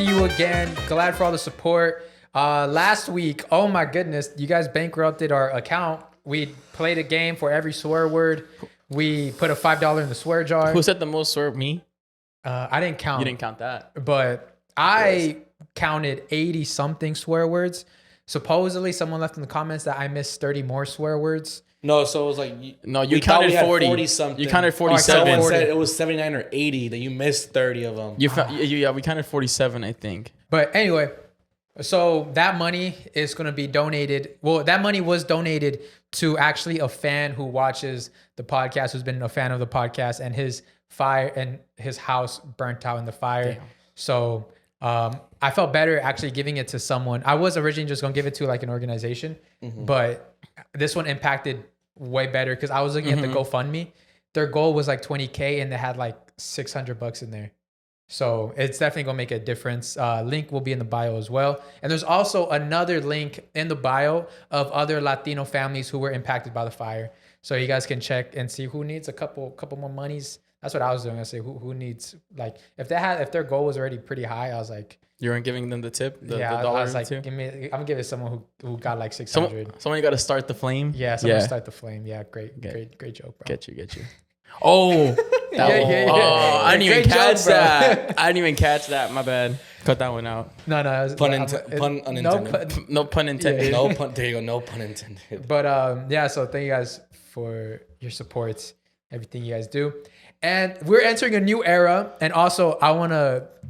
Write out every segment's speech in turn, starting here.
see you again. Glad for all the support. Last week, oh my goodness, you guys bankrupted our account. We played a game for every swear word. We put a $5 in the swear jar. Who said the most swear? Me? I didn't count. You didn't count that. But I counted 80 something swear words. Supposedly, someone left in the comments that I missed 30 more swear words. No, so it was like... You counted 40 something. You counted 47. Someone said it was 79 or 80, that you missed 30 of them. Yeah, we counted 47, I think. But anyway, so that money is going to be donated. Well, that money was donated to actually a fan who watches the podcast, who's been a fan of the podcast, and his house burnt out in the fire. Damn. So I felt better actually giving it to someone. I was originally just going to give it to like an organization, but this one impacted way better because I was looking at the GoFundMe. Their goal was like 20K and they had like $600 in there. So it's definitely going to make a difference. Link will be in the bio as well. And there's also another link in the bio of other Latino families who were impacted by the fire. So you guys can check and see who needs a couple more monies. That's what I was doing. I say who needs, like, if their goal was already pretty high, I was like, you weren't giving them the tip? The I dollar was like, too? I'm gonna give it someone who got like 600. Someone got to start the flame. Yeah, someone start the flame. Yeah, great joke, bro. Get you. Oh, yeah. Oh, I didn't even Great catch joke, bro. that. I didn't even catch that. My bad. Cut that one out. No. It was, pun unintended. No pun intended. Yeah. No pun. There you go. No pun intended. But yeah. So thank you guys for your support, everything you guys do. And we're entering a new era. And also,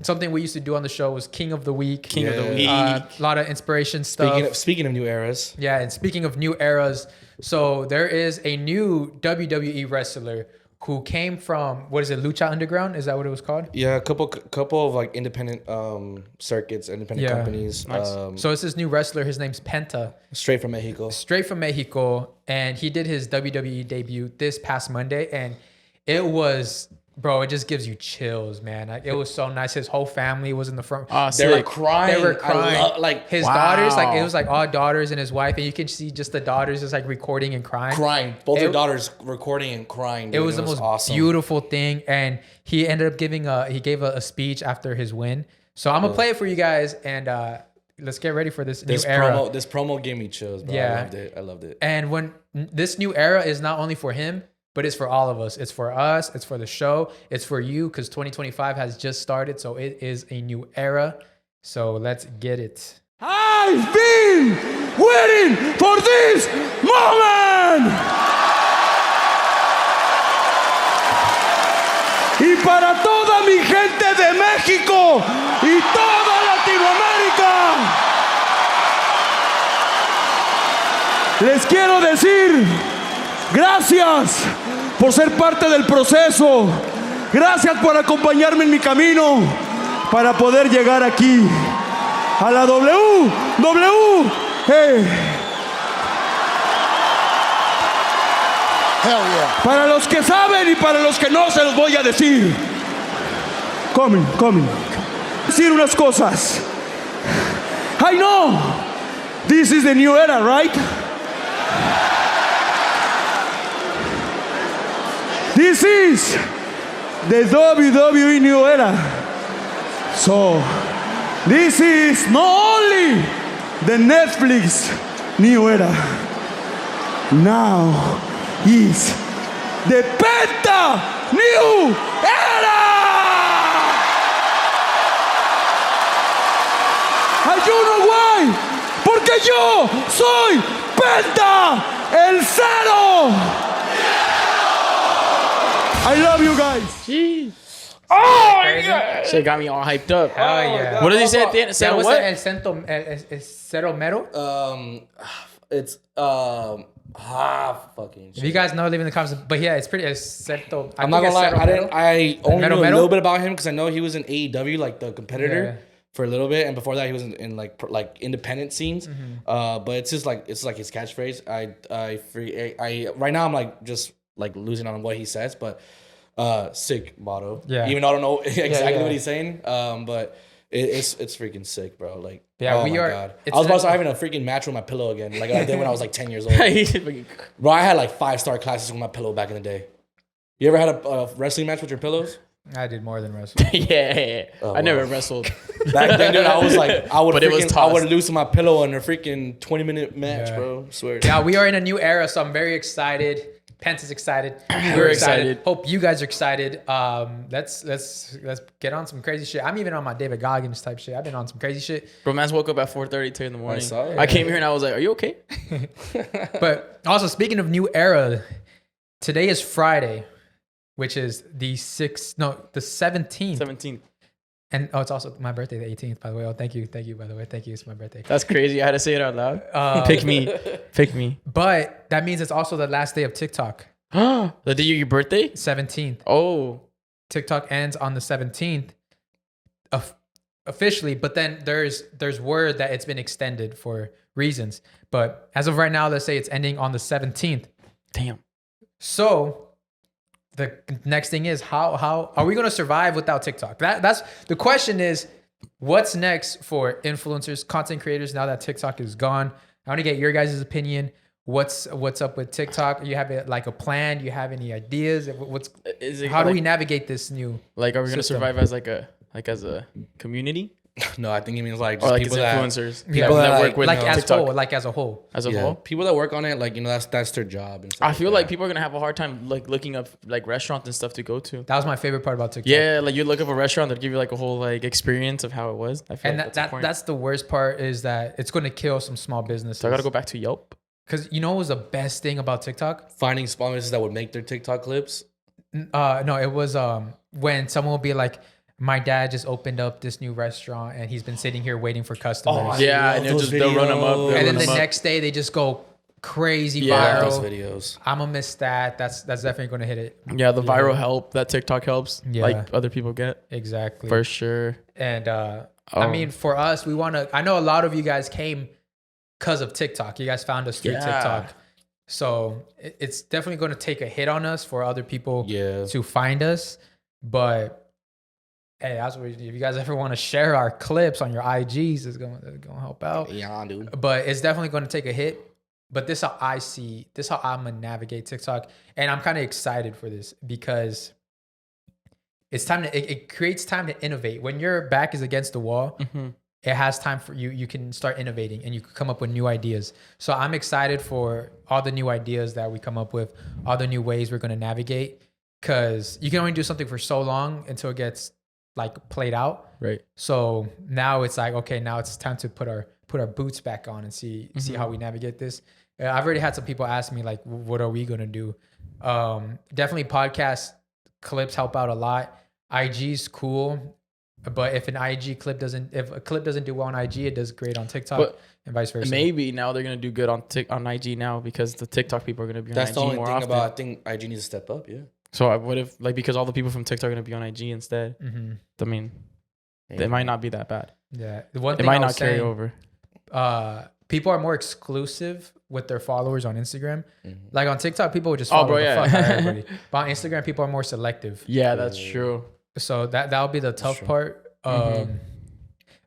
something we used to do on the show was King of the Week. A lot of inspiration stuff. Speaking of new eras. Yeah, and speaking of new eras, so there is a new WWE wrestler who came from, what is it, Lucha Underground? Is that what it was called? Yeah, a couple of like independent circuits, independent companies. Nice. So it's this new wrestler. His name's Penta. Straight from Mexico. And he did his WWE debut this past Monday. And it was, bro, it just gives you chills, man. Like, it was so nice. His whole family was in the front. They were crying. His daughters, like, it was like all daughters and his wife, and you can see just the daughters just like recording and crying. Both their daughters recording and crying. Dude. It was the most awesome, beautiful thing. And he ended up giving a speech after his win. So I'm gonna play it for you guys, and let's get ready for this new era. This promo gave me chills, bro. Yeah. I loved it. And when this new era is not only for him, but it's for all of us. It's for us. It's for the show. It's for you, because 2025 has just started. So it is a new era. So let's get it. I've been waiting for this moment. Y para toda mi gente de México y toda Latinoamérica, les quiero decir gracias por ser parte del proceso. Gracias por acompañarme en mi camino para poder llegar aquí a la WWE. Hell yeah. Para los que saben y para los que no, se los voy a decir. Coming. Decir unas cosas. I know this is the new era, right? This is the WWE new era. So, this is not only the Netflix new era. Now is the Penta new era. And you know why? Porque yo soy Penta, el cero. I love you guys. Jeez. Oh, my God. Shit got me all hyped up. Hell yeah. What did he say at the end? That was what? El Cero Mero? It's fucking shit. If you guys know, leave in the comments. But yeah, it's pretty. I'm not gonna lie. I only knew a Mero? little bit about him because I know he was in AEW, like the competitor, for a little bit, and before that he was in like independent scenes. But it's just like his catchphrase. I right now I'm like just like losing on what he says, but sick motto. Yeah. Even though I don't know exactly what he's saying, but it's freaking sick, bro. Like, yeah, oh my God. I was about to start having a freaking match with my pillow again, like I did when I was like 10 years old. Bro, I had like 5-star classes with my pillow back in the day. You ever had a wrestling match with your pillows? I did more than wrestle. Yeah. Oh, I never wow. wrestled. Back then, dude, I was like, I would But it was tossed. lose my pillow in a freaking 20-minute match, Yeah. bro. I swear. Yeah, we are in a new era, so I'm very excited. Pence is excited. We're excited. Hope you guys are excited. Let's get on some crazy shit. I'm even on my David Goggins type shit. I've been on some crazy shit. Bro, man's woke up at 4:32 in the morning. saw it. I came here and I was like, "Are you okay?" But also speaking of new era, today is Friday, which is the 17th. 17th. And it's also my birthday, the 18th, by the way. Oh, thank you, by the way. Thank you, it's my birthday. That's crazy. I had to say it out loud. Pick me. But that means it's also the last day of TikTok, The day of your birthday? 17th. Oh, TikTok ends on the 17th officially, but then there's word that it's been extended for reasons. But as of right now, let's say it's ending on the 17th. damn. So the next thing is how are we going to survive without TikTok? That's the question is, what's next for influencers, content creators now that TikTok is gone? I want to get your guys' opinion. What's up with TikTok? You have a plan? Do you have any ideas? How do we navigate this new? Like, are we gonna system? survive as a community, No, I think he means like or just like people as that influencers? Yeah. People that Like- work with Like as TikTok whole, like as a whole. as a yeah, whole. people that work on it, like, you know, that's their job. And stuff I feel like that. people are gonna have a hard time like looking up like restaurants and stuff to go to. That was my favorite part about TikTok. Yeah, like you look up a restaurant, they'll give you like a whole like experience of how it was. I feel And like that's important. that's the worst part is that it's going to kill some small businesses. So I gotta go back to Yelp. Because you know what was the best thing about TikTok? Finding small businesses that would make their TikTok clips. No, it was when someone will be like, my dad just opened up this new restaurant and he's been sitting here waiting for customers. Yeah, love and those they'll run them up. videos. they'll And run then the them up. next day they just go crazy Yeah. Those viral. videos. I'm gonna miss that. That's definitely gonna hit it. Yeah, the viral help that TikTok helps, Yeah. like other people get Exactly. for sure. And I Oh. mean, for us, we want to. I know a lot of you guys came because of TikTok. You guys found us through Yeah. TikTok. So it's definitely going to take a hit on us for other people Yeah. to find us. But hey, that's what, if you guys ever want to share our clips on your IGs, it's going to help out. Yeah, dude. But it's definitely going to take a hit. But this how I see, this how I'm going to navigate TikTok. And I'm kind of excited for this because it's time to, it creates time to innovate. When your back is against the wall, it has time for you can start innovating and you can come up with new ideas. So I'm excited for all the new ideas that we come up with, all the new ways we're going to navigate, because you can only do something for so long until it gets like played out. Right. So now it's like, okay, now it's time to put our boots back on and see how we navigate this. I've already had some people ask me like, what are we going to do? Definitely podcast clips help out a lot. IG's cool. But if a clip doesn't do well on IG, it does great on TikTok, But and vice versa. Maybe now they're gonna do good on IG now because the TikTok people are gonna be on That's IG the only more thing often. about, I think IG needs to step up, yeah. So what if like because all the people from TikTok are gonna be on IG instead? I mean, it might not be that bad. Yeah, the one It thing might I not was carry saying, over. People are more exclusive with their followers on Instagram. Mm-hmm. Like on TikTok, people would just follow bro, the yeah. fuck out of everybody. But on Instagram, people are more selective. Yeah, that's true. So that'll be the tough part.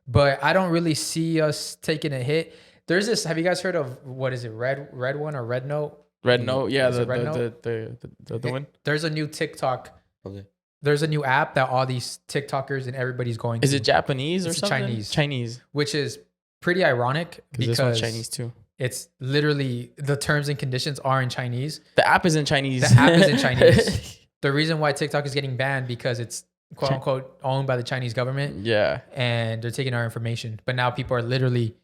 But I don't really see us taking a hit. There's this. Have you guys heard of what is it? Red one or Red Note? Red Note, yeah, Is the it Red Note? the one. There's a new TikTok. Okay. There's a new app that all these TikTokers and everybody's going Is to, it Japanese or It's something? Chinese. Chinese. which is pretty ironic Because this one's because Chinese too. it's literally the terms and conditions are in Chinese. The app is in Chinese. The app is in Chinese. The reason why TikTok is getting banned because it's quote unquote owned by the Chinese government Yeah. and they're taking our information. But now people are literally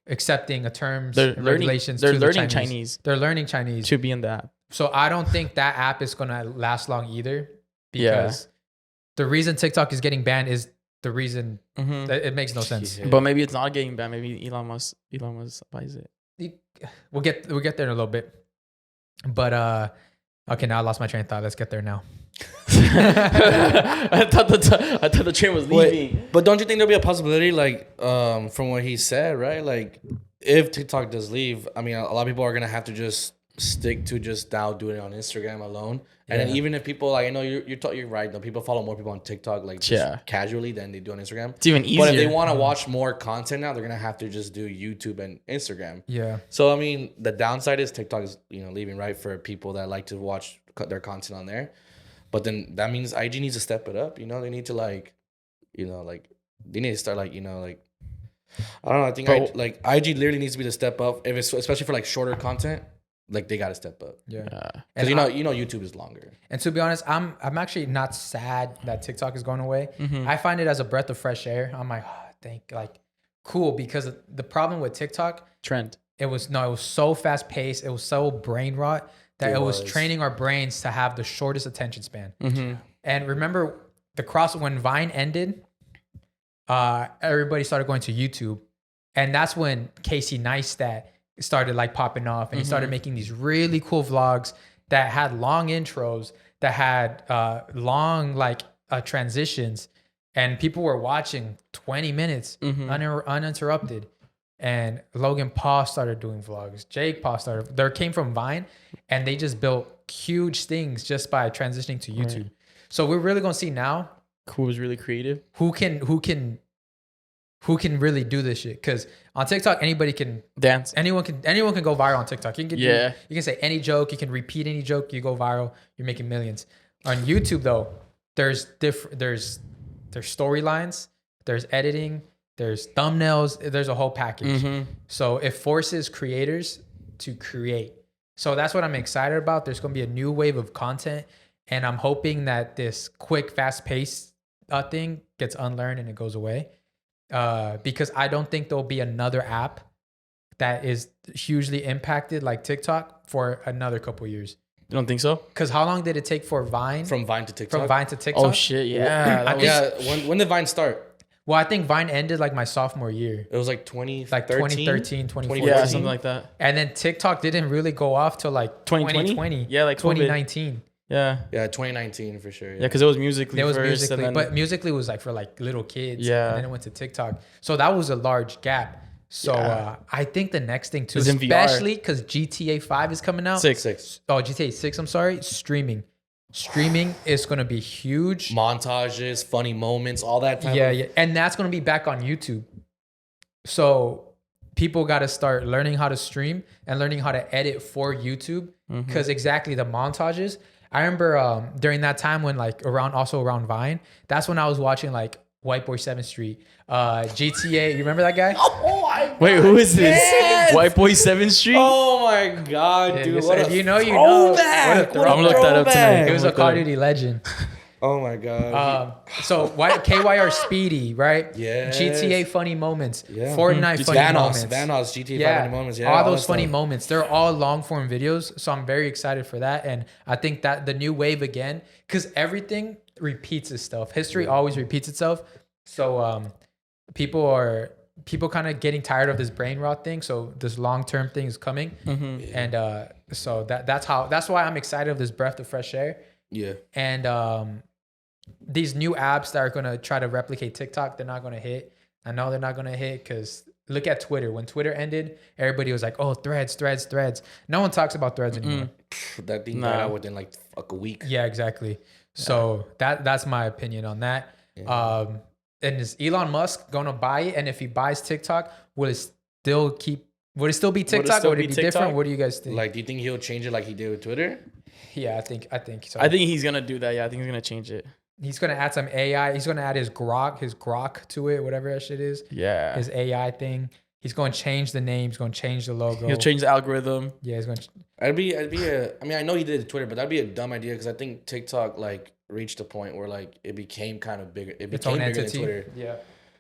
accepting a terms They're and learning regulations. they're to the learning Chinese They're learning Chinese. to be in the app. So I don't think that app is gonna last long either Yeah. because the reason TikTok is getting banned is the reason Mhm. that it makes no sense. Yeah. But maybe it's not getting banned. Maybe Elon Musk buys it. We'll get there in a little bit. But okay, now I lost my train of thought. Let's get there now. I thought the train was leaving. Wait, but don't you think there'll be a possibility, like, from what he said, right? Like, if TikTok does leave, I mean, a lot of people are gonna have to just stick to just now doing it on Instagram alone. And then Yeah. even if people, like, I know you're right, though, people follow more people on TikTok, like, just Yeah. casually than they do on Instagram. It's even easier. But if they want to watch more content now, they're gonna have to just do YouTube and Instagram. Yeah. So I mean, the downside is TikTok is leaving, right, for people that like to watch their content on there. But then that means IG needs to step it up. You know, they need to like, you know, like they need to start like, you know, like I don't know. I think like IG literally needs to be the step up if it's especially for like shorter content. Like they got to step up. Yeah. Because you know YouTube is longer. And to be honest, I'm actually not sad that TikTok is going away. I find it as a breath of fresh air. I'm like, cool, because the problem with TikTok Trend. it was so fast paced, it was so brain rot that it was training our brains to have the shortest attention span. And remember when Vine ended, everybody started going to YouTube, and that's when Casey Neistat started like popping off, and he started making these really cool vlogs that had long intros, that had long transitions, and people were watching 20 minutes uninterrupted. And Logan Paul started doing vlogs. Jake Paul they came from Vine, and they just built huge things just by transitioning to YouTube. Right. So we're really gonna see now who was really creative, who can really do this shit. Because on TikTok, anybody can dance. Anyone can go viral on TikTok. You can you can say any joke, you can repeat any joke, you go viral, you're making millions. On YouTube though, there's storylines, there's editing, there's thumbnails, there's a whole package. So it forces creators to create. So that's what I'm excited about. There's going to be a new wave of content, and I'm hoping that this quick, fast-paced thing gets unlearned and it goes away. Because I don't think there'll be another app that is hugely impacted like TikTok for another couple years. You don't think so? Because how long did it take for Vine? From Vine to TikTok? Oh, shit, yeah. When did Vine start? Well, I think Vine ended like my sophomore year. It was like 2013, 2014. Yeah, something like that. And then TikTok didn't really go off till like 2020. Yeah, like 2019. Yeah. Yeah, 2019 for sure. Yeah, because it was Musical.ly first. Musical.ly, and then, but Musical.ly was like for like little kids. Yeah. And then it went to TikTok. So that was a large gap. So I think the next thing too, It's in VR. especially because GTA 5 is coming out. 6. Oh, GTA 6, I'm sorry. Streaming is going to be huge. Montages, funny moments, all that type Yeah. And that's going to be back on YouTube. So people got to start learning how to stream and learning how to edit for YouTube. Because exactly the montages. I remember during that time when around Vine, that's when I was watching like White Boy 7th Street, GTA. You remember that guy? Wait, who is this? Yes! White Boy 7th Street? Oh my God, dude. If you know, you know. I'm gonna look that up tonight. He was a Call of Duty legend. Oh my God. So KYR Speedy, right? Yeah. GTA funny moments. Yeah. Fortnite funny moments. Vanoss, GTA funny moments. Yeah. All those funny moments. They're all long form videos. So I'm very excited for that. And I think that the new wave again, because everything repeats itself. History always repeats itself. So people kind of getting tired of this brain rot thing. So this long term thing is coming. And so that's why I'm excited of this breath of fresh air. Yeah. And these new apps that are going to try to replicate TikTok, they're not going to hit. I know they're not going to hit because look at Twitter. When Twitter ended, everybody was like, oh, threads. No one talks about threads anymore. That thing died out within like a week. Yeah, exactly. So that's my opinion on that. Yeah. And is Elon Musk going to buy it? And if he buys TikTok, would it still be TikTok? Would it be different? What do you guys think? Like, do you think he'll change it like he did with Twitter? Yeah, I think so. I think he's gonna do that. Yeah, I think he's gonna change it. He's gonna add some AI. He's gonna add his grok to it, whatever that shit is. Yeah. His AI thing. He's gonna change the name. He's gonna change the logo. He'll change the algorithm. Yeah, he's gonna. I mean, I know he did it Twitter, but that'd be a dumb idea because I think TikTok like reached a point where like it became kind of bigger. It became bigger than Twitter. Yeah.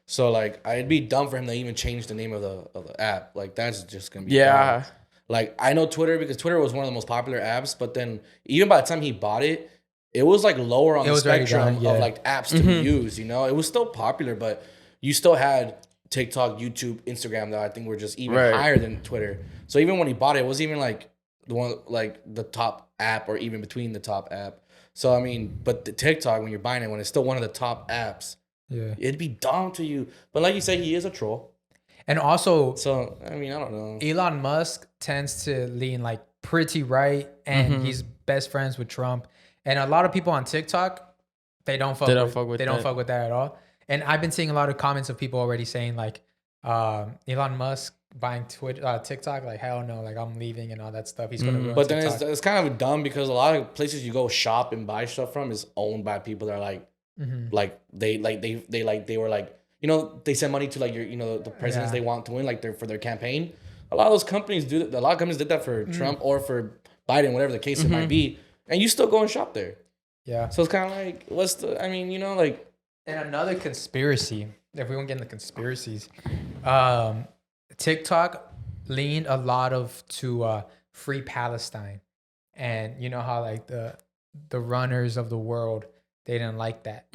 So like, it'd be dumb for him to even change the name of the app. Like that's just gonna be dumb. Like I know Twitter because Twitter was one of the most popular apps, but then even by the time he bought it, it was like lower on the spectrum of like apps to use. You know, it was still popular, but you still had TikTok, YouTube, Instagram that I think were just even higher than Twitter. So even when he bought it, it wasn't even like the one like the top app or even between the top app. So I mean, but the TikTok when you're buying it, when it's still one of the top apps, it'd be dumb to you. But like you say, he is a troll. And also, so I mean, I don't know. Elon Musk tends to lean like pretty right, and he's best friends with Trump. And a lot of people on TikTok, they don't fuck with that at all. And I've been seeing a lot of comments of people already saying like, Elon Musk buying TikTok. Like hell no, like I'm leaving and all that stuff. He's gonna ruin But then TikTok. it's kind of dumb because a lot of places you go shop and buy stuff from is owned by people that are like they were like, you know, they send money to like your, you know, the presidents they want to win, like for their campaign. A lot of those companies do that. A lot of companies did that for Trump or for Biden, whatever the case it might be, and you still go and shop there. Yeah. So it's kind of like, what's the? I mean, you know, like. And another conspiracy, if we want to get into conspiracies, TikTok leaned a lot to free Palestine, and you know how like the runners of the world, they didn't like that,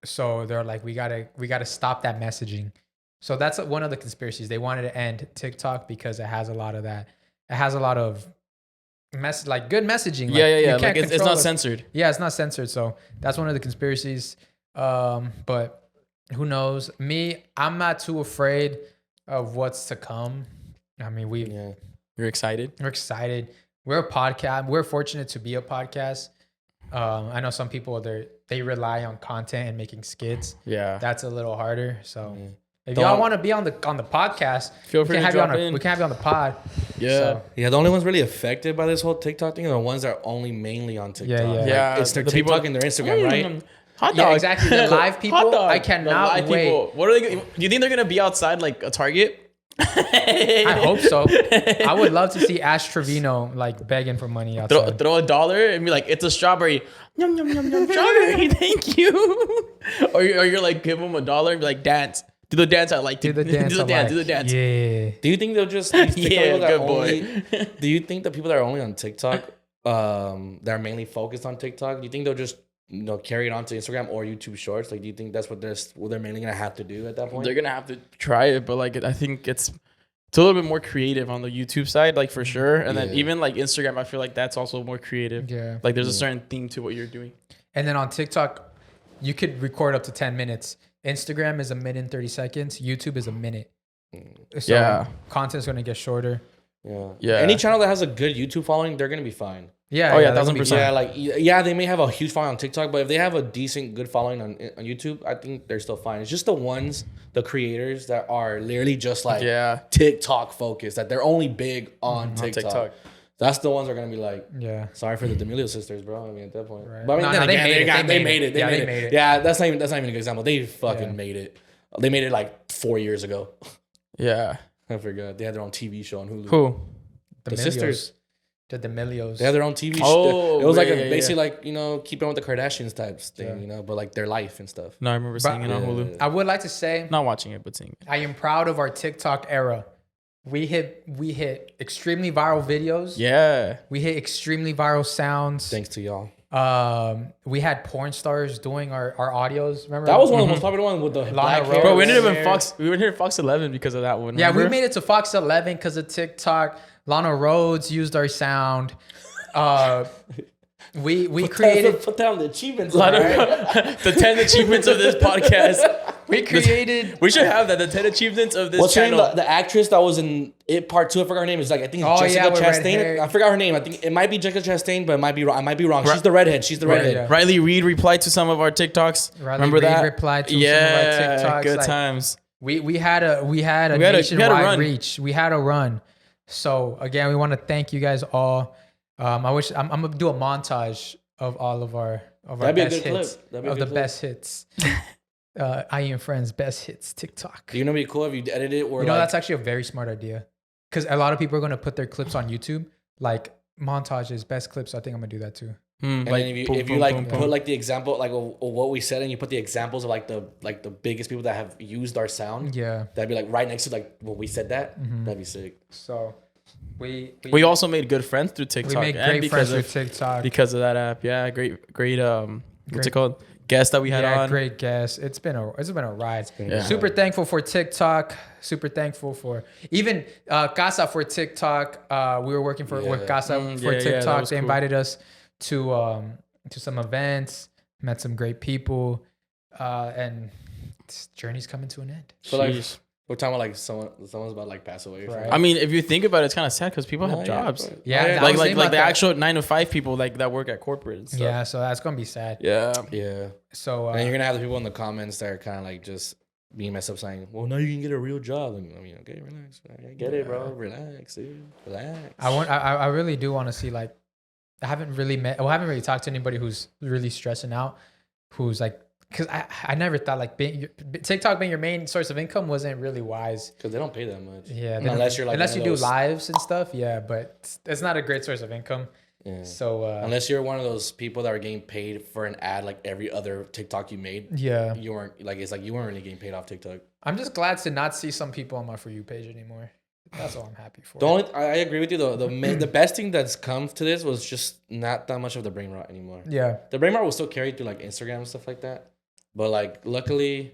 so they're like, we gotta stop that messaging. So that's one of the conspiracies. They wanted to end TikTok because it has a lot of that. It has a lot of like good messaging. Like, yeah. Like it's not censored. Yeah, it's not censored. So that's one of the conspiracies. But who knows? I'm not too afraid of what's to come. I mean, You're excited? we're excited. We're a podcast. We're fortunate to be a podcast. I know some people they rely on content and making skits. Yeah. That's a little harder. So if y'all want to be on the podcast, Feel free to drop in. we can have you on the pod. Yeah. So, Yeah, the only ones really affected by this whole TikTok thing are the ones that are only mainly on TikTok. Yeah. Like, it's their The TikTok people- and their Instagram, right? Hot yeah, dog. exactly. The live people, Hot dog. I The cannot live wait. people. What are they? Do you think they're gonna be outside like a Target? I hope so. I would love to see Ash Trevino like begging for money outside. Throw $1 and be like, it's a strawberry. Yum, yum, yum, yum, strawberry. Thank you. or you're like, give them $1 and be like, dance. Do the dance I like. Do the dance. Do the dance. Do the dance. Yeah. Do you think they'll just these TikTok people that good are boy. only, do you think the people that are only on TikTok, that are mainly focused on TikTok, do you think they'll just carry it on to Instagram or YouTube Shorts? Like, do you think that's what they're mainly gonna have to do at that point? They're gonna have to try it, but like I think it's a little bit more creative on the YouTube side, like for sure. And then even like Instagram, I feel like that's also more creative. Yeah. Like there's a certain theme to what you're doing. And then on TikTok, you could record up to 10 minutes. Instagram is 1 minute and 30 seconds. YouTube is a minute. So Yeah. content's gonna get shorter. Yeah. Any channel that has a good YouTube following, they're gonna be fine. Yeah. Oh, yeah, that's gonna be 1000%. fine. Yeah, they may have a huge following on TikTok, but if they have a decent, good following on YouTube, I think they're still fine. It's just the creators that are literally just like TikTok focused, that they're only big on TikTok. That's the ones that are gonna be like, sorry for the D'Amelio sisters, bro. I mean, at that point, Right. but I mean, No, they they made it. They Yeah, made they it. made it. Yeah, that's not even a good example. They fucking Yeah. made it. They made it like 4 years ago. Yeah. I forgot. They had their own TV show on Hulu. Who? The sisters. The D'Amelios. They had their own TV show. Oh, It was like yeah. basically like, keeping up with the Kardashians types thing, but like their life and stuff. No, I remember seeing it on Hulu. I would like to say, Not watching it, but seeing it. I am proud of our TikTok era. We hit extremely viral videos. Yeah. We hit extremely viral sounds. Thanks to y'all. We had porn stars doing our audios. Remember That was one of the most popular ones with the black hair. Bro, we ended up in Yeah. Fox. We were here at Fox 11 because of that one. Yeah, we remember? made it to Fox 11 because of TikTok. Lana Rhodes used our sound. We created Put down the achievements. the 10 achievements of this podcast. We should have that. The 10 achievements of this What's her channel. name? The actress that was in It Part 2. I forgot her name. It's like, I think it's Oh, Jessica yeah, with red Chastain. hair. I forgot her name. I think it might be Jessica Chastain, but it might be wrong. I might be wrong. She's the redhead. She's the redhead. yeah. Riley Reid replied to some of our TikToks. Riley Remember Reid that? replied to some of yeah, our TikToks. good Like, times. We had a had a nationwide run. reach. We had a run. So again, we want to thank you guys all. I'm gonna do a montage of all of our That'd be a best good hits clip. That'd be a of good the clip. best hits. I.E In Friends best hits TikTok. You know, what'd be cool if you edited it where That's actually a very smart idea, because a lot of people are gonna put their clips on YouTube, like montages, best clips. I think I'm gonna do that too. and then if you put like the example like of what we said, and you put the examples of like the biggest people that have used our sound, Yeah. that'd be like right next to like when we said that. Mm-hmm. That'd be sick. So we also made good friends through TikTok. we make and great friends because with TikTok. because of that app. Yeah, great what's it Great. called? Guest that we had on. Great guest. It's been a ride. Yeah. Super thankful for TikTok. Super thankful for even Casa for TikTok. We were working with Casa for that TikTok. was They cool. invited us to some events. Met some great people, and this journey's coming to an end. So like Jeez. we're talking about like someone's about to like pass away. Or something. Right. I mean, if you think about it, it's kind of sad because people have Yeah, jobs. but- Yeah, Oh, I was Like thinking the about that. actual 9 to 5 people like that work at corporate and stuff. Yeah, so that's gonna be sad. Yeah. Yeah. So And you're gonna have the people in the comments that are kind of like just being messed up saying, well, now you can get a real job. And, I mean, okay, relax. I get it, bro. Relax, dude. Relax. I really do want to see, like, I haven't really talked to anybody who's really stressing out, who's like, because I never thought like TikTok being your main source of income wasn't really wise. Because they don't pay that much. Yeah. Unless you're like, unless you do lives and stuff. Yeah. But it's not a great source of income. Yeah. So unless you're one of those people that are getting paid for an ad like every other TikTok you made, yeah, you weren't like, it's like you weren't really getting paid off TikTok. I'm just glad to not see some people on my For You page anymore. That's all I'm happy for. I agree with you though. The best thing that's come to this was just not that much of the brain rot anymore. Yeah, the brain rot was still carried through like Instagram and stuff like that, but like luckily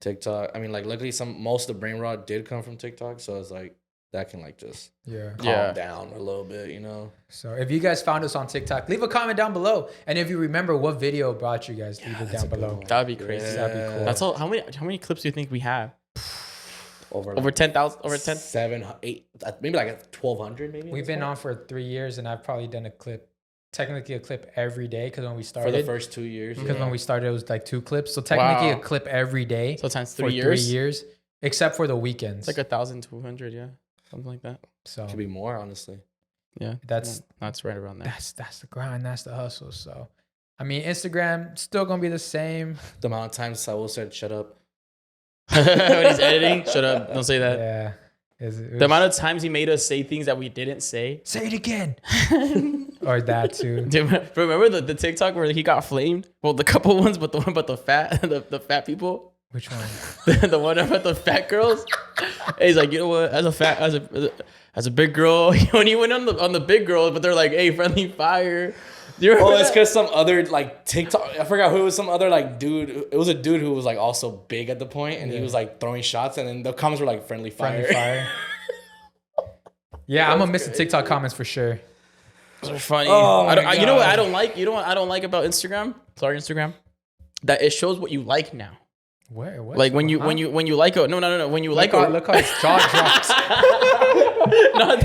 TikTok. I mean, like luckily most of the brain rot did come from TikTok, so it's like that can like just calm down a little bit, you know. So if you guys found us on TikTok, leave a comment down below, and if you remember what video brought you guys, leave it down below. That'd be crazy. That'd be cool. That's all. How many clips do you think we have? Over 10,000, over 10, 7, 8, maybe like 1,200 maybe. We've been on for 3 years, and I've probably done technically a clip every day, because when we started for the first 2 years. because when we started it was like 2 clips, so technically a clip every day. So times for 3 years. 3 years, except for the weekends. It's like 1,200, yeah, something like that. So could be more, honestly. Yeah, that's right around there. that's the grind, that's the hustle. So, I mean, Instagram still gonna be the same. The amount of times Saul said, "Shut up." When he's editing, shut up! Don't say that. Yeah. The amount of times he made us say things that we didn't say. Say it again. Or that too. Dude, remember the TikTok where he got flamed? Well, the couple ones, but the one about the fat people. Which one? The one about the fat girls. He's like, you know what? As a big girl, when he went on the big girl, but they're like, hey, friendly fire. Do you remember it's because some other like TikTok, I forgot who it was, some other like dude. It was a dude who was like also big at the point, and he was like throwing shots, and then the comments were like friendly fire. Friendly fire. Yeah, I'm gonna miss the TikTok comments for sure. Those are funny. Oh you know what I don't like? You know what I don't like about Instagram? Sorry, Instagram. That it shows what you like now. Where? What? Like when you like it. No. When you like it. Look how his jaw drops. Not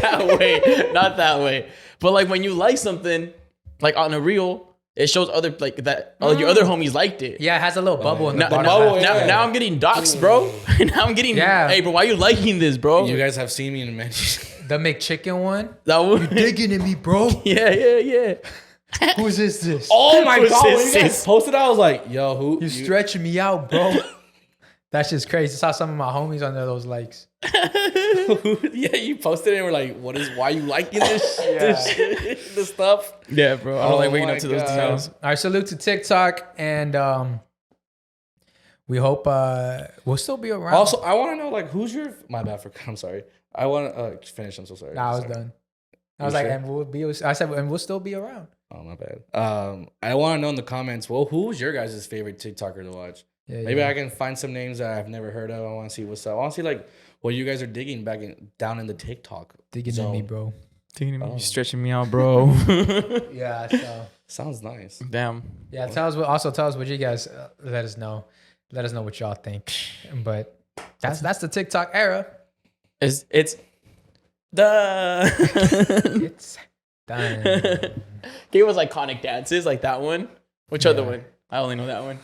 that way. But like when you like something, like on a reel, it shows other like that. All your other homies liked it. Yeah, it has a little bubble in the bottom. Now I'm getting doxxed, bro. Now I'm getting. Yeah. Hey, bro, why are you liking this, bro? You guys have seen me in many. The McChicken one. That one. You digging at me, bro? Yeah. Who's this? Oh my Who's god! When this? you guys posted, I was like, "Yo, who?" You stretching me out, bro. That's just crazy. I saw some of my homies under those likes. Yeah, you posted it and we're like, why are you liking this shit? This stuff? Yeah, bro. I don't like waking my up to those God. details. All right, salute to TikTok, and we hope we'll still be around. Also, I want to know like who's your I'm sorry. I want to finish. I'm so sorry. Nah, I was Sorry. done. I You was like, sure? and we'll be. I said, and we'll still be around. Oh my bad. I want to know in the comments. Well, who's your guys' favorite TikToker to watch? Yeah, Maybe I can find some names that I've never heard of. I want to see what's up. I want to see like what you guys are digging down in the TikTok. digging at me, bro. You stretching me out, bro. Yeah. So Sounds nice. Damn. yeah, tell us what you guys let us know. Let us know what y'all think. But that's the TikTok era. It's the. It's done. Gave us iconic dances like that one. Which other one? I only know that one.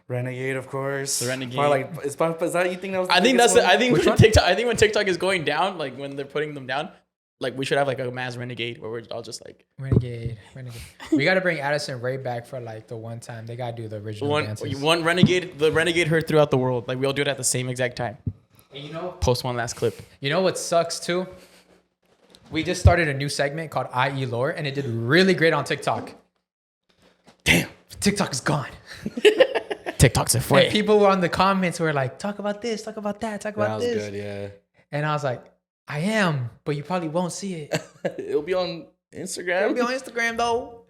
Renegade, of course. The Renegade. Probably like, is that you think that was? I think that's. I think Which when one? TikTok. I think when TikTok is going down, like when they're putting them down, like we should have like a mass Renegade where we're all just like Renegade. We got to bring Addison Rae back for like the one time. They got to do the original dances. one Renegade. The Renegade heard throughout the world. Like we all do it at the same exact time. And you know Post one last clip. what sucks too? We just started a new segment called I.E Lore, and it did really great on TikTok. Damn, TikTok is gone. TikTok's a And friend. people were on the comments were like, talk about this, talk about that, talk That about was this. good, yeah. And I was like, I am, but you probably won't see it. It'll be on Instagram. It'll be on Instagram though.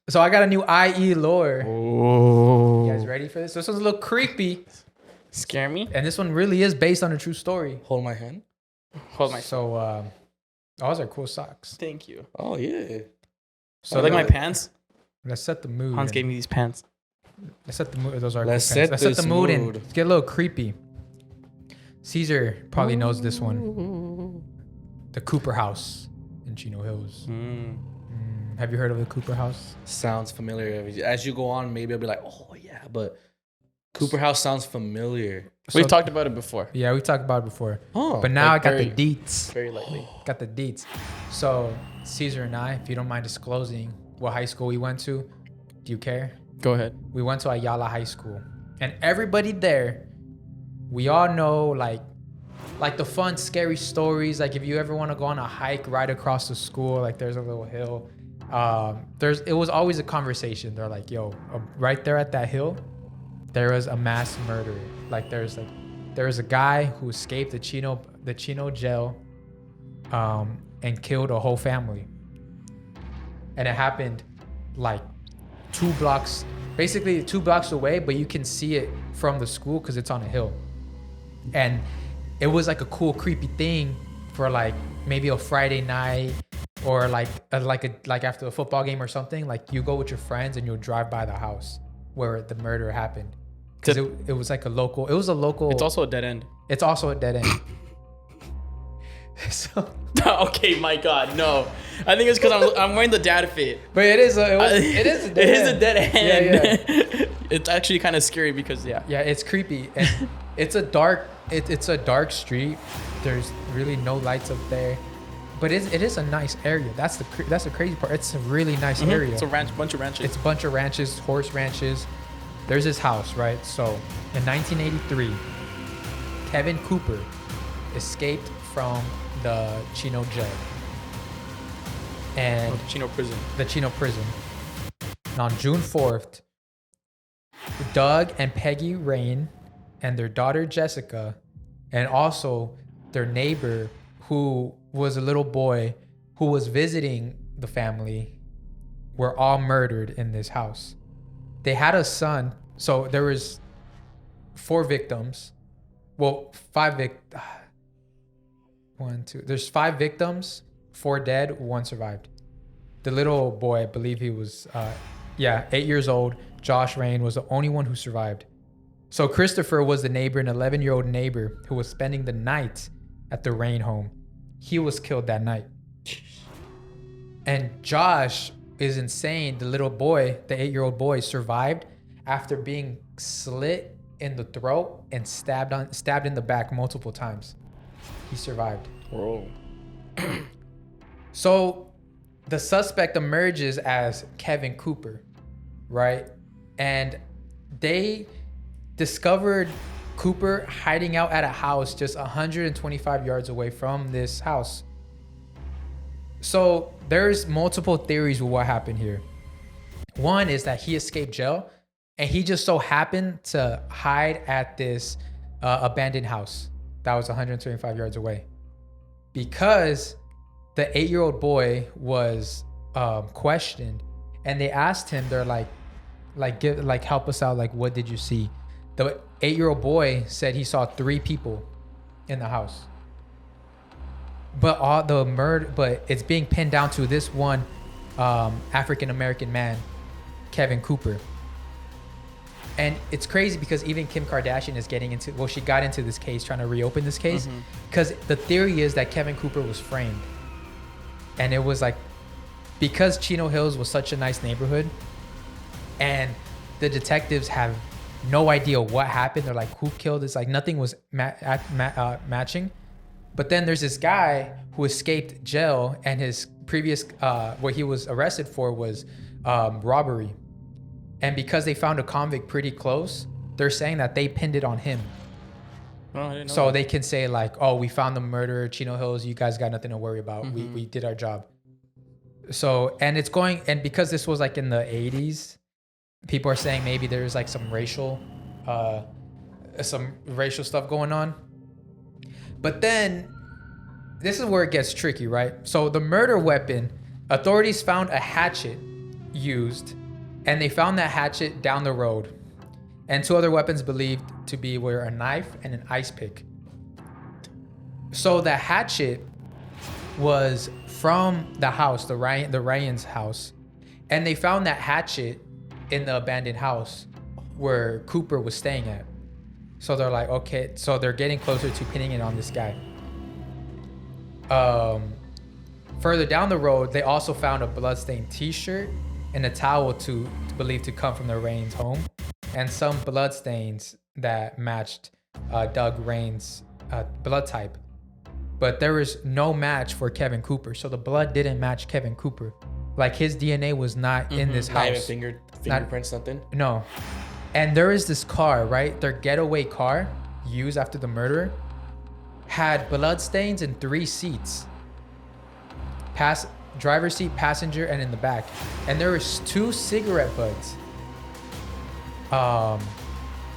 So I got a new I.E Lore. Oh. You guys ready for this? This one's a little creepy. Scare me. And this one really is based on a true story. Hold my hand. Hold my. So those are cool socks. Thank you. Oh yeah. So like my pants. Let's set the mood. Hans gave me these pants. Let's set the mood. Those are Let's cool pants. set Let's set the this mood mood. and get a little creepy. Caesar probably knows this one. The Cooper House in Chino Hills. Have you heard of the Cooper House? Sounds familiar. As you go on, maybe I'll be like, oh yeah, but Cooper House sounds familiar. We've talked about it before. Yeah, we talked about it before. Oh, but now like I got very- the deets. Very lightly. Got the deets. So Caesar and I, if you don't mind disclosing what high school we went to, do you care? Go ahead. We went to Ayala High School, and everybody there, we all know like the fun, scary stories. Like if you ever want to go on a hike right across the school, like there's a little hill. It was always a conversation. They're like, yo, right there at that hill, there was a mass murder. Like there was a guy who escaped the Chino jail, and killed a whole family. And it happened like 2 blocks away, but you can see it from the school because it's on a hill. And it was like a cool, creepy thing for like maybe a Friday night or like after a football game or something. Like you go with your friends and you'll drive by the house where the murder happened. Because it was like a local. It was a local. It's also a dead end. It's also a dead end. So, Okay, my God, no. I think it's because I'm wearing the dad fit. but it is a dead end. Yeah. It's actually kind of scary because Yeah, it's creepy. And it's a dark street. There's really no lights up there, but it is a nice area. That's the crazy part. It's a really nice area. It's a bunch of ranches. It's a bunch of ranches, horse ranches. There's this house, right? So in 1983, Kevin Cooper escaped from the Chino jail and Chino prison. the Chino prison. And on June 4th, Doug and Peggy Rain and their daughter Jessica, and also their neighbor who was a little boy who was visiting the family, were all murdered in this house. They had a son. So there was 4 victims. Well, 5 victims. 1, 2. There's 5 victims, 4 dead, 1 survived. The little boy, I believe he was, 8 years old. Josh Rain was the only one who survived. So Christopher was the neighbor, an 11-year-old neighbor who was spending the night at the Rain home. He was killed that night. And Josh is insane. The little boy, the 8-year-old boy, survived after being slit in the throat and stabbed in the back multiple times. He survived. Whoa. So the suspect emerges as Kevin Cooper, right? And they discovered Cooper hiding out at a house just 125 yards away from this house. So there's multiple theories with what happened here. One is that he escaped jail and he just so happened to hide at this abandoned house that was 125 yards away. Because the 8-year-old boy was questioned and they asked him, they're like help us out, like what did you see? The 8-year-old boy said he saw 3 people in the house. But it's being pinned down to this one African American man, Kevin Cooper. And it's crazy because even Kim Kardashian is she got into this case, trying to reopen this case, because the theory is that Kevin Cooper was framed. And it was like, because Chino Hills was such a nice neighborhood and the detectives have no idea what happened. They're like, who killed this? Like nothing was matching. But then there's this guy who escaped jail and his previous, what he was arrested for was robbery. And because they found a convict pretty close, they're saying that they pinned it on him. Oh, I didn't know So that. they can say like, oh, we found the murderer, Chino Hills. You guys got nothing to worry about. We did our job. So, and because this was like in the 80s, people are saying maybe there's like some racial stuff going on. But then this is where it gets tricky, right? So the murder weapon, authorities found a hatchet used, and they found that hatchet down the road. And 2 other weapons believed to be were a knife and an ice pick. So the hatchet was from the house, the Ryan's house. And they found that hatchet in the abandoned house where Cooper was staying at. So they're like, okay, so they're getting closer to pinning it on this guy. Further down the road, they also found a bloodstained t-shirt and a towel believed to come from the Rain's home. and some blood stains that matched Doug Rain's blood type. But there was no match for Kevin Cooper. So the blood didn't match Kevin Cooper. Like his DNA was not in this Not even house. fingerprints, nothing. No. And there is this car, right? Their getaway car used after the murder had blood stains in 3 seats. Driver's seat, passenger, and in the back. And there was 2 cigarette butts.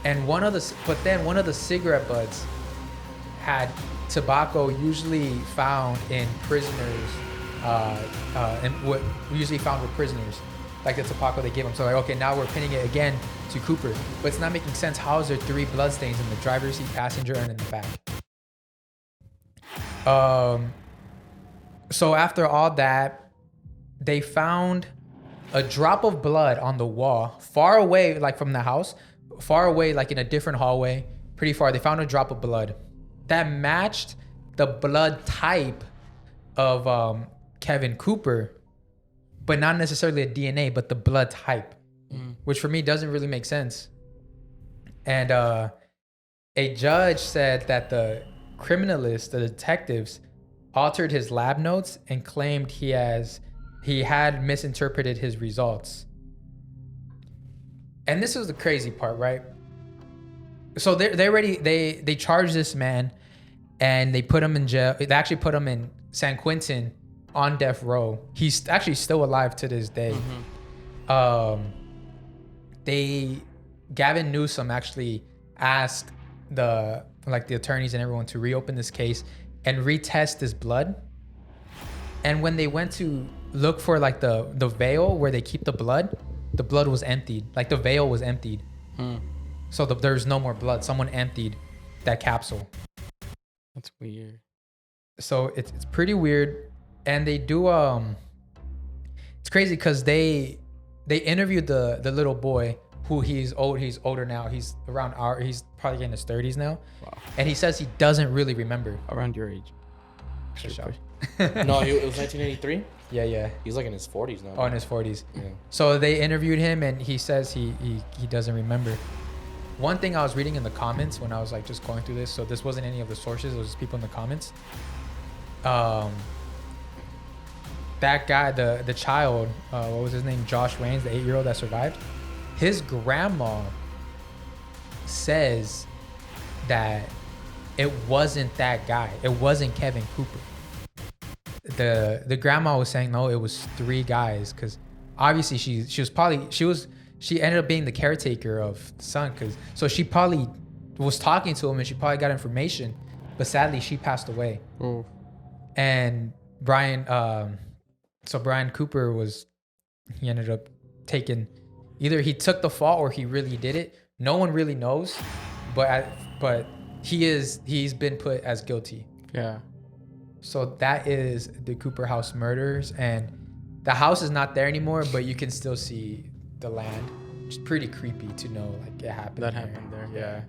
And one of the cigarette butts had tobacco usually found in prisoners, and what usually found with prisoners, like the tobacco they give them. So like, okay, now we're pinning it again to Cooper, but it's not making sense. How is there 3 bloodstains in the driver's seat, passenger, and in the back? So after all that, they found a drop of blood on the wall, far away, like from the house, far away, like in a different hallway, pretty far. They found a drop of blood that matched the blood type of Kevin Cooper, but not necessarily a DNA, but the blood type, which for me doesn't really make sense. And a judge said that the criminalists, the detectives, altered his lab notes and claimed he had misinterpreted his results. And this is the crazy part, right? So they charged this man and they put him in jail. They actually put him in San Quentin on death row. He's actually still alive to this day. Gavin Newsom actually asked the attorneys and everyone to reopen this case and retest his blood. And when they went to look for like the veil where they keep the blood was emptied. Like the veil was emptied. So there's no more blood. Someone emptied that capsule. That's weird. So it's pretty weird. And they do it's crazy because they interviewed the little boy who he's older now. He's probably in his 30s now. Wow. And he says he doesn't really remember. Around your age. No, it was 1983. Yeah. He's like in his 40s now. Oh, in his 40s. Yeah. So they interviewed him and he says he doesn't remember. One thing I was reading in the comments when I was like just going through this, so this wasn't any of the sources, it was just people in the comments. That guy, the child, what was his name? Josh Raines, the 8-year-old that survived. His grandma says that it wasn't that guy. It wasn't Kevin Cooper. The grandma was saying no, it was 3 guys because obviously she ended up being the caretaker of the son so she probably was talking to him and she probably got information, but sadly she passed away. And Brian Cooper he ended up taking, either he took the fall or he really did it. No one really knows, but he's been put as guilty. Yeah. So that is the Cooper House murders, and the house is not there anymore, but you can still see the land. It's pretty creepy to know like it happened. That happened there. Yeah.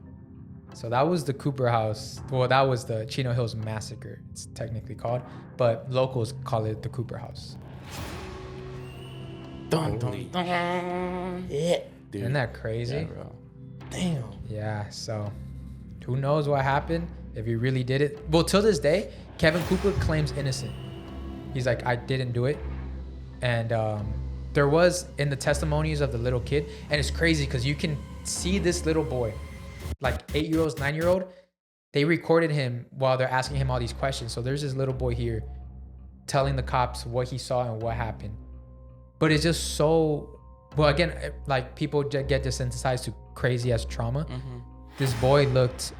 So that was the Cooper House. Well, that was the Chino Hills Massacre. It's technically called, but locals call it the Cooper House. Dun, dun, dun. Yeah. Dude. Isn't that crazy? Yeah, bro. Damn. Yeah. So who knows what happened? If he really did it. Well, till this day, Kevin Cooper claims innocent. He's like, I didn't do it. And there was in the testimonies of the little kid, and it's crazy because you can see this little boy, like 8-year-old, 9-year-old. They recorded him while they're asking him all these questions. So there's this little boy here telling the cops what he saw and what happened. But it's just so, well, again, like people get desensitized to crazy ass trauma. This boy looked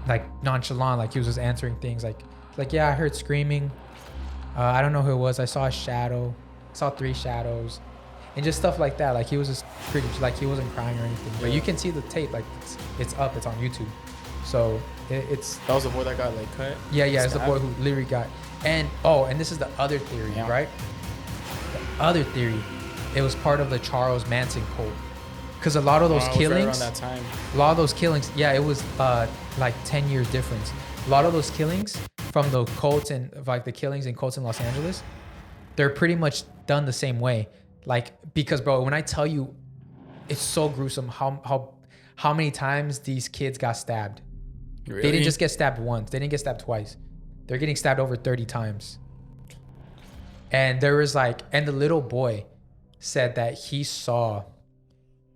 like nonchalant, like he was just answering things like yeah, I heard screaming. I don't know who it was. I saw a shadow. I saw 3 shadows, and just stuff like that. Like he was just pretty, like he wasn't crying or anything. But you can see the tape, like it's up. It's on YouTube. So it's. That was the boy that got like cut. Yeah. It's the boy who literally got. And this is the other theory, right? The other theory, it was part of the Charles Manson cult. Because a lot of those killings, right around that time. A lot of those killings, yeah, it was like 10 years difference. A lot of those killings from the cults and like the killings in cults in Los Angeles, they're pretty much done the same way. Like, because bro, when I tell you, it's so gruesome how many times these kids got stabbed. Really? They didn't just get stabbed once. They didn't get stabbed twice. They're getting stabbed over 30 times. And there was like, and the little boy said that he saw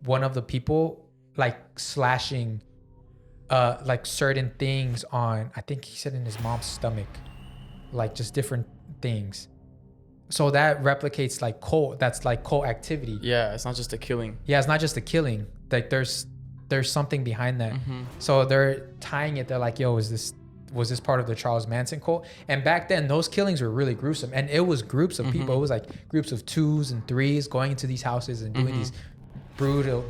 one of the people like slashing like certain things on, I think he said in his mom's stomach, like just different things. So that replicates like cult. That's like cult activity. Yeah, it's not just a killing. Yeah, it's not just a killing. Like there's something behind that. Mm-hmm. So they're tying it. They're like, yo, was this part of the Charles Manson cult? And back then, those killings were really gruesome. And it was groups of people. It was like groups of 2s and 3s going into these houses and doing these brutal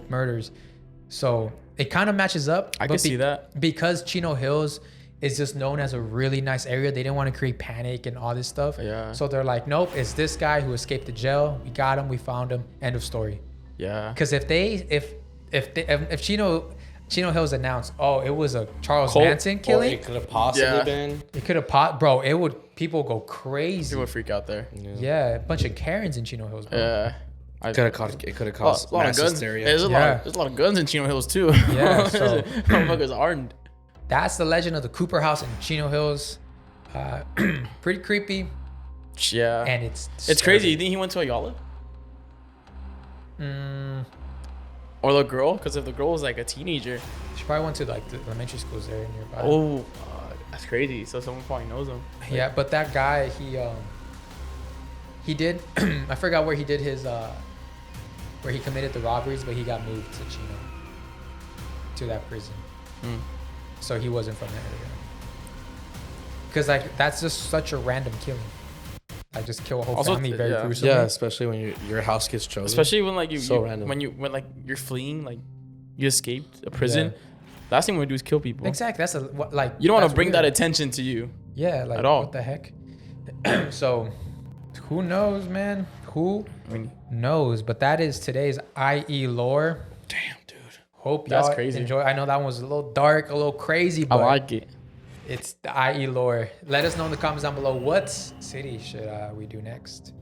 murders. So it kind of matches up. I can see that. Because Chino Hills is just known as a really nice area. They didn't want to create panic and all this stuff. Yeah. So they're like, nope, it's this guy who escaped the jail. We got him. We found him. End of story. Yeah. Because if Chino Hills announced, oh, it was a Charles Manson Or killing, it could have possibly been. it could have people go crazy. People would freak out there. Yeah, a bunch of Karens in Chino Hills, bro. Yeah. It could have caused a lot of mass guns. hysteria. There's a lot of guns in Chino Hills too. Yeah, so- motherfuckers armed. That's the legend of the Cooper House in Chino Hills. Pretty creepy, Yeah. and it's It's crazy. You think he went to Ayala? Or the girl? Because if the girl was like a teenager. She probably went to like the elementary schools there nearby. Oh, that's crazy. So someone probably knows him. Yeah, but that guy, he did. I forgot where he did his where he committed the robberies, but he got moved to Chino, to that prison. So he wasn't from that area. Because like that's just such a random killing. I just kill a whole Also, family very yeah. gruesomely. Yeah, especially when your house gets chosen. Especially when like random. when like you're fleeing, like you escaped a prison. Last thing we would do is kill people. Exactly. That's like You don't want that's to bring weird. that attention to you. Yeah, like at all. what the heck? So who knows, man? Who I mean, knows? But that is today's IE lore. Damn, dude. Hope That's y'all crazy. enjoy. I know that one was a little dark, a little crazy, I but like it. it's the IE lore. Let us know in the comments down below what city should we do next.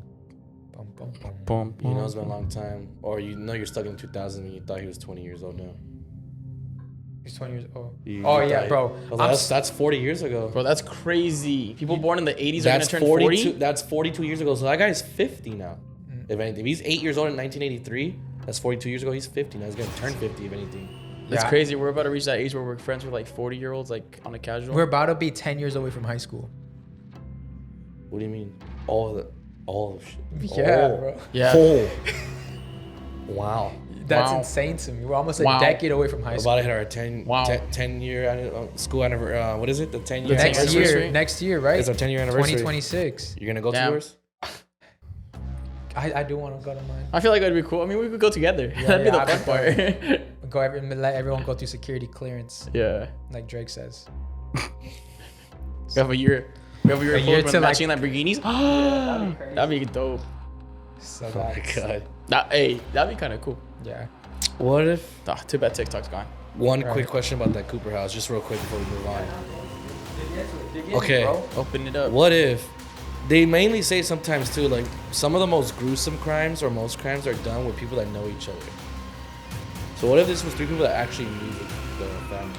Boom, boom, boom. Boom. You know it's been a long time. Or you know you're stuck in 2000 when you thought he was 20 years old now. He's 20 years old. You Oh yeah, thought- bro. Well, that's 40 years ago. Bro, that's crazy. People born in the 80s are gonna That's turn 42. 40. That's 42 years ago. So that guy's 50 now. If anything, if he's 8 years old in 1983, that's 42 years ago. He's 50 now. He's gonna turn 50 if anything. That's Yeah. crazy. We're about to reach that age where we're friends with like 40-year-olds, like on a casual. We're about to be 10 years away from high school. What do you mean? All of shit. Yeah, Oh. bro. Yeah. Oh. Wow. That's Wow. insane to me. We're almost a Wow. decade away from high We're school. about to hit our 10, Wow. 10 year school anniversary. What is it? The 10 year The Next anniversary? year, next year, right? It's our 10-year anniversary. 2026. You're gonna go to Damn. yours? I do want to go to mine. I feel like that'd be cool. I mean, we could go together. That'd be the yeah, fun part. Let everyone go through security clearance, Yeah. like Drake says. We have a year. We have a year, A year with to, like- matching Lamborghinis. That'd be dope. So Oh my that's, god. Hey, that'd be kind of cool. yeah. What if Too bad TikTok's gone. one Right. quick question about that Cooper house, just real quick before we move on. Okay. Open it up. What if they mainly say sometimes too, like some of the most gruesome crimes or most crimes are done with people that know each other. So what if this was 3 people that actually knew the family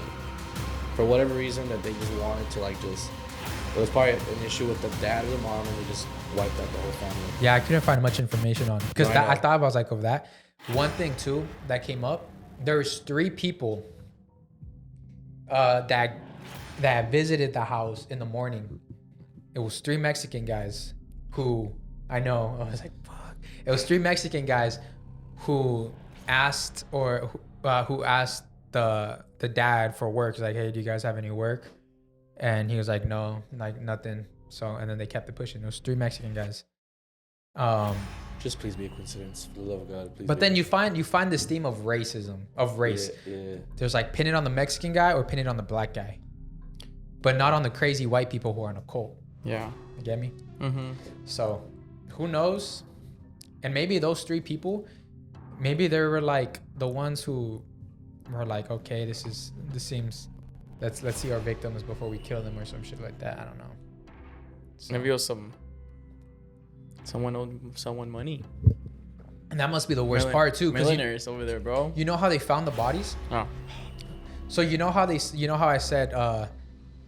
for whatever reason that they just wanted to like just. It was probably an issue with the dad or the mom, and they just wiped out the whole family. Yeah, I couldn't find much information on it because No, I I know. thought I was like of that. One thing too that came up, there's 3 people that visited the house in the morning. It was 3 Mexican guys who I know. I was like, fuck. It was 3 Mexican guys who asked who asked the dad for work. He's like, hey, do you guys have any work? And he was like, no, like nothing. So and then they kept it pushing. It was 3 Mexican guys. Just please be a coincidence, for the love of God. Please. But then you find this theme of racism, of race. Yeah. There's like pin it on the Mexican guy or pin it on the black guy, but not on the crazy white people who are in a cult. Yeah. You get me? Mm-hmm. So who knows? And maybe those 3 people, maybe they were like the ones who were like, okay, this seems, let's see our victims before we kill them or some shit like that. I don't know. So, Maybe it was someone owed someone money. And that must be the worst part too. Millionaires over there, bro. You know how they found the bodies? Oh. So you know how I said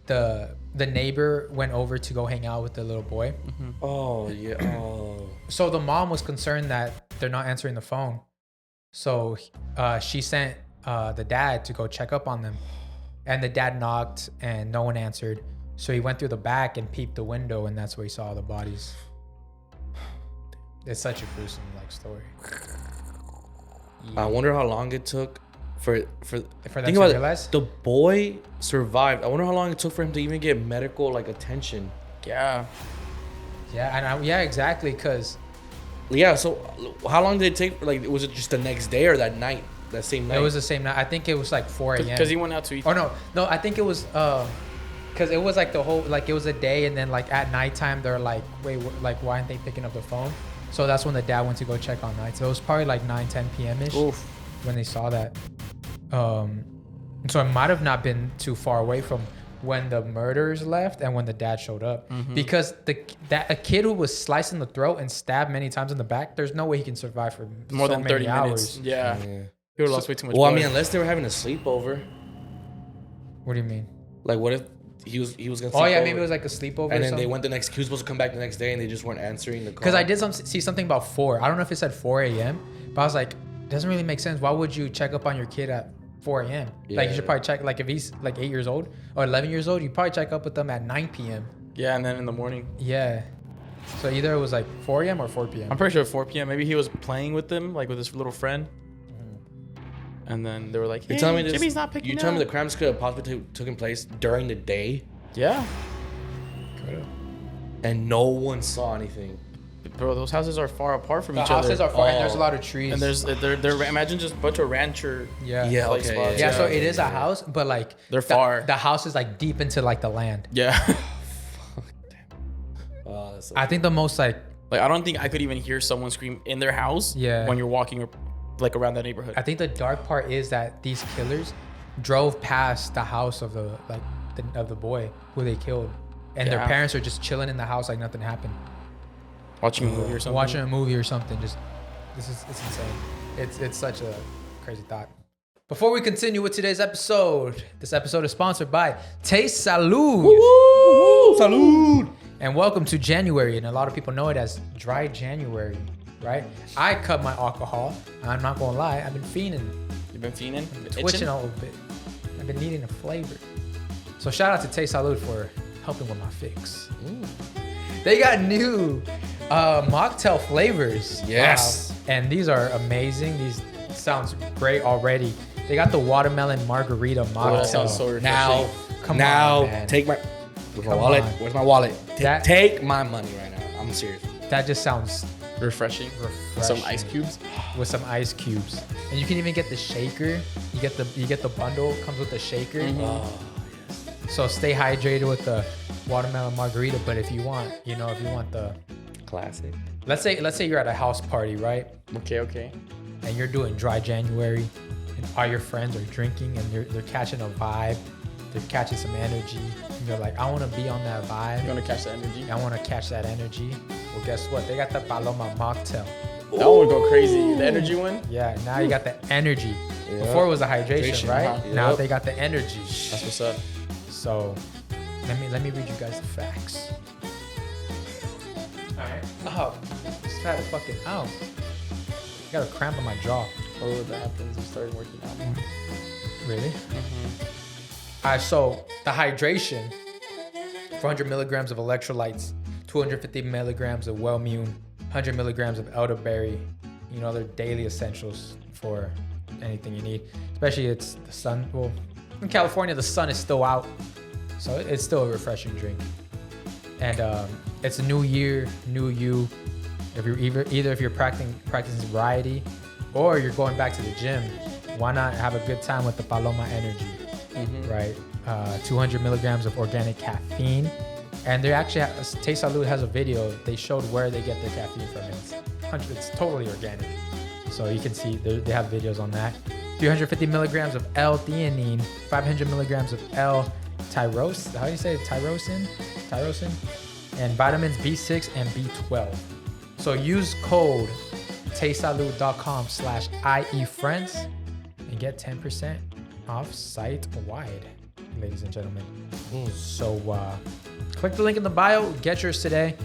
the neighbor went over to go hang out with the little boy. Mm-hmm. Oh yeah. Oh. So the mom was concerned that they're not answering the phone. So she sent the dad to go check up on them. And the dad knocked and no one answered. So he went through the back and peeped the window, and that's where he saw all the bodies. It's such a gruesome story. I wonder how long it took for them think to about realize? it. The boy survived. I wonder how long it took for him to even get medical attention. Yeah. Yeah, and yeah, exactly, because Yeah. So how long did it take? Was it just the next day or that night? That same night? it was the same night. I think it was 4 a.m. Because he went out to eat. Oh no, I think it was because it was the whole it was a day, and then at nighttime they're wait, why aren't they picking up the phone? So that's when the dad went to go check on night. So it was probably 9-10 p.m. ish when they saw that. So it might have not been too far away from when the murderers left and when the dad showed up, because a kid who was sliced in the throat and stabbed many times in the back, there's no way he can survive for more so than many 30 hours. minutes. Yeah. He would have lost way too much. Well, I blood. mean, unless they were having a sleepover. What do you mean? What if he was gonna? Sleep Oh yeah, over, maybe it was a sleepover. And or then they something. went he was supposed to come back the next day, and they just weren't answering the call. Because I did see something about 4. I don't know if it said 4 a.m., but I was like, it doesn't really make sense. Why would you check up on your kid at 4 a.m.? You should probably check, if he's 8 years old or 11 years old, you probably check up with them at 9 p.m. Yeah, and then in the morning. Yeah. So either it was 4 a.m. or 4 p.m. I'm pretty sure 4 p.m. Maybe he was playing with them, with his little friend. And then they were like, hey, You tell me this, Jimmy's not picking You tell up. me the crimes could have possibly taken place during the day, Yeah. and no one saw anything. Bro, those houses are far apart from The each houses other. are far, and there's a lot of trees. And they're imagine just a bunch of rancher. yeah. Yeah, Like okay. spots. Yeah, so it is a house, but They're far. The house is deep into the land. Yeah. Oh, that's so I think the most I don't think I could even hear someone scream in their house. Yeah. When you're walking around that neighborhood. I think the dark part is that these killers drove past the house of the boy who they killed, and their Yeah. parents are just chilling in the house like nothing happened, Watching a movie or something. watching a movie or something. It's insane. It's such a crazy thought. Before we continue with today's episode, this episode is sponsored by Taste Salud. Woo! Salud! And welcome to January, and a lot of people know it as Dry January, right? I cut my alcohol. I'm not gonna lie, I've been fiending. You've been fiending? Twitching a little bit. I've been needing a flavor. So shout out to Taste Salud for helping with my fix. They got new mocktail flavors. Yes. And these are amazing. These sounds great already. They got the watermelon margarita mocktail. that sounds so refreshing. Now, Come on, man. take my. Where's my Come wallet? on. Where's my wallet? That- Take my money right now. I'm serious. That just sounds Refreshing. Some ice cubes. with some ice cubes. And you can even get the shaker. You get the bundle, comes with the shaker. Oh, So stay hydrated with the watermelon margarita. But if you want the, classic. let's say you're at a house party, right? Okay. And you're doing Dry January, and all your friends are drinking, and they're catching a vibe, they're catching some energy, and you're like, I want to be on that vibe. You want to catch the energy? I want to catch that energy. Well, guess what? They got the Paloma mocktail. That one would go crazy. The energy one? Yeah, now you got the energy. Yep. Before it was the hydration, right? uh-huh. Now Yep. they got the energy. That's what's up. So let me read you guys the facts. Alright. Oh, just had a fucking I got a cramp in my jaw. Oh, that happens. You started working out more. Really? Alright, so the hydration, 400 milligrams of electrolytes, 250 milligrams of Wellmune, 100 milligrams of elderberry. They're daily essentials for anything you need. Especially it's the sun. Well, in California, the sun is still out, so it's still a refreshing drink. And it's a new year, new you. If you're either if you're practicing sobriety, or you're going back to the gym, why not have a good time with the Paloma Energy, right? 200 milligrams of organic caffeine, and they actually Taste Salud has a video. They showed where they get their caffeine from. It's totally organic, so you can see they have videos on that. 350 milligrams of L-theanine, 500 milligrams of L-tyrosine. How do you say it? Tyrosine, and vitamins B6 and B12. So use code tastesalud.com/IE Friends and get 10% off site wide, ladies and gentlemen. So click the link in the bio, get yours today.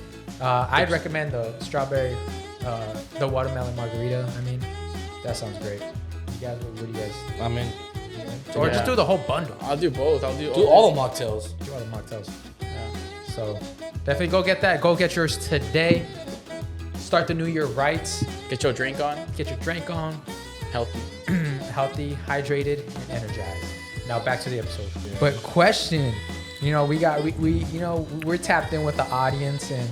I'd recommend the strawberry, the watermelon margarita. I mean, that sounds great. You guys, what do you guys? I'm in. Or just do the whole bundle. I'll do both. I'll do all the mocktails. Do all the mocktails. Yeah. So definitely go get that. Go get yours today. Start the new year right. Get your drink on. Get your drink on. Healthy. Healthy, hydrated, and energized. Now back to the episode. But question, we're tapped in with the audience, and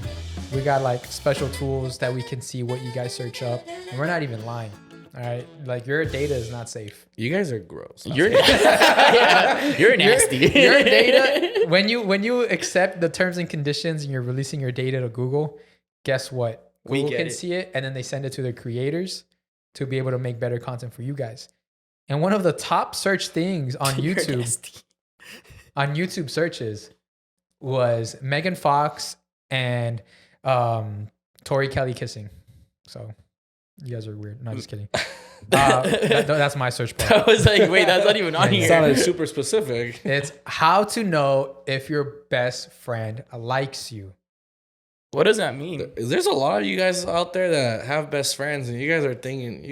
we got like special tools that we can see what you guys search up, and we're not even lying. All right, like your data is not safe. You guys are gross. You're you're nasty. Your data, when you accept the terms and conditions and you're releasing your data to Google, guess what? Google can see it, and then they send it to their creators to be able to make better content for you guys. And one of the top search things on YouTube searches was Megan Fox and Tori Kelly kissing. So you guys are weird. No, just kidding. That's my search bar. I was like, wait, that's not even on here. It sounded super specific. It's how to know if your best friend likes you. What does that mean? There's a lot of you guys out there that have best friends, and you guys are thinking,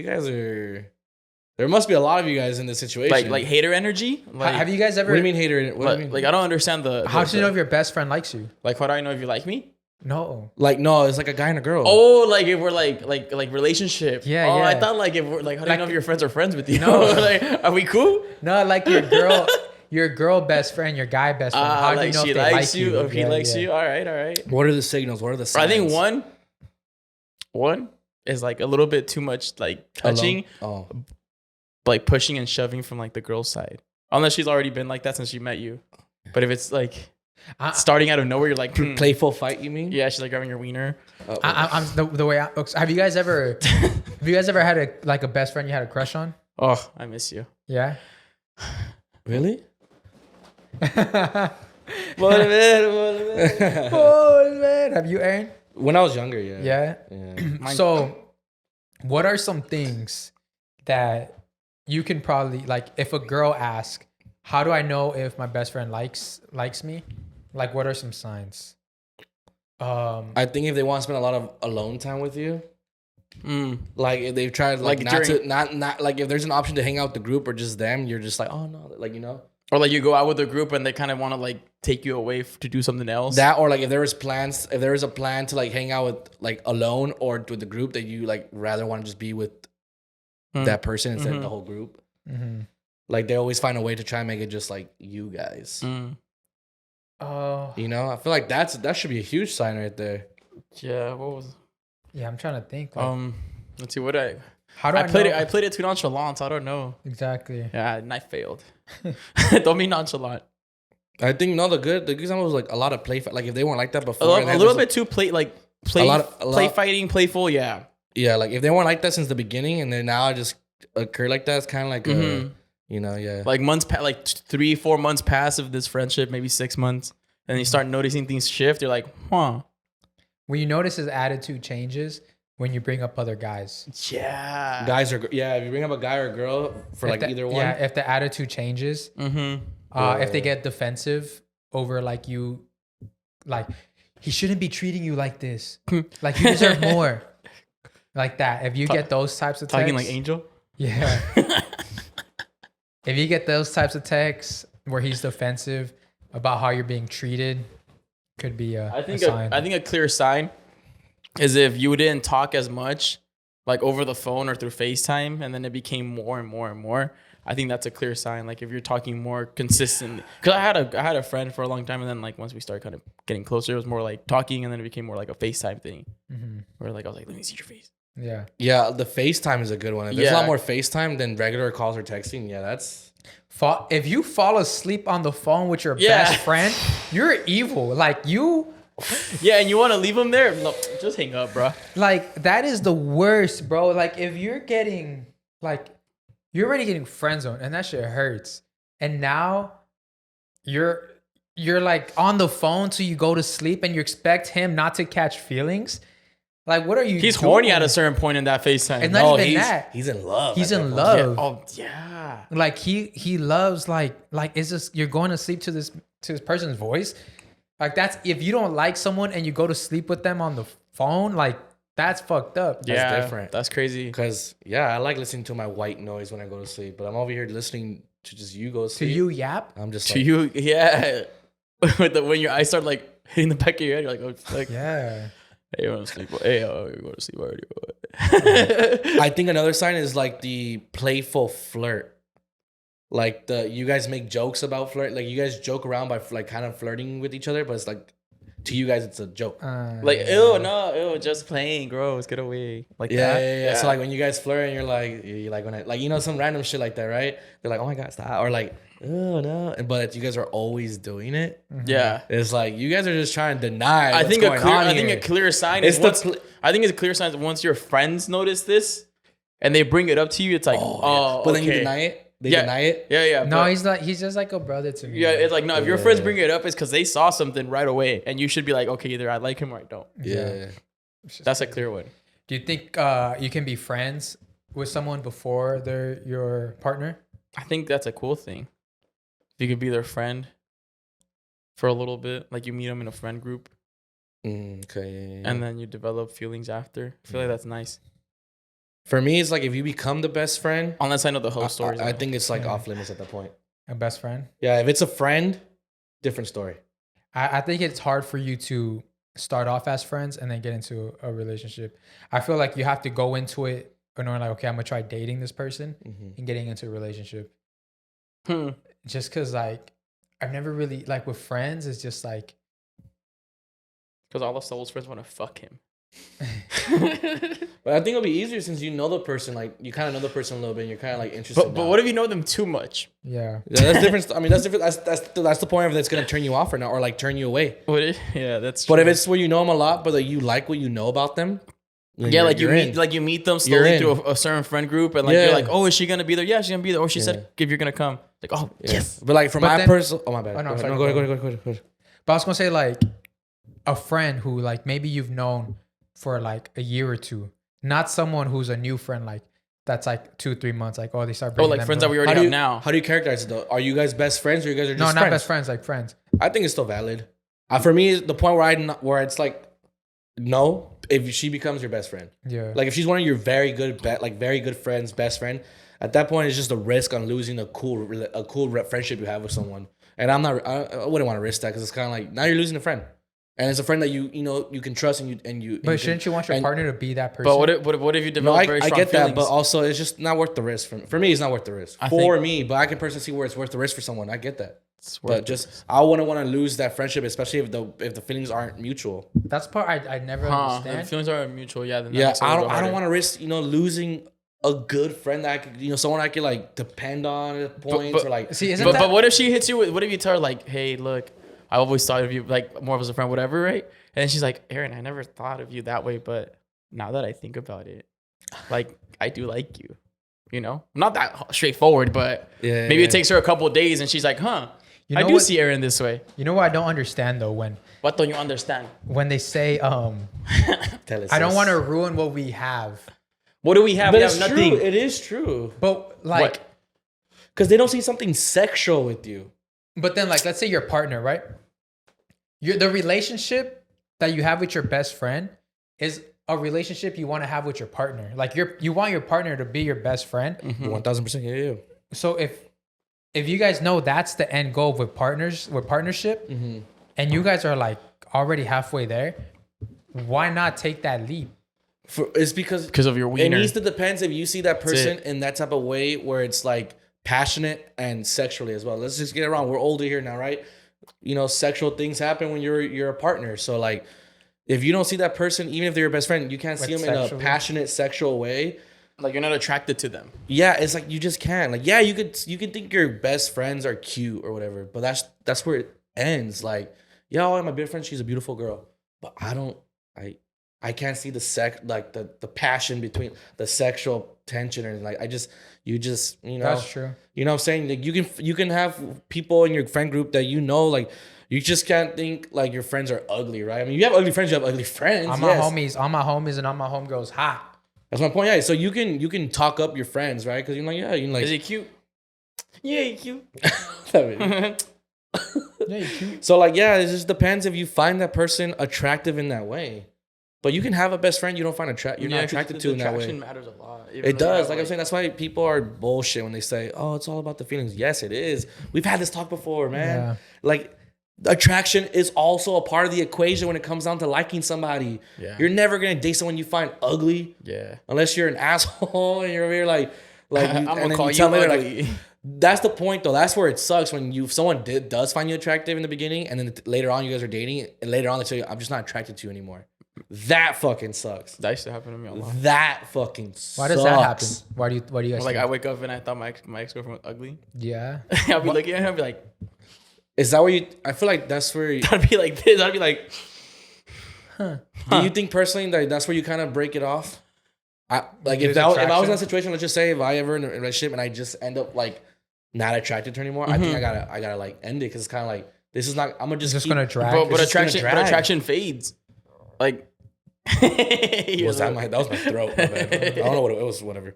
there must be a lot of you guys in this situation. Like hater energy? Like, have you guys ever? What do you mean hater? What do you mean? Like, I don't understand how do you know if your best friend likes you? Like, how do I know if you like me? No. Like, no, it's like a guy and a girl. Oh, like if we're like relationship. Yeah, oh, yeah. I thought like if we're like, how do you know if your friends are friends with you? No. Like, are we cool? No, like your girl best friend, your guy best friend. How do you know she if they likes like you? you? If he likes you, all right. What are the signals? What are the signs? I think one is like a little bit too much like touching, like pushing and shoving from like the girl's side. Unless she's already been like that since she met you. But if it's like starting out of nowhere, you're like playful fight. You mean? Yeah, she's like grabbing your wiener. I'm the way. Have you guys ever had a best friend you had a crush on? Oh, I miss you. Yeah. Really? Man. Have you, Aaron? When I was younger, yeah. Yeah. So, what are some things that you can probably like if a girl asks, how do I know if my best friend likes me? Like, what are some signs? I think if they want to spend a lot of alone time with you, like if they've tried like not like if there's an option to hang out with the group or just them, you're just like, oh no, like or like you go out with a group and they kind of want to like take you away to do something else. That or like if there is a plan to like hang out with like alone or with the group that you like rather want to just be with that person instead of the whole group. Mm-hmm. Like they always find a way to try and make it just like you guys. Oh, I feel like that should be a huge sign right there. Yeah, what was? Yeah, I'm trying to think. Like, let's see how do I played know? it. I played it too nonchalant. I don't know. Exactly. Yeah, and I failed. Don't be nonchalant. I think the good example was like a lot of play. Like if they weren't like that before, a little bit too play fighting, playful. Yeah. Yeah, like if they weren't like that since the beginning, and then now it just occur like that, it's kind of like yeah. Like months, like 3-4 months pass of this friendship, maybe 6 months, and you start noticing things shift. You're like, huh. When you notice his attitude changes when you bring up other guys. Yeah. Guys if you bring up a guy or a girl for either one. Yeah, if the attitude changes. If they get defensive over like you, like he shouldn't be treating you like this. Like you deserve more. Like that. If you get those types of texts. Talking like Angel? Yeah. If you get those types of texts where he's defensive about how you're being treated, could be a sign. I think a clear sign is if you didn't talk as much, like over the phone or through FaceTime, and then it became more and more and more. I think that's a clear sign. Like if you're talking more consistently, because I had a friend for a long time, and then like once we started kind of getting closer, it was more like talking, and then it became more like a FaceTime thing. Where like I was like, let me see your face. Yeah. Yeah, the FaceTime is a good one. If there's a lot more FaceTime than regular calls or texting, yeah, that's... If you fall asleep on the phone with your best friend, you're evil. Like you... Yeah, and you want to leave them there? No, just hang up, bro. Like, that is the worst, bro. Like, if you're getting... Like, you're already getting friend zoned, and that shit hurts. And now, you're like on the phone till you go to sleep, and you expect him not to catch feelings. Like, what are you? He's doing? horny at a certain point in that FaceTime. It's not even that. He's in love. He's at in that love. Oh yeah. Like he loves like is this you're going to sleep to this person's voice? Like that's if you don't like someone and you go to sleep with them on the phone, like that's fucked up. Yeah, different. That's crazy. Because I like listening to my white noise when I go to sleep, but I'm over here listening to just you go to sleep. To you, yap. I'm just To like, you, yeah. When your eyes start like hitting the back of your head, you're like, oh, like, Yeah. hey, you want to sleep? Hey, you go to sleep already? I think another sign is like the playful flirt. Like you guys make jokes about flirt. Like you guys joke around by like kind of flirting with each other, but it's like to you guys it's a joke. Like, ew, no, ew, just playing, gross, get away. Like that. Yeah. So like when you guys flirt and you're like when I like some random shit like that, right? They're like, oh my god, stop, or like, oh no, but you guys are always doing it. Yeah. It's like you guys are just trying to deny. I think a clear sign It's is the I think it's a clear sign is once your friends notice this and they bring it up to you, it's like, but then you deny it. They deny it. Yeah. No, he's not. He's just like a brother to me. Yeah, it's like, no, if your friends bring it up, it's because they saw something right away. And you should be like, okay, either I like him or I don't. Yeah. That's a clear one. Do you think you can be friends with someone before they're your partner? I think that's a cool thing. If you could be their friend for a little bit, like you meet them in a friend group. Okay. And then you develop feelings after. I feel like that's nice. For me, it's like if you become the best friend, Unless I know the whole story. I think it's like off limits at that point. A best friend? Yeah, if it's a friend, different story. I think it's hard for you to start off as friends and then get into a relationship. I feel like you have to go into it knowing like, okay, I'm gonna try dating this person and getting into a relationship. Just because like I've never really like with friends, it's just like because all of Saul's friends want to fuck him. But I think it'll be easier since you know the person, like you kind of know the person a little bit and you're kind of like interested. But what if you know them too much? yeah. that's different. I mean, that's different. That's the point of it that's going to turn you off or not, or like turn you away. Yeah, that's true. But if it's where you know them a lot, but like, you like what you know about them. Yeah, like you meet them slowly through a certain friend group, and like you're like, oh, is she gonna be there? Yeah, she's gonna be there. Or she said if you're gonna come, like, oh yes. But like for my personal, oh my bad. Oh, no, go sorry, ahead. But I was gonna say like a friend who like maybe you've known for like a year or two, not someone who's a new friend like that's like 2-3 months. Like they start. Oh, like friends that we already have now. How do you characterize it though? Are you guys best friends or you guys are just not friends? best friends, like friends. I think it's still valid. For me, the point where it's like, no, if she becomes your best friend. Yeah. Like if she's one of your very good friends, best friend, at that point it's just a risk on losing a cool friendship you have with someone. And I wouldn't want to risk that because it's kind of like now you're losing a friend, and it's a friend that you can trust and you. But shouldn't you want your partner to be that person? But what if you develop very strong I get feelings? that, but also it's just not worth the risk. For me, it's not worth the risk. For me, but I can personally see where it's worth the risk for someone. I get that. But just I wouldn't want to lose that friendship, especially if the feelings aren't mutual. That's part I never understand. If feelings are mutual, yeah. Then I don't want to risk losing a good friend that I could someone I could like depend on at points or like. See, but what if she hits you with? What if you tell her like, hey, look, I always thought of you like more of as a friend, whatever, right? And then she's like, Aaron, I never thought of you that way, but now that I think about it, like I do like you. Not that straightforward, but maybe it takes her a couple of days, and she's like, huh. I do see Aaron this way. You know what I don't understand though What don't you understand? when they say Tell us, I don't sis. want to ruin what we have. What do we have? But We it's have nothing. true. It is true. But like Because they don't see something sexual with you. but then like let's say your partner, right? The relationship that you have with your best friend is a relationship you want to have with your partner. Like you want your partner to be your best friend. 1000%. Yeah. So if you guys know that's the end goal with partnership, and you guys are like already halfway there, why not take that leap? It's because of your wiener. It needs to depend if you see that person in that type of way where it's like passionate and sexually as well. Let's just get it wrong. We're older here now, right? Sexual things happen when you're a partner. So like, if you don't see that person, even if they're your best friend, you can't see them in a passionate sexual way. Like you're not attracted to them. Yeah, it's like you just can't. Like, yeah, you could think your best friends are cute or whatever, but that's where it ends. Like, yeah, my best friend, she's a beautiful girl, but I I can't see the passion between the sexual tension or like you know. That's true. You know what I'm saying? Like you can have people in your friend group that you know, like you just can't think like your friends are ugly, right? I mean, you have ugly friends, you have ugly friends. All my homies and all my homegirls hot. That's my point. Yeah. So you can talk up your friends, right? Because you're like, yeah, you like. Is he cute? Yeah, he cute. Yeah, you cute. So like, yeah, it just depends if you find that person attractive in that way. But you can have a best friend you don't find you're not attracted to in that way. Attraction matters a lot. It does. Like I'm saying, that's why people are bullshit when they say, "Oh, it's all about the feelings." Yes, it is. We've had this talk before, man. Yeah. Like attraction is also a part of the equation when it comes down to liking somebody. Yeah. You're never gonna date someone you find ugly. Yeah. Unless you're an asshole and you're over here like I'm gonna call you tell me ugly. like. That's the point, though. That's where it sucks when someone does find you attractive in the beginning, and then later on you guys are dating, and later on they tell you, "I'm just not attracted to you anymore." That fucking sucks. That used to happen to me a lot. That fucking sucks. Why does that happen? Why do you guys Like think? I wake up and I thought my ex-girlfriend was ugly. Yeah. I'll be looking at her and be like, Is that where you? I feel like that's where. I'd be like this. I'd be like, Do you think personally that that's where you kind of break it off? Like if There's I was in attraction? that situation, let's just say if I ever in a relationship and I just end up like not attracted to her anymore, I think I gotta like end it because it's kind of like this is not. I'm gonna It's just just keep, gonna drag. but just gonna drag. attraction fades. Like, that was my throat. My bad. I don't know what it was. Whatever.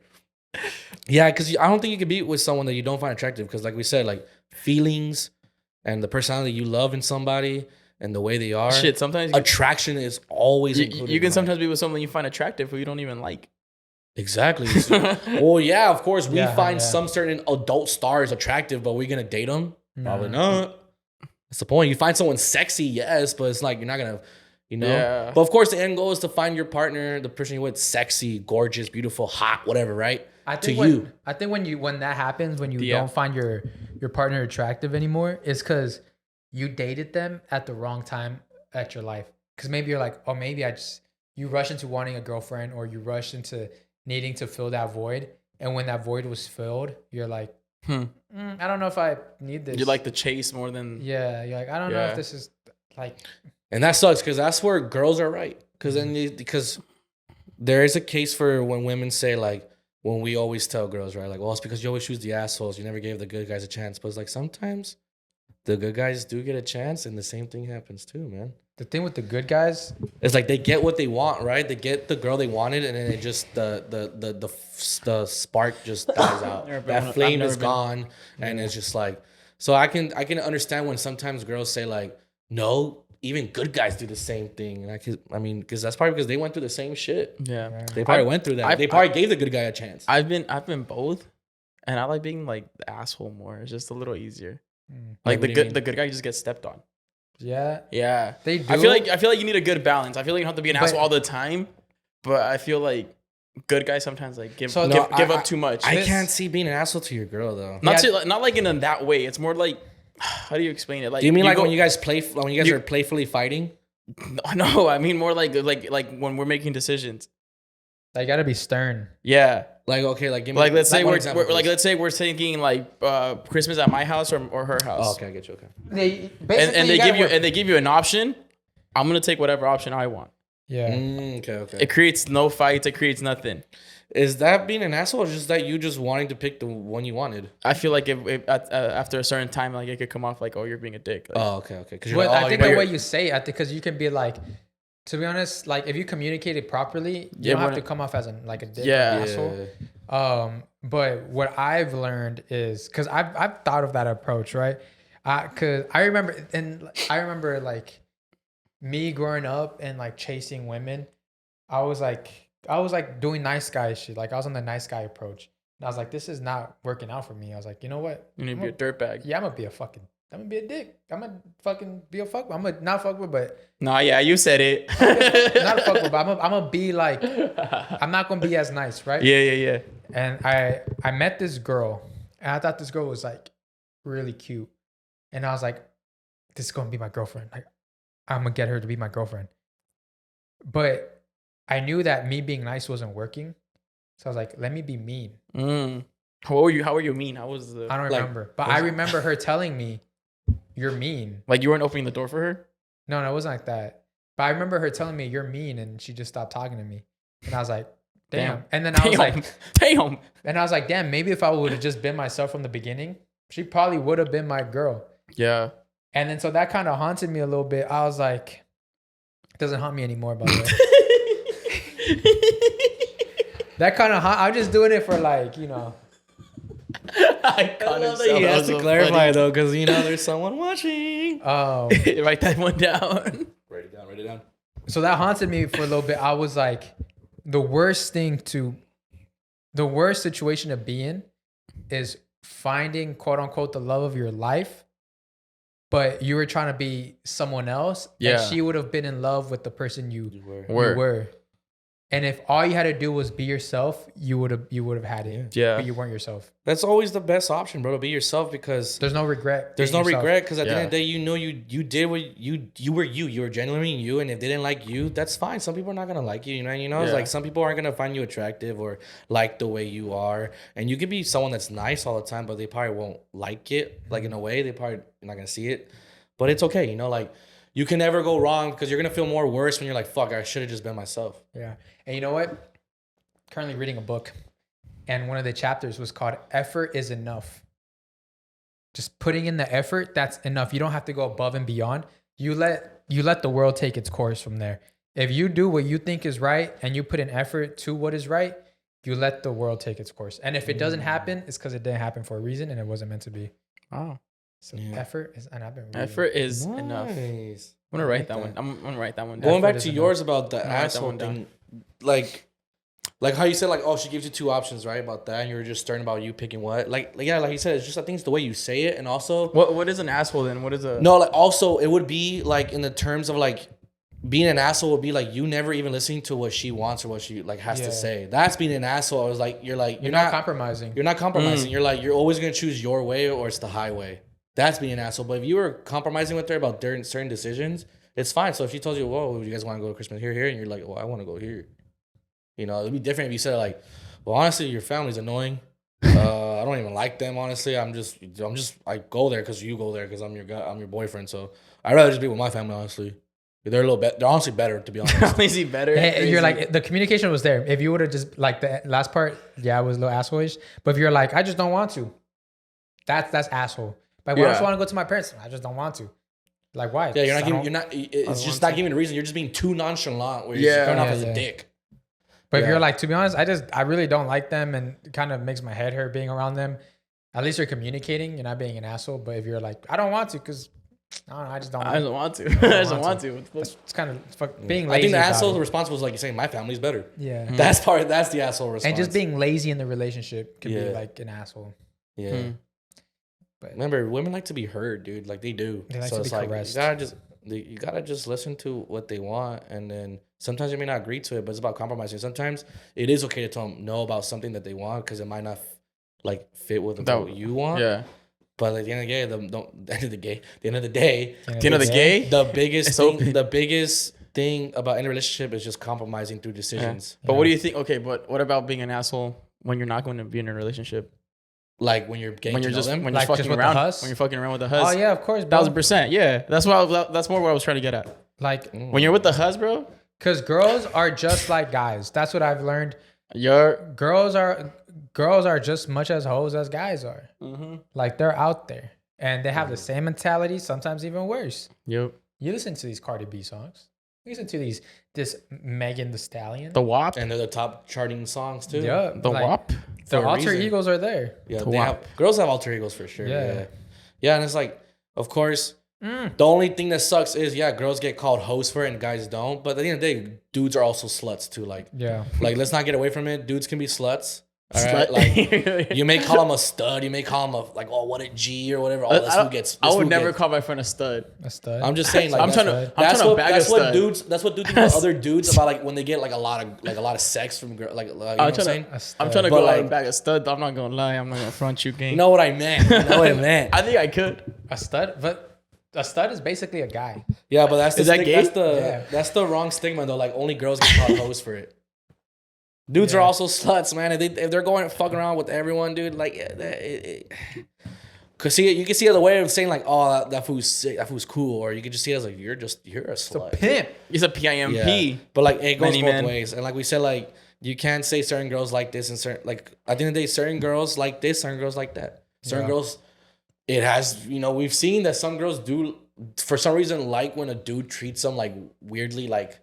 Yeah, because I don't think you can be with someone that you don't find attractive. Because like we said, like feelings and the personality you love in somebody and the way they are. Shit, sometimes Attraction is always included. you can in that. sometimes be with someone you find attractive who you don't even like. Exactly. Well, yeah, of course we Yeah, find yeah. some certain adult stars attractive, but we're gonna date them? Probably not. That's the point. You find someone sexy, yes, but it's like you're not gonna, you know. Yeah. But of course, the end goal is to find your partner, the person you're with, sexy, gorgeous, beautiful, hot, whatever, right? I think when that happens, when you Yeah. don't find your partner attractive anymore, it's because you dated them at the wrong time at your life. Because maybe you're like, oh, maybe you rush into wanting a girlfriend, or you rush into needing to fill that void. And when that void was filled, you're like, I don't know if I need this. You like the chase more than Yeah, you're like, I don't know Yeah. if this is like. And that sucks because that's where girls are right. Because there is a case for when women say like, when we always tell girls, right? Like, well, it's because you always choose the assholes. You never gave the good guys a chance. But it's like sometimes the good guys do get a chance, and the same thing happens too, man. The thing with the good guys, It's like they get what they want, right? They get the girl they wanted, and then it just the spark just dies out. Never been That one- I've flame never is been- gone, and it's just like. So I can understand when sometimes girls say like, no, even good guys do the same thing, and because that's probably because they went through the same shit. yeah. They probably went through that. They probably gave the good guy a chance. I've been both, and I like being like the asshole more. It's just a little easier. Like, Like what do you mean? the good guy just gets stepped on. yeah, Yeah, they do. I feel like you need a good balance. I feel like you don't have to be an asshole all the time, but I feel like good guys sometimes like give up too much. I can't see being an asshole to your girl though. not like in that way. It's more like, how do you explain it? Like, Do you mean like when you guys are playfully fighting? No, I mean more like when we're making decisions. They gotta be stern. Yeah. Like okay, like give me Like let's say one we're example, like please. let's say we're thinking like Christmas at my house or her house. Oh, okay, I get you. Okay. And they give you an option. I'm gonna take whatever option I want. Yeah. Okay. It creates no fights. It creates nothing. Is that being an asshole, or just that you just wanting to pick the one you wanted? I feel like if after a certain time, like it could come off like, oh, you're being a dick. Like, Oh, okay. Because But I think the way you say it, because you can be like, to be honest, like if you communicate it properly, you don't have to come off as a dick or an asshole. But what I've learned is, because I've thought of that approach, right? Because I remember like me growing up and like chasing women. I was like doing nice guy shit. Like I was on the nice guy approach. And I was like, this is not working out for me. I was like, you know what? you need to be a dirtbag. Yeah, I'm gonna be a dick. I'm gonna fucking be a fuck. I'm gonna not fuck with, but Nah, yeah, you said it. not a fuck with, but I'm gonna be like, I'm not gonna be as nice, right? Yeah. And I met this girl, and I thought this girl was like really cute, and I was like, this is gonna be my girlfriend. Like, I'm gonna get her to be my girlfriend. But I knew that me being nice wasn't working, so I was like, let me be mean. How were you mean? How was the? I don't remember, but I remember her telling me, "You're mean." Like you weren't opening the door for her. No, it wasn't like that. But I remember her telling me, "You're mean," and she just stopped talking to me. And I was like, "Damn." Damn. And then I was like, "Damn." And I was like, "Damn, maybe if I would have just been myself from the beginning, she probably would have been my girl." Yeah. And then so that kind of haunted me a little bit. I was like, it doesn't haunt me anymore, by the way. That kind of I'm just doing it for like, you know. I love that you have to clarify though, because there's someone watching. Oh. Write that one down. Write it down. So that haunted me for a little bit. I was like, the worst situation to be in is finding quote unquote the love of your life, but you were trying to be someone else. Yeah. And she would have been in love with the person you Were. were. And if all you had to do was be yourself, you would have had it. Yeah. But you weren't yourself. That's always the best option, bro. To be yourself, because There's no regret. there's no being yourself. regret. Because at the end of the day, you did what you were you. You were genuinely you, and if they didn't like you, that's fine. Some people are not gonna like you. It's like some people aren't gonna find you attractive or like the way you are, and you could be someone that's nice all the time, but they probably won't like it. Like in a way, they probably not gonna see it, but it's okay. Like you can never go wrong, because you're gonna feel more worse when you're like, fuck, I should have just been myself. Yeah. And you know what? Currently reading a book, and one of the chapters was called "Effort is Enough." Just putting in the effort, that's enough. You don't have to go above and beyond. You let the world take its course from there. If you do what you think is right and you put in effort to what is right, you let the world take its course. And if it doesn't happen, it's because it didn't happen for a reason and it wasn't meant to be. Wow. So effort is, and I've been reading. Effort is enough. I'm gonna write that one. I'm gonna write that one down. Going back to yours about the asshole write that one thing, like how you said, like, oh, she gives you two options, right? About that, and you were just starting about you picking what, like you said, it's just, I think it's the way you say it, and also what is an asshole then? What is a like also it would be like in the terms of like being an asshole would be like you never even listening to what she wants or what she like has to say. That's being an asshole. I was like, you're not compromising. You're not compromising. You're like, you're always gonna choose your way or it's the highway. That's being an asshole. But if you were compromising with her about certain decisions, it's fine. So if she tells you, whoa, you guys want to go to Christmas here, and you're like, well, I want to go here. It'd be different if you said like, well, honestly, your family's annoying. I don't even like them, honestly. I go there because you go there because I'm your boyfriend. So I'd rather just be with my family, honestly. They're a little bit. They're honestly better, to be honest. honestly better. Hey, you're like, the communication was there. If you would have just like the last part, yeah, it was a little assholeish. But if you're like, I just don't want to, that's asshole. Like, well, I just want to go to my parents. I just don't want to. Like, why? Yeah, it's just not giving a reason. You're just being too nonchalant where you're just coming off as a dick. But if you're like, to be honest, I really don't like them and it kind of makes my head hurt being around them. At least you're communicating. You're not being an asshole. But if you're like, I don't want to because I don't know, I just don't want to. I just want to. It's kind of being lazy. I think the asshole response was like you're saying, my family's better. Yeah. That's the asshole response. And just being lazy in the relationship can be like an asshole. Yeah. But remember, women like to be heard, dude. Like they do. They like so to it's be like caressed. you gotta just listen to what they want, and then sometimes you may not agree to it, but it's about compromising. Sometimes it is okay to tell them no about something that they want because it might not like fit with what you want. Yeah. But at the end of the day, the biggest thing about any relationship is just compromising through decisions. Yeah. But what do you think? Okay, but what about being an asshole when you're not going to be in a relationship? Like when you're getting to know them? When you're fucking around, when you're fucking around with the hus. Oh yeah, of course, bro. 1,000%. Yeah, that's more what I was trying to get at. Like when you're with the hus, bro. Because girls are just like guys. That's what I've learned. Girls are just much as hoes as guys are. Mm-hmm. Like they're out there and they have the same mentality, sometimes even worse. Yep. You listen to these Cardi B songs. You listen to this Megan Thee Stallion. The WAP. And they're the top charting songs too. Yeah. The WAP. The alter egos are there. Yeah, girls have alter egos for sure. Yeah, and it's like, of course, the only thing that sucks is girls get called hoes for it and guys don't. But at the end of the day, dudes are also sluts too. Like let's not get away from it. Dudes can be sluts. All right, like you may call him a stud, you may call him what a G or whatever. I would never call my friend a stud. A stud. I'm just saying, like I'm trying to bag a stud. That's what dudes think about other dudes about like when they get like a lot of sex from girls. Like you know what I'm saying? I'm trying to go out and bag a stud. I'm not gonna lie. I'm not gonna front you, gang. You know what I meant? I think I could. A stud, but a stud is basically a guy. Yeah, but that's gay? That's the wrong stigma though. Like only girls get called hoes for it. Dudes are also sluts, man. If they're going fucking around with everyone, dude, like, Cause see, you can see it the way of saying like, oh, that fool's sick, that fool's cool, or you can just see it as like you're a slut. Pimp. It's a PIMP. Yeah. But like it goes Many both men. ways, and like we said, like you can't say certain girls like this and certain like at the end of the day, certain girls like this, certain girls like that. Certain girls, it has we've seen that some girls do for some reason like when a dude treats them like weirdly, like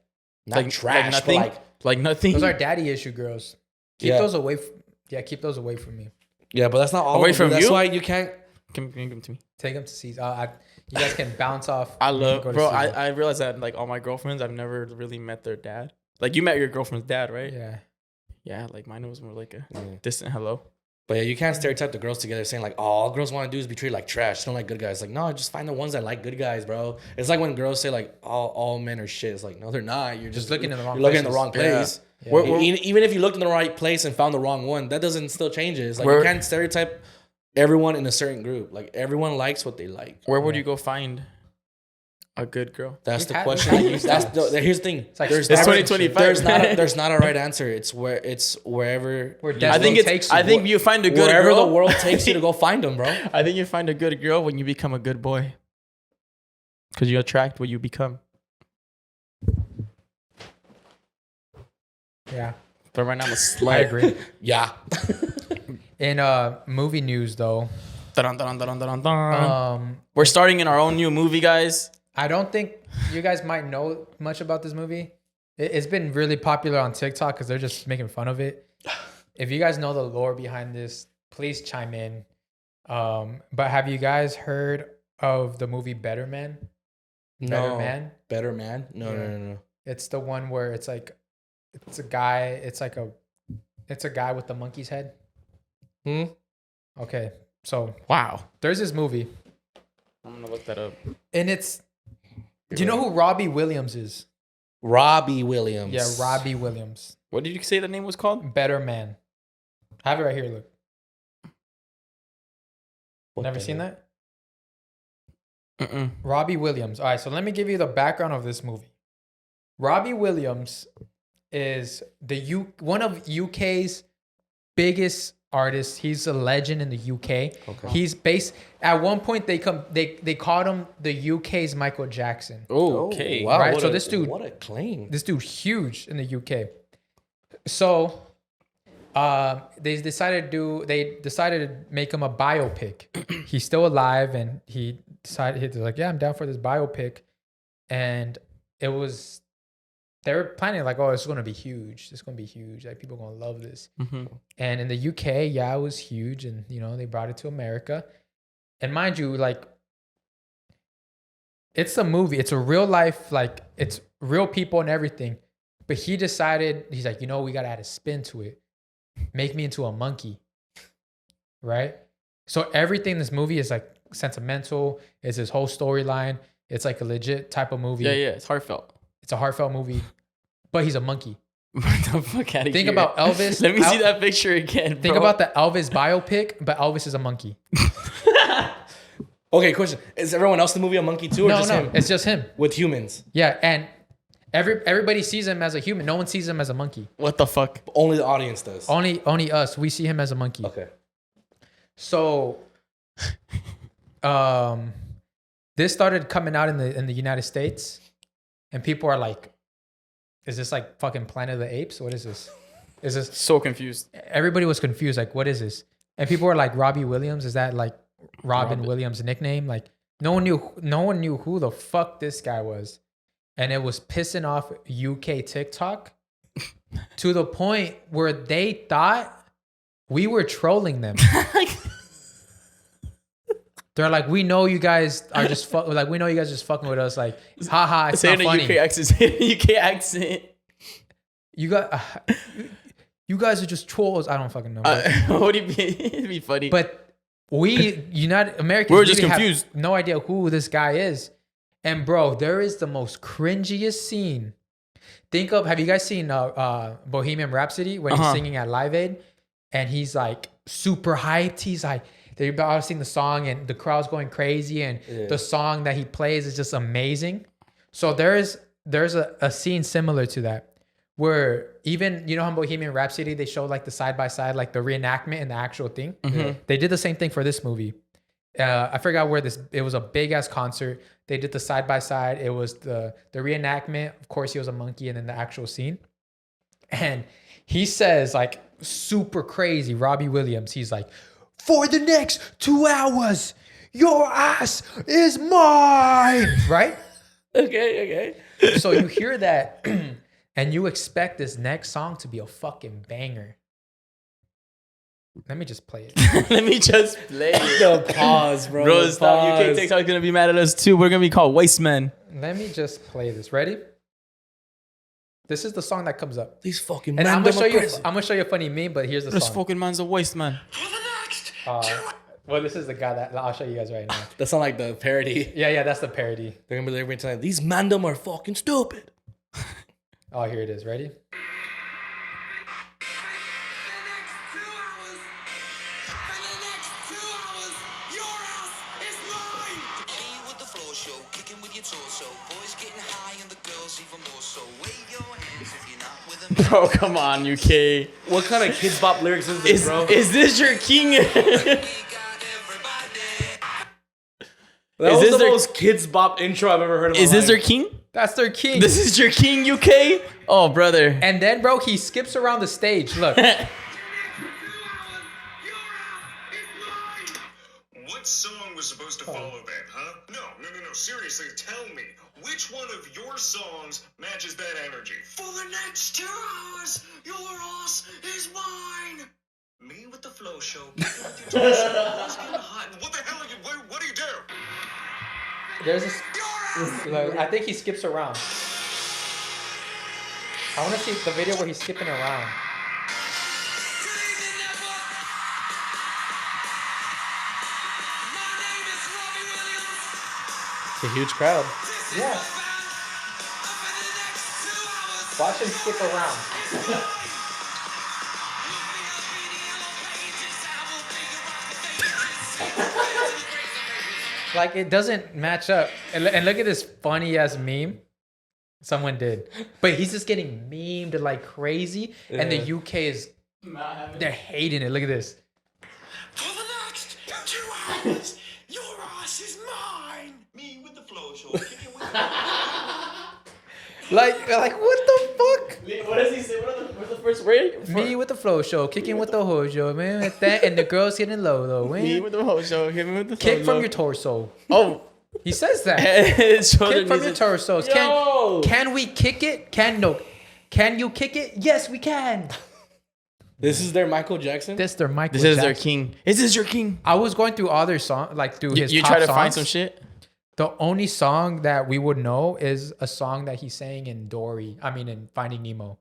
not trash, nothing. but Like nothing. Those are daddy issue girls. Keep those away. Keep those away from me. yeah, but that's not all Away of them. from That's you? why you can't. Give them to me. Take them to Caesar. You guys can bounce off. I You love, can go to bro. Caesar. I realized that like all my girlfriends, I've never really met their dad. Like you met your girlfriend's dad, right? Yeah. Yeah. Like mine was more like a distant hello. But yeah, you can't stereotype the girls together saying like, oh, all girls want to do is be treated like trash. They don't like good guys. Like, no, just find the ones that like good guys, bro. It's like when girls say like all men are shit. It's like, no, they're not. You're just looking in the wrong You're looking in the places. wrong place. Yeah. Even if you looked in the right place and found the wrong one, that doesn't still change it. It's like Where- you can't stereotype everyone in a certain group. Like everyone likes what they like. Where would you go find a good girl? That's We've the had- question. we've had That's these here's the thing. like There's It's never- 2025. There's not a right answer. It's wherever Where I destiny think it's. takes I you. think you find a good wherever girl. the world takes you to go find them, bro. I think you find a good girl when you become a good boy. Because you attract what you become. Yeah. But right now I'm a slut. I agree. Yeah. In movie news though, Dun, dun, dun, dun, dun, dun. we're We're starting in our own new movie, guys. I don't think you guys might know much about this movie. It's been really popular on TikTok because they're just making fun of it. If you guys know the lore behind this, please chime in. But have you guys heard of the movie Better Man? Better Man? Better man? No, Yeah. no. It's the one where it's like, it's a guy with the monkey's head. Okay, so Wow. there's this movie, I'm going to look that up. and it's. Do you know who Robbie Williams is? Robbie Williams. Yeah, Robbie Williams. What did you say the name was called? Better Man. I have it right here. Look, What never the seen hell? that. Mm-mm. Robbie Williams. All right, so let me give you the background of this movie. Robbie Williams is one of UK's biggest artists. He's a legend in the UK. Okay. He's based at one point they called him the UK's Michael Jackson. Okay. wow. Right, What so a- this dude- What a claim. This dude huge in the UK. So they decided to make him a biopic. He's still alive, and he was like, yeah, I'm down for this biopic. And they were planning like, oh, it's gonna be huge. It's gonna be huge. Like people are gonna love this. Mm-hmm. And in the UK, yeah, it was huge, and they brought it to America. And mind you, like it's a movie. It's a real life, like it's real people and everything. But he's like, we gotta add a spin to it. Make me into a monkey. Right? So everything in this movie is like sentimental. It's his whole storyline. It's like a legit type of movie. Yeah, it's heartfelt. It's a heartfelt movie. But he's a monkey. What the fuck out of Think here. about Elvis. Let me see that picture again, Think bro. about the Elvis biopic, but Elvis is a monkey. Okay, question. Is everyone else in the movie a monkey too, or just him? It's just him. With humans. Yeah, and everybody sees him as a human. No one sees him as a monkey. What the fuck? Only the audience does. Only us. We see him as a monkey. Okay. So, this started coming out in the United States, and people are like, "Is this like fucking Planet of the Apes? What is this? Is this?" So confused. Everybody was confused. Like, what is this? And people were like, "Robbie Williams? Is that like Robin Williams' nickname?" Like, no one knew who the fuck this guy was, and it was pissing off UK TikTok to the point where they thought we were trolling them. They're like, we know you guys are just we know you guys just fucking with us. Like, haha, it's Say not it in a funny. UK accent. Say it in a UK accent. You guys are just trolls. I don't fucking know. But, Would it be? It'd be funny. but we United Americans, We were just really have confused. no idea who this guy is. And bro, there is the most cringiest scene. Have you guys seen Bohemian Rhapsody when he's singing at Live Aid and he's like super hyped? He's like, they're about to sing the song and the crowd's going crazy and the song that he plays is just amazing. So there's a scene similar to that where even, how in Bohemian Rhapsody, they show like the side by side, like the reenactment and the actual thing. Mm-hmm. They did the same thing for this movie. I forgot where it was a big ass concert. They did the side by side. It was the reenactment. Of course, he was a monkey, and then the actual scene. And he says, like, super crazy, Robbie Williams. He's like, for the next 2 hours, your ass is mine. Right? Okay. So you hear that, and you expect this next song to be a fucking banger. Let me just play it. Let me just play it. The pause, bro. Bro, the stop. pause. UK TikTok's gonna be mad at us too. We're gonna be called waste men. Let me just play this. Ready? This is the song that comes up. These fucking And I'm random gonna show you. oppressors. I'm gonna show you a funny meme, but here's the This song. fucking man's a waste man. Well, this is the guy that I'll show you guys right now. That's not like the parody. Yeah, that's the parody. They're gonna be every time. These mandem are fucking stupid. Oh, here it is. Ready? Bro, come on, UK. What kind of kids bop lyrics is this, bro? Is this your king? That Is was this the their- most kids bop intro I've ever heard of. Is this their king? That's their king. This is your king, UK? Oh, brother. And then, bro, he skips around the stage. Look. What song was supposed to follow that, huh? No. Seriously, tell me, which one of your songs matches that energy? For the next 2 hours, your ass is mine. Me with the flow show. With your torso, getting hot. What the hell are you? What do you do? There's this. Look, I think he skips around. I want to see the video where he's skipping around. It's a huge crowd. Yeah. Watch him skip around. Like, it doesn't match up. And look at this funny ass meme someone did. But he's just getting memed like crazy. And the UK is, they're hating it. Look at this. For the next 2 hours, your ass is mine. Me with the flow show. Kicking with Like what the fuck? What does he say? What's the first word? Me with the flow show, kicking with the hojo, man, with that, and the girls hitting low though. Me Man. with the whole show. Hit me with the Kick flow. from your torso. Oh. He says that. It's Kick from your torsos. Yo. Can we kick it? Can you kick it? Yes, we can. This is their Michael Jackson. This their Michael. This is their Jackson. king. Is this your king? I was going through all their songs, like through his You top try to songs. find some shit? The only song that we would know is a song that he sang in in Finding Nemo.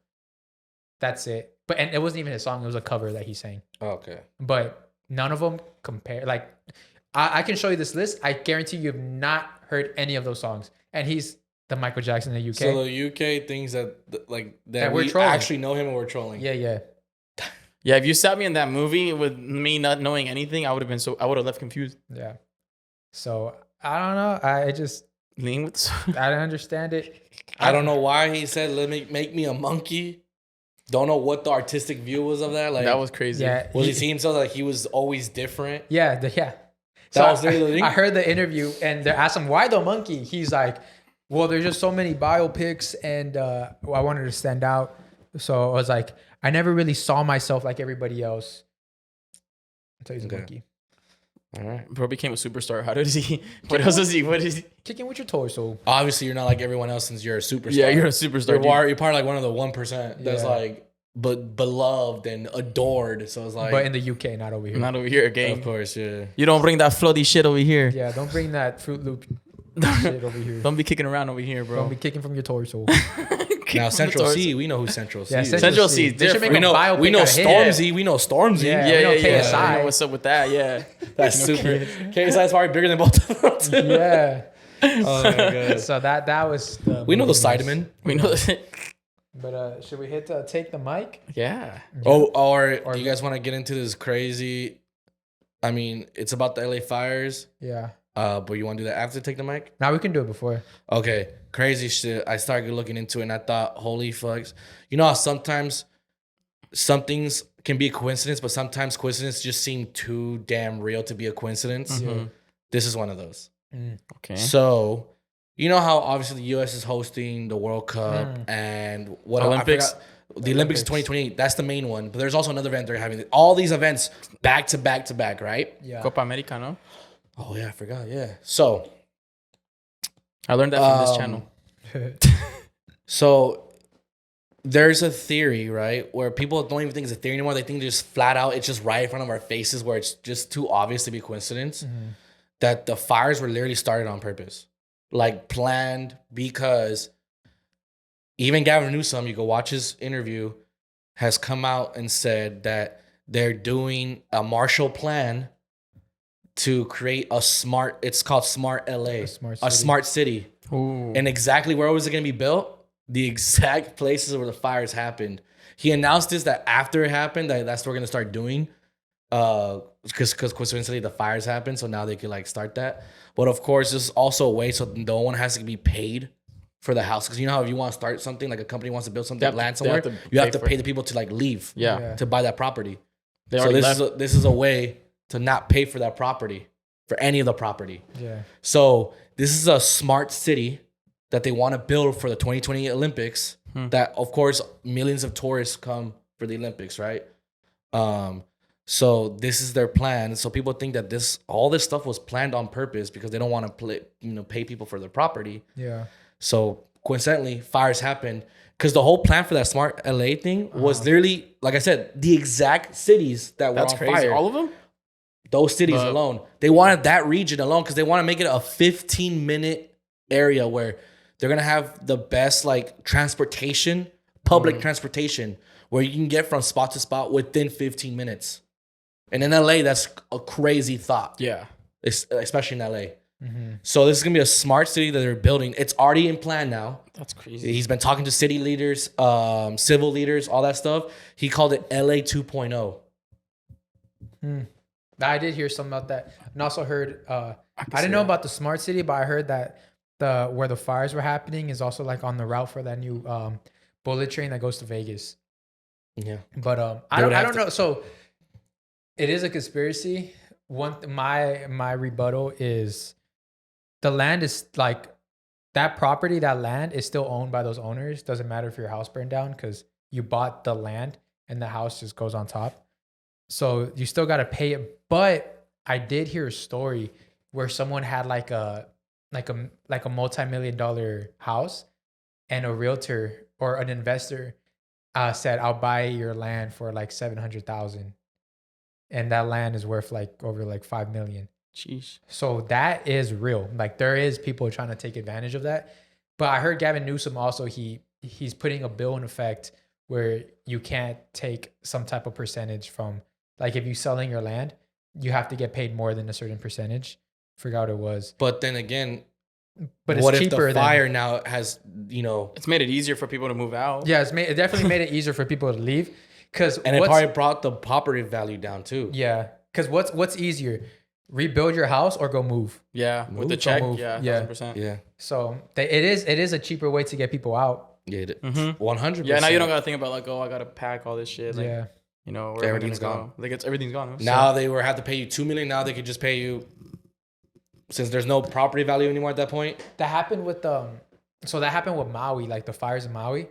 That's it. And it wasn't even his song. It was a cover that he sang. Okay. But none of them compare. Like, I can show you this list. I guarantee you have not heard any of those songs. And he's the Michael Jackson in the UK. So the UK thinks that That we're we trolling. actually know him and we're trolling. Yeah. Yeah, if you sat me in that movie with me not knowing anything, I would have left confused. Yeah. So I don't know. I just Lean with I don't understand it. I don't know why he said, "Let me make me a monkey." Don't know what the artistic view was of that. Like that was crazy. Yeah. was he see himself like he was always different? Yeah. That So was literally the thing? I heard the interview and they asked him why the monkey. He's like, well, there's just so many biopics and I wanted to stand out. So I was like, I never really saw myself like everybody else. So he's a Okay. monkey. All right. Bro became a superstar. How does he? What else is he? What is he? Kicking with your torso. Obviously, you're not like everyone else since you're a superstar. Yeah, you're a superstar. dude. You're part of like one of the 1% that's Yeah. like beloved and adored. So it's like, But in the UK, not over here. Not over here, of gang. course, yeah. You don't bring that floaty shit over here. Yeah, don't bring that Fruit Loop shit over here. Don't be kicking around over here, bro. Don't be kicking from your torso. Now Central C, we know who Central C Yeah, is. Central C is They should different. make a biopic We know out of him. Stormzy. We know Stormzy. Yeah. Yeah, we know yeah, yeah. KSI. You know what's up with that? Yeah. That's super. KSI is probably bigger than both of them. Yeah. Oh my god. So that was the We know the movie news. Sidemen. We know. But should we hit take the mic? Yeah. Oh, or do you guys want to get into this crazy? I mean, it's about the LA fires. Yeah. But you want to do that after take the mic? Now we can do it before. Okay, crazy shit. I started looking into it and I thought, holy fucks. You know how sometimes some things can be a coincidence, but sometimes coincidences just seem too damn real to be a coincidence. This is one of those. Okay. So, you know how obviously the U.S. is hosting the World Cup and what Olympics. The Olympics 2028. That's the main one. But there's also another event they're having. All these events back to back to back, right? Yeah. Copa America, no? Oh yeah, I forgot. Yeah. So I learned that from this channel. So there's a theory, right, where people don't even think it's a theory anymore. They think just flat out it's just right in front of our faces, where it's just too obvious to be coincidence. That the fires were literally started on purpose, like planned, because even Gavin Newsom, you go watch his interview, has come out and said that they're doing a Marshall Plan to create it's called Smart LA, a smart city. Ooh. And exactly where was it going to be built? The exact places where the fires happened. He announced this that after it happened, that's what we're going to start doing. Because coincidentally the fires happened, so now they could like start that. But of course, this is also a way so no one has to be paid for the house. Because you know how if you want to start something, like a company wants to build something, land somewhere, you have to pay the people to like leave, to buy that property. So this is a way to not pay for that property, for any of the property. Yeah. So this is a smart city that they want to build for the 2020 Olympics. That of course millions of tourists come for the Olympics, right? So this is their plan. So people think that all this stuff was planned on purpose because they don't want to pay people for their property. Yeah. So coincidentally, fires happened because the whole plan for that Smart LA thing was literally, like I said, the exact cities that were on fire. All of them? Those cities alone. They wanted that region alone because they want to make it a 15-minute area where they're going to have the best like transportation, public transportation, where you can get from spot to spot within 15 minutes. And in LA, that's a crazy thought. Yeah. Especially in LA. So this is going to be a smart city that they're building. It's already in plan now. That's crazy. He's been talking to city leaders, civil leaders, all that stuff. He called it LA 2.0. I did hear something about that. And also heard, I didn't know about the smart city, but I heard that where the fires were happening is also like on the route for that new bullet train that goes to Vegas. Yeah. But I don't know. So it is a conspiracy. My rebuttal is the land is like that property, that land is still owned by those owners. Doesn't matter if your house burned down because you bought the land and the house just goes on top. So you still got to pay it. But I did hear a story where someone had like a multi-million-dollar house and a realtor or an investor said, I'll buy your land for like $700,000. And that land is worth like over like 5 million. Jeez. So that is real. Like there is people trying to take advantage of that. But I heard Gavin Newsom also, he's putting a bill in effect where you can't take some type of percentage from, like if you're selling your land, you have to get paid more than a certain percentage. Forgot what it was. But then again, but it's what cheaper if the fire now has, it's made it easier for people to move out. Yeah, it definitely made it easier for people to leave. And it probably brought the property value down too. Yeah. Because what's easier? Rebuild your house or go move? Yeah. With the check. Yeah. 100%. Yeah. So it is a cheaper way to get people out. Yeah. 100%. Yeah. Now you don't got to think about like, oh, I got to pack all this shit. Like, yeah. Where everything's gone. Like everything's gone. Now they have to pay you $2 million. Now they could just pay you, since there's no property value anymore at that point. That happened with that happened with Maui, like the fires in Maui,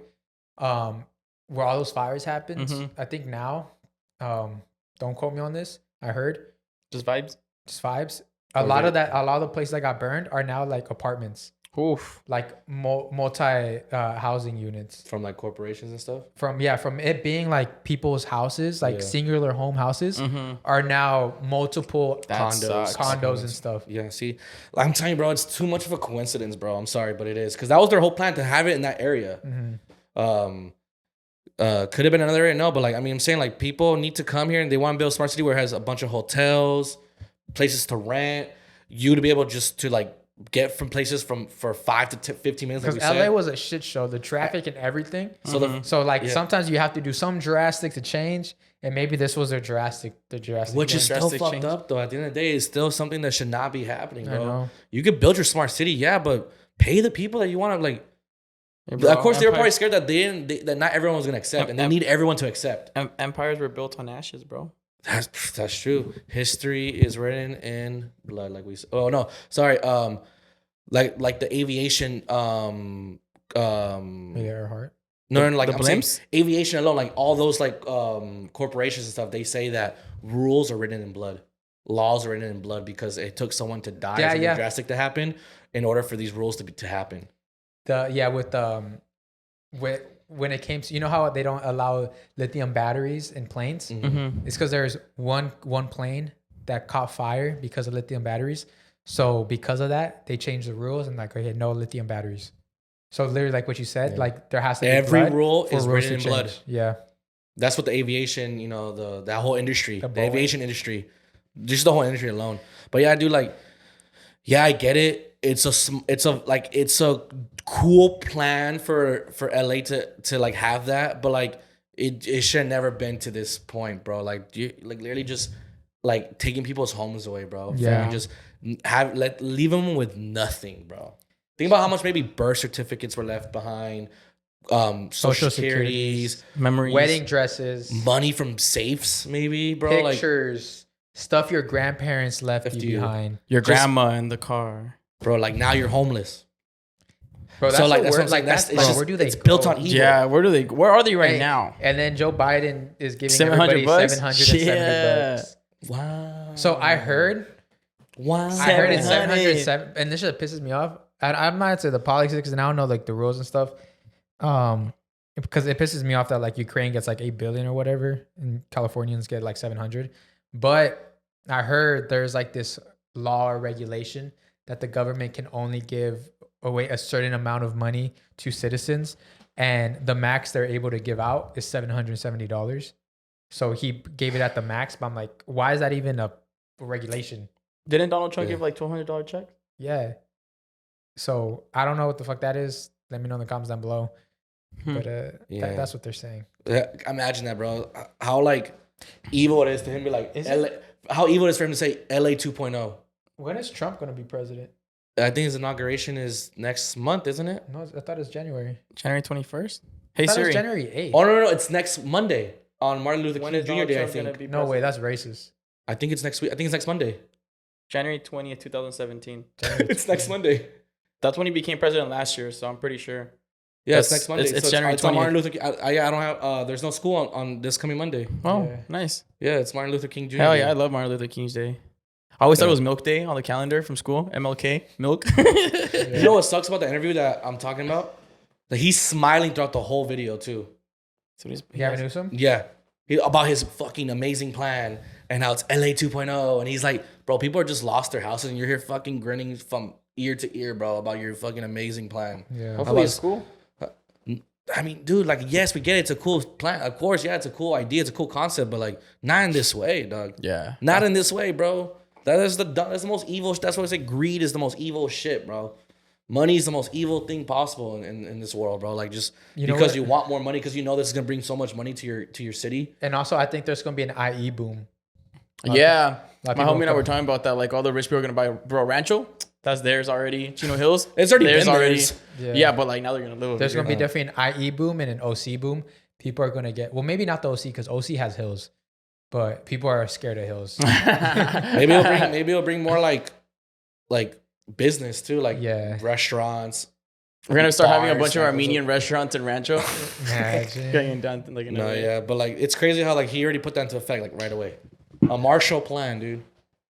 where all those fires happened. I think now, don't quote me on this. I heard just vibes. A lot of the places that got burned are now like apartments. Oof. Like multi housing units from like corporations and stuff. From it being like people's houses, like singular home houses, are now multiple condos and stuff. Yeah, see, I'm telling you, bro, it's too much of a coincidence, bro. I'm sorry, but it is, because that was their whole plan, to have it in that area. Could have been another area, no, but like, I mean, I'm saying like people need to come here and they want to build a smart city where it has a bunch of hotels, places to rent, you to be able just to like get from places for 5 to 15 minutes. Because LA was a shit show, the traffic and everything. So sometimes you have to do some drastic to change, and maybe this was their drastic. Which is still fucked change. up though. At the end of the day, it's still something that should not be happening, bro. I know. You could build your smart city, yeah, but pay the people that you want to like. Hey, bro, of course, they were probably scared that that not everyone was gonna accept, and they need everyone to accept. Empires were built on ashes, bro. That's true. History is written in blood, like we. Oh no, sorry. Like the aviation. Earhart. No, like the I'm saying blimps? aviation alone, like all those like corporations and stuff. They say that rules are written in blood, laws are written in blood because it took someone to die, something drastic to happen, in order for these rules to happen. With when it came to, you know how they don't allow lithium batteries in planes? Mm-hmm. It's because there's one plane that caught fire because of lithium batteries. So because of that, they changed the rules and like, okay, no lithium batteries. So literally, like what you said, like there has to be Every blood rule for is rules written to in blood. change. Yeah. That's what the aviation, that whole industry, the Boeing. aviation industry, just the whole industry alone. But yeah, dude, like, yeah, I get it. It's a cool plan for LA to like have that, but like it should have never been to this point, bro. Like you like literally just like taking people's homes away, bro. Yeah. And just leave them with nothing, bro. Think about how much maybe birth certificates were left behind, social securities, Memories. Wedding dresses, money from safes, maybe, bro. pictures, stuff your grandparents left you behind. Your grandma in the car. Bro, like now you're homeless. Bro, that's So like the that's what I'm worst. saying. That's, It's bro, just, where do they it's go? built on evil. Yeah, where are they right Hey, now? And then Joe Biden is giving 700 everybody bucks? 770 Yeah. bucks. Wow. So I heard Wow. it's 700, and this shit pisses me off. I'm not into the politics, and I don't know like the rules and stuff. Because it pisses me off that like Ukraine gets like 8 billion or whatever, and Californians get like 700. But I heard there's like this law or regulation that the government can only give away a certain amount of money to citizens, and the max they're able to give out is $770. So he gave it at the max, but I'm like, why is that even a regulation? Didn't Donald Trump give like $1,200 check? Yeah. So I don't know what the fuck that is. Let me know in the comments down below. But that's what they're saying. Imagine that, bro. How like evil it is to him be like, how evil it is for him to say LA 2.0. When is Trump going to be president? I think his inauguration is next month, isn't it? No, I thought it was January. January 21st? Hey I thought it Siri. was January 8th. Oh no, it's next Monday on Martin Luther When King is Jr. Donald Day. I Trump gonna think. be No way, president? that's racist. I think it's next week. I think it's next Monday. January 20th, 2017. It's next Monday. That's when he became president last year, so I'm pretty sure. Yeah, it's That's- next Monday. it's So January it's on 20th. Martin Luther King. I don't have. There's no school on this coming Monday. Oh, Yeah. nice. Yeah, it's Martin Luther King Jr. Hell Day. yeah, I love Martin Luther King's Day. I always thought it was Milk Day on the calendar from school. MLK, milk. You know what sucks about the interview that I'm talking about? That he's smiling throughout the whole video too. So he's, Gavin Newsom? Yeah. About his fucking amazing plan and how it's LA 2.0. And he's like, bro, people are just lost their houses and you're here fucking grinning from ear to ear, bro, about your fucking amazing plan. Yeah. hopefully it's cool. I mean, dude, like, yes, we get it. It's a cool plan. Of course, yeah, it's a cool idea. It's a cool concept, but like, not in this way, dog. Yeah. Not in this way, bro. That's the most evil. That's why I say greed is the most evil shit, bro. Money is the most evil thing possible in this world, bro. Like just You know because what? you want more money, because you know this is gonna bring so much money to your city. And also, I think there's going to be an IE boom. Yeah. lot of My people homie and I come- were talking about that. Like all the rich people are going to buy Bro Rancho. That's theirs already. Chino Hills. It's already theirs been already. theirs. Yeah. But like now they're going to live over There's here. going to be definitely an IE boom and an OC boom. People are going to get, well, maybe not the OC because OC has hills, but people are scared of hills. Maybe it'll bring more like business too, like Yeah. restaurants. We're going to start having a Bars, bunch of samples Armenian restaurants in Rancho. Imagine. Getting down like in No, LA. yeah, but like it's crazy how like he already put that into effect like right away. A Marshall Plan, dude.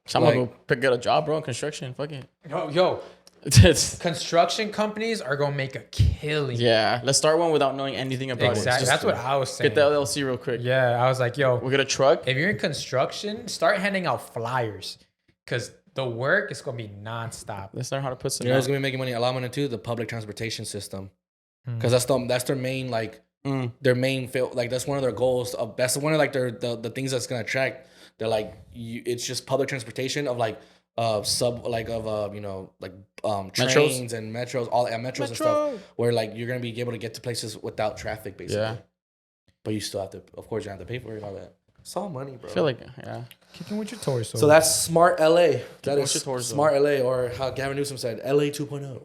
So I'm going to go get a job, bro, in construction. Fuck it. Yo, It's- construction companies are going to make a killing. yeah. Let's start one without knowing anything about it. Exactly. Just That's what I was saying. get the LLC real quick. Yeah, I was like, yo, We'll get a truck. if you're in construction, start handing out flyers because the work is going to be nonstop. Let's learn how to put some. You know who's gonna be making money? A lot of money too. The public transportation system, because that's their main like their main like that's one of their goals. That's one of like the things that's gonna attract. They're like it's just public transportation of like trains and metros, all metros and stuff, where like you're gonna be able to get to places without traffic basically. Yeah. But you still have to, of course, you have to pay for it and all that. It's all money, bro. I feel like, yeah. Kicking with your torso. So that's smart LA. That What's is your torso? smart LA, or how Gavin Newsom said, LA 2.0.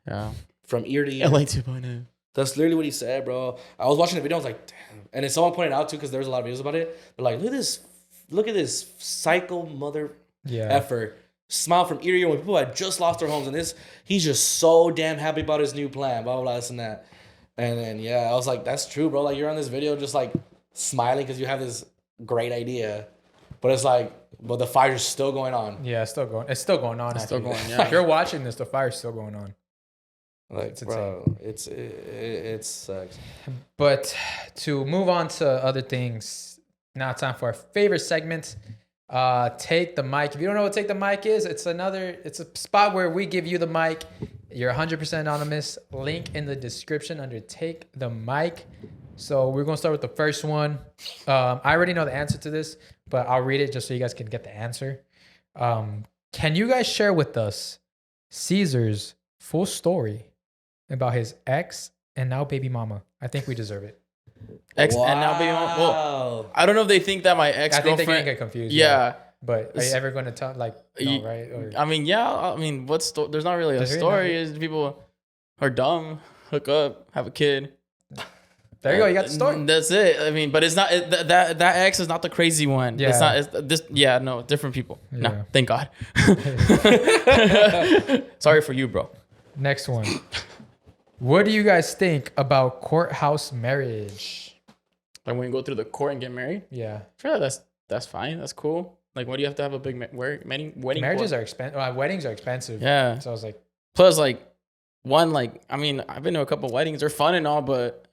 Yeah. From ear to ear. LA 2.0. That's literally what he said, bro. I was watching the video. I was like, damn. And then someone pointed out too, because there was a lot of videos about it. They're like, look at this look at this psycho mother Yeah. effort. Smile from ear to ear when people had just lost their homes, and he's just so damn happy about his new plan, blah blah blah, this and that. And then I was like, that's true, bro. Like you're on this video just like smiling because you have this great idea, but it's like, but the fire's still going on. Yeah, it's still going. It's still going on. It's still actually. going, yeah. If you're watching this, the fire's still going on. Like, It's bro, it sucks. But to move on to other things, now it's time for our favorite segment. Take the mic. If you don't know what Take the Mic is, it's a spot where we give you the mic. You're 100% anonymous. Link in the description under Take the Mic. So we're going to start with the first one. I already know the answer to this, but I'll read it just so you guys can get the answer. Can you guys share with us Cesar's full story about his ex and now baby mama? I think we deserve it. Ex and now baby mama. Well, I don't know if they think that my ex I think they can girlfriend. get confused. Yeah. But are you ever going to tell, like, no, right? Or, I mean, yeah. I mean, there's not really a There's really story. not- Is people are dumb, hook up, have a kid. there you go. You got the story. That's it. I mean, but it's not that ex is not the crazy one. Yeah. It's not. It's this. Yeah. No. Different people. Yeah. No. Thank God. Sorry for you, bro. Next one. What do you guys think about courthouse marriage? Like when you go through the court and get married. Yeah. Sure, that's fine. That's cool. Like, what do you have to have a big wedding? Marriages for? are expensive. Weddings are expensive. Yeah. So I was like, Plus, like, I mean, I've been to a couple weddings. They're fun and all, but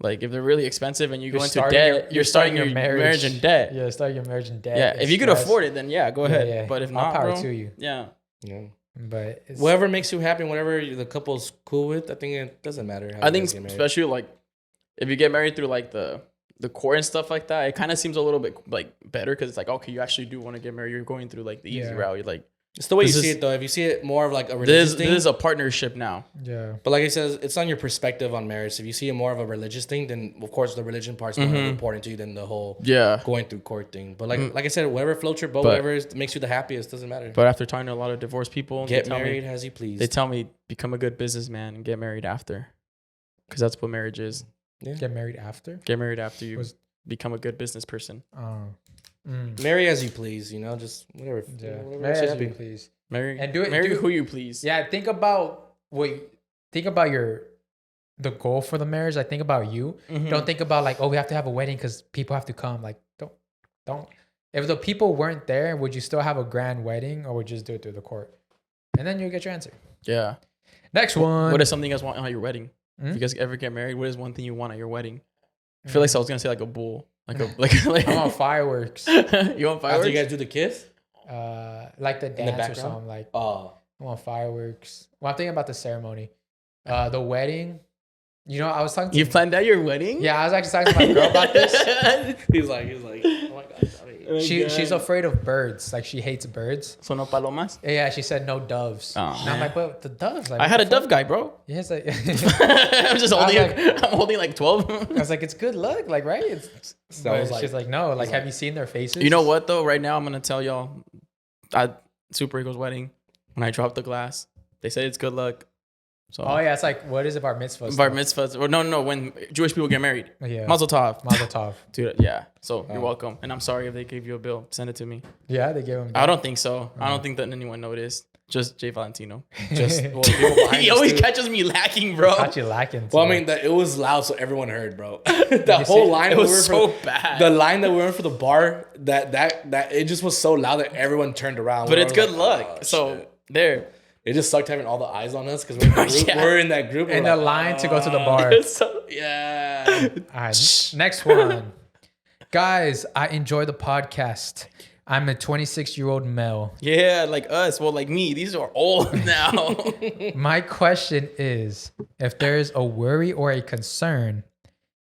like, if they're really expensive and you go into debt, you're starting your marriage in debt. yeah, starting your marriage in debt. Yeah. It's If you could stress. afford it, then yeah, go ahead. yeah. But if All not, power bro, to you. yeah. Yeah. But it's, Whatever makes you happy, whatever the couple's cool with, I think it doesn't matter. How I you think guys get married. especially like if you get married through like the court and stuff like that, it kind of seems a little bit like better because it's like, okay, you actually do want to get married. You're going through like the easy Yeah. route. You're like, it's the way you this see is- it though. If you see it more of like a religious this thing, is a partnership now. yeah. but like I said, it's on your perspective on marriage. If you see it more of a religious thing, then of course the religion part's more important to you than the whole Yeah. going through court thing. But like I said, whatever floats your boat, But- whatever makes you the happiest, doesn't matter. But after talking to a lot of divorced people, Get they tell married me, as you please. they tell me become a good businessman and get married after, because that's what marriage is. Get married after? Get married after you Was- become a good business person. Marry as you please, just whatever. Yeah. Whatever Marry makes you as happy. you please. Marry And do it- Marry do- who you please. Yeah, think about the goal for the marriage. Like, think about you. Don't think about like, oh, we have to have a wedding because people have to come. Like, don't. If the people weren't there, would you still have a grand wedding, or would you just do it through the court? And then you'll get your answer. Yeah. Next one. What is something you guys want at your wedding? If you guys ever get married, what is one thing you want at your wedding? I feel like I was gonna say like a bull, like I want fireworks. you want fireworks? After you guys do the kiss, Like the dance or background? something. Like, oh, I want fireworks. Well, I'm thinking about the ceremony. The wedding. I was talking to You planned out your wedding? Yeah, I was actually talking to my girl about this. he's like, oh my god. She's afraid of birds. Like, she hates birds. So no palomas? Yeah, she said no doves. Oh, and I'm man. like, but the doves. Like, I what had a the dove fuck? guy, bro. Yeah, it's like, I'm just holding. like- I'm holding like 12. I was like, it's good luck, like, right? It's, So I was she's like, no. Like, have you seen their faces? You know what though? Right now, I'm gonna tell y'all at Super Eagle's wedding when I dropped the glass, they said it's good luck. So Oh yeah, it's like, what is it, bar mitzvah? bar mitzvahs or no, when Jewish people get married. Yeah. Mazel tov. Mazel tov. Dude, yeah. So you're welcome. And I'm sorry if they gave you a bill. Send it to me. Yeah, they gave him. I don't think so. I don't think that anyone noticed. Just Jay Valentino. Just well, people behind He us, always too. catches me lacking, bro. Caught you lacking. Well, I so- mean, it was loud, so everyone heard, bro. The whole line It that was we were so for, bad. The line that we were in for the bar, that it just was so loud that everyone turned around. But We it's were good like, luck. oh, So shit. there. It just sucked having all the eyes on us because we're, in the group. Yeah. We're in that group. in we're the like, line to go to the bar. So, yeah. All right, next one. Guys, I enjoy the podcast. I'm a 26-year-old male. Yeah, like us. Well, like me. These are old now. My question is, if there is a worry or a concern,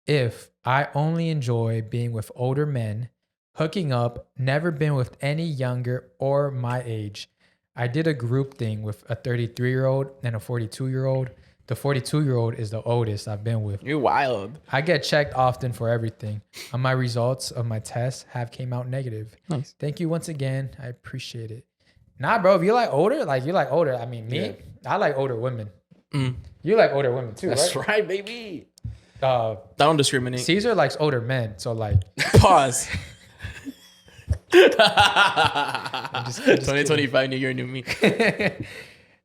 if I only enjoy being with older men, hooking up, never been with any younger or my age. I did a group thing with a 33-year-old and a 42-year-old. The 42-year-old is the oldest I've been with. You're wild. I get checked often for everything. And my results of my tests have came out negative. Nice. Thank you once again. I appreciate it. Nah, bro, if you like older, you like older. I mean, me, Yeah. I like older women. You like older women too, That's right? right, baby. Don't discriminate. Caesar likes older men. So like, Pause. just 2025 New Year, new me.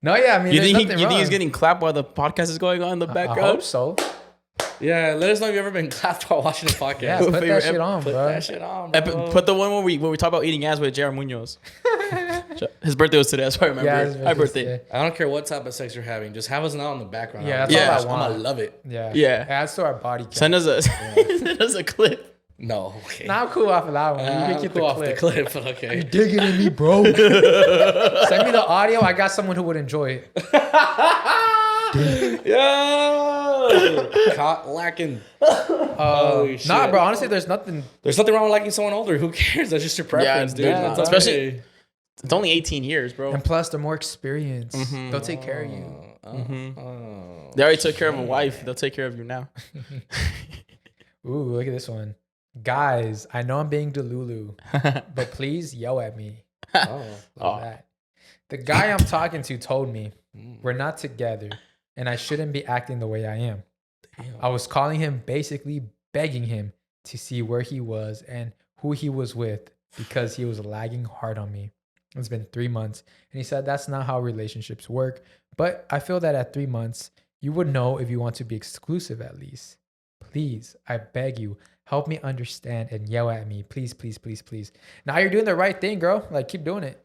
No, yeah, I mean, You there's think nothing wrong. he's getting clapped while the podcast is going on in the I background? hope so. Yeah, let us know if you've ever been clapped while watching the podcast. Yeah, put that favorite shit on, Put bro. that shit on, bro. Put the one where we talk about eating ass with J.R. Munoz. His birthday was today. That's why I remember. Yeah, it. Happy birthday. I don't care what type of sex you're having. Just have us now in the background. Yeah, I'm that's all I want. gonna love it. Yeah. Yeah. Adds to our body count. Send us a send us a clip. No, okay. Nah, I'm cool off of that one. You can I'm keep cool the off clip. the clip, but okay. Digging in me, bro. Send me the audio. I got someone who would enjoy it. Yo, caught lacking. Holy shit. Nah, bro. Honestly, there's nothing. There's nothing wrong with liking someone older. Who cares? That's just your preference, dude. yeah. That's Especially- okay. It's only 18 years, bro. And plus, they're more experienced. They'll take care of you. They already took care of a wife. They'll take care of you now. Ooh, look at this one. Guys, I know I'm being delulu, but please yell at me. Love that. The guy I'm talking to told me we're not together and I shouldn't be acting the way I am. I was calling him, basically begging him to see where he was and who he was with because he was lagging hard on me. It's been 3 months and he said that's not how relationships work, but I feel that at 3 months, you would know if you want to be exclusive at least. Please, I beg you, help me understand and yell at me. Please, please, please, please. Now you're doing the right thing, girl. Like, keep doing it.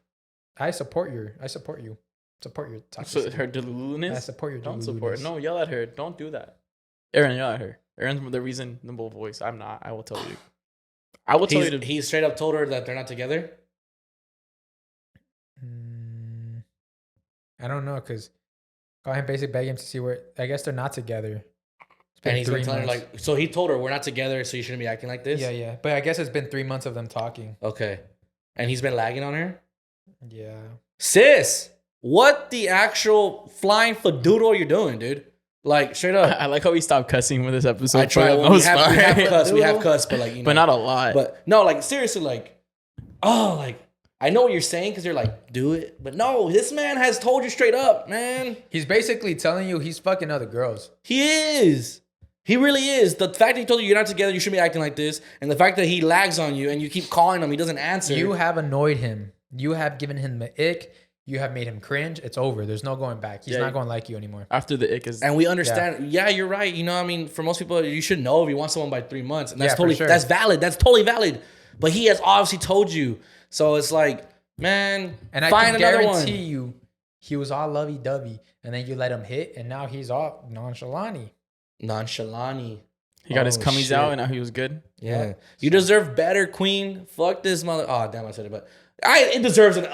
I support you. Support your So toxicity. her deluluness. I support your Don't deluluness. support. No, yell at her. Don't do that. Aaron, yell at her. Aaron's the reasonable voice. I'm not. I will tell you. I will tell you to. He straight up told her that they're not together. I don't know, because go ahead and basically beg him to see where. I guess they're not together. It's been And he's 3 been telling her months. like, so he told her we're not together, so you shouldn't be acting like this. Yeah. But I guess it's been 3 months of them talking. Okay. And he's been lagging on her. Yeah. Sis, what the actual flying fadoodle you're doing, dude? Like straight up. I like how we stopped cussing with this episode. I try. for the We most have part. we have cuss, but like, you know, But not a lot. But no, like seriously, like, oh, like I know what you're saying because you're like, do it, but no, this man has told you straight up, man. He's basically telling you he's fucking other girls. He is. He really is. The fact that he told you you're not together, you shouldn't be acting like this, and the fact that he lags on you and you keep calling him, he doesn't answer. You have annoyed him. You have given him the ick. You have made him cringe. It's over. There's no going back. He's not going to like you anymore. After the ick is. And we understand. Yeah, you're right. You know, I mean, for most people, you should know if you want someone by 3 months, and that's Yeah, for totally sure. that's valid. That's totally valid. But he has obviously told you, so it's like, man, And I find can another guarantee one. you, he was all lovey-dovey, and then you let him hit, and now he's all nonchalant. Nonchalani. He got his Oh, cummies shit. out and now he was good. Yeah, you deserve better, Queen. Fuck this mother. Oh damn, I said it, but it deserves an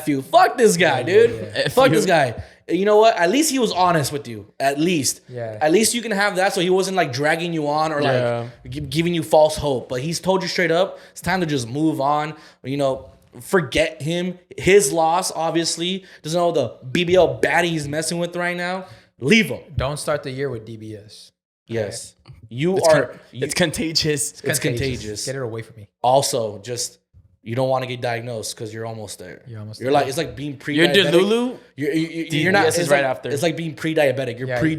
fu. Fuck this guy, dude. Fuck this guy. You know what? At least he was honest with you. At least. Yeah. At least you can have that, so he wasn't like dragging you on or Yeah. like giving you false hope. But he's told you straight up. It's time to just move on. You know, forget him. His loss, obviously. Doesn't know the BBL baddie he's messing with right now. Leave him. Don't start the year with DBS. Yes. You It's, are. it's contagious. It's contagious. Get it away from me. Also, just you don't want to get diagnosed because you're almost there. You're almost You're there. like it's like being pre. You're Delulu. You're not. DBS is It's right like, after. It's like being pre-diabetic. You're Yeah. pre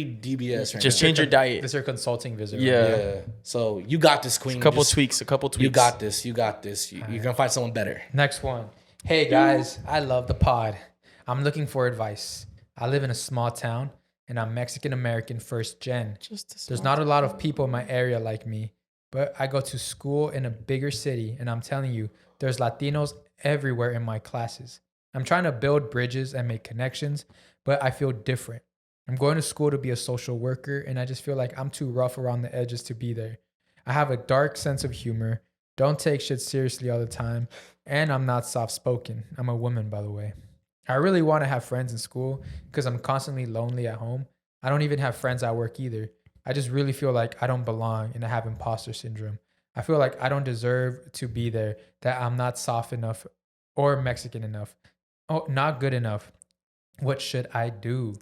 DBS right Just now. change your diet. This is your consulting visit. Yeah. right? Yeah. So you got this, Queen. A couple Just- tweaks. You got this. You got this. You're gonna find someone better. Next one. Hey guys, I love the pod. I'm looking for advice. I live in a small town and I'm Mexican American first gen. There's not a lot of people in my area like me, but I go to school in a bigger city and I'm telling you, there's Latinos everywhere in my classes. I'm trying to build bridges and make connections, but I feel different. I'm going to school to be a social worker and I just feel like I'm too rough around the edges to be there. I have a dark sense of humor, don't take shit seriously all the time, and I'm not soft-spoken. I'm a woman, by the way. I really want to have friends in school because I'm constantly lonely at home. I don't even have friends at work either. I just really feel like I don't belong and I have imposter syndrome. I feel like I don't deserve to be there, that I'm not soft enough or Mexican enough. Oh, not good enough. What should I do?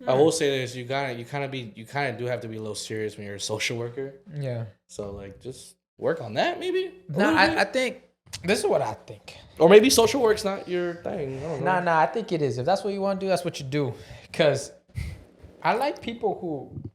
I will say this: you kind of do have to be a little serious when you're a social worker. Yeah. So like, just work on that, maybe. No, I think this is what I think. Or maybe social work's not your thing. I don't know. Nah, I think it is. If that's what you want to do, that's what you do. Because I like people who...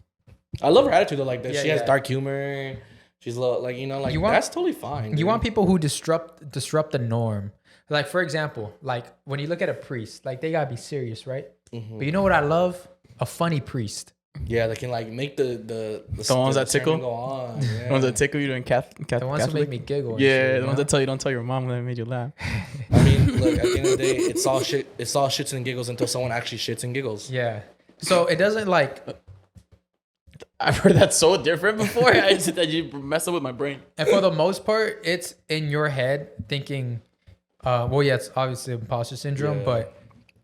I love her attitude though. Like that, Yeah, she has yeah. dark humor. She's a little, like, like, that's totally fine. You want people who disrupt the norm. Like, for example, like when you look at a priest, like they gotta be serious, right? But you know what I love? A funny priest. Yeah, they can like make the ones that tickle? go on. Yeah. The ones that tickle you doing The ones who make me giggle. And Yeah, shit, the ones that tell you don't tell your mom that made you laugh. I mean, look, at the end of the day, it's all shits and giggles until someone actually shits and giggles. Yeah. So it doesn't like. I've heard that so different before. I just that you mess up with my brain. And for the most part, it's in your head thinking, well, yeah, it's obviously imposter syndrome, but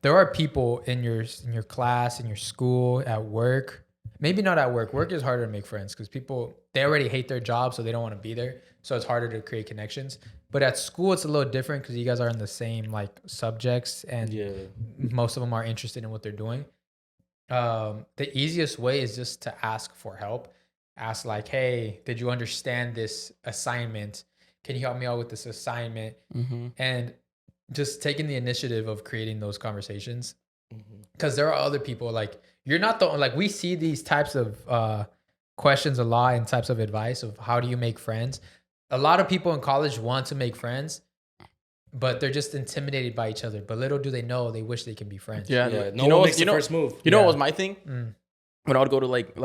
there are people in your class, in your school, at work. Maybe not at work. Work is harder to make friends because they already hate their job, so they don't want to be there. So it's harder to create connections. But at school, it's a little different because you guys are in the same like subjects, and most of them are interested in what they're doing. The easiest way is just to ask for help. Ask like, hey, did you understand this assignment? Can you help me out with this assignment? And just taking the initiative of creating those conversations. Because there are other people, like, you're not the only, like, we see these types of questions a lot and types of advice of how do you make friends. A lot of people in college want to make friends, but they're just intimidated by each other. But little do they know, they wish they can be friends. Yeah. No one makes the first move. You know what was my thing? When I would go to like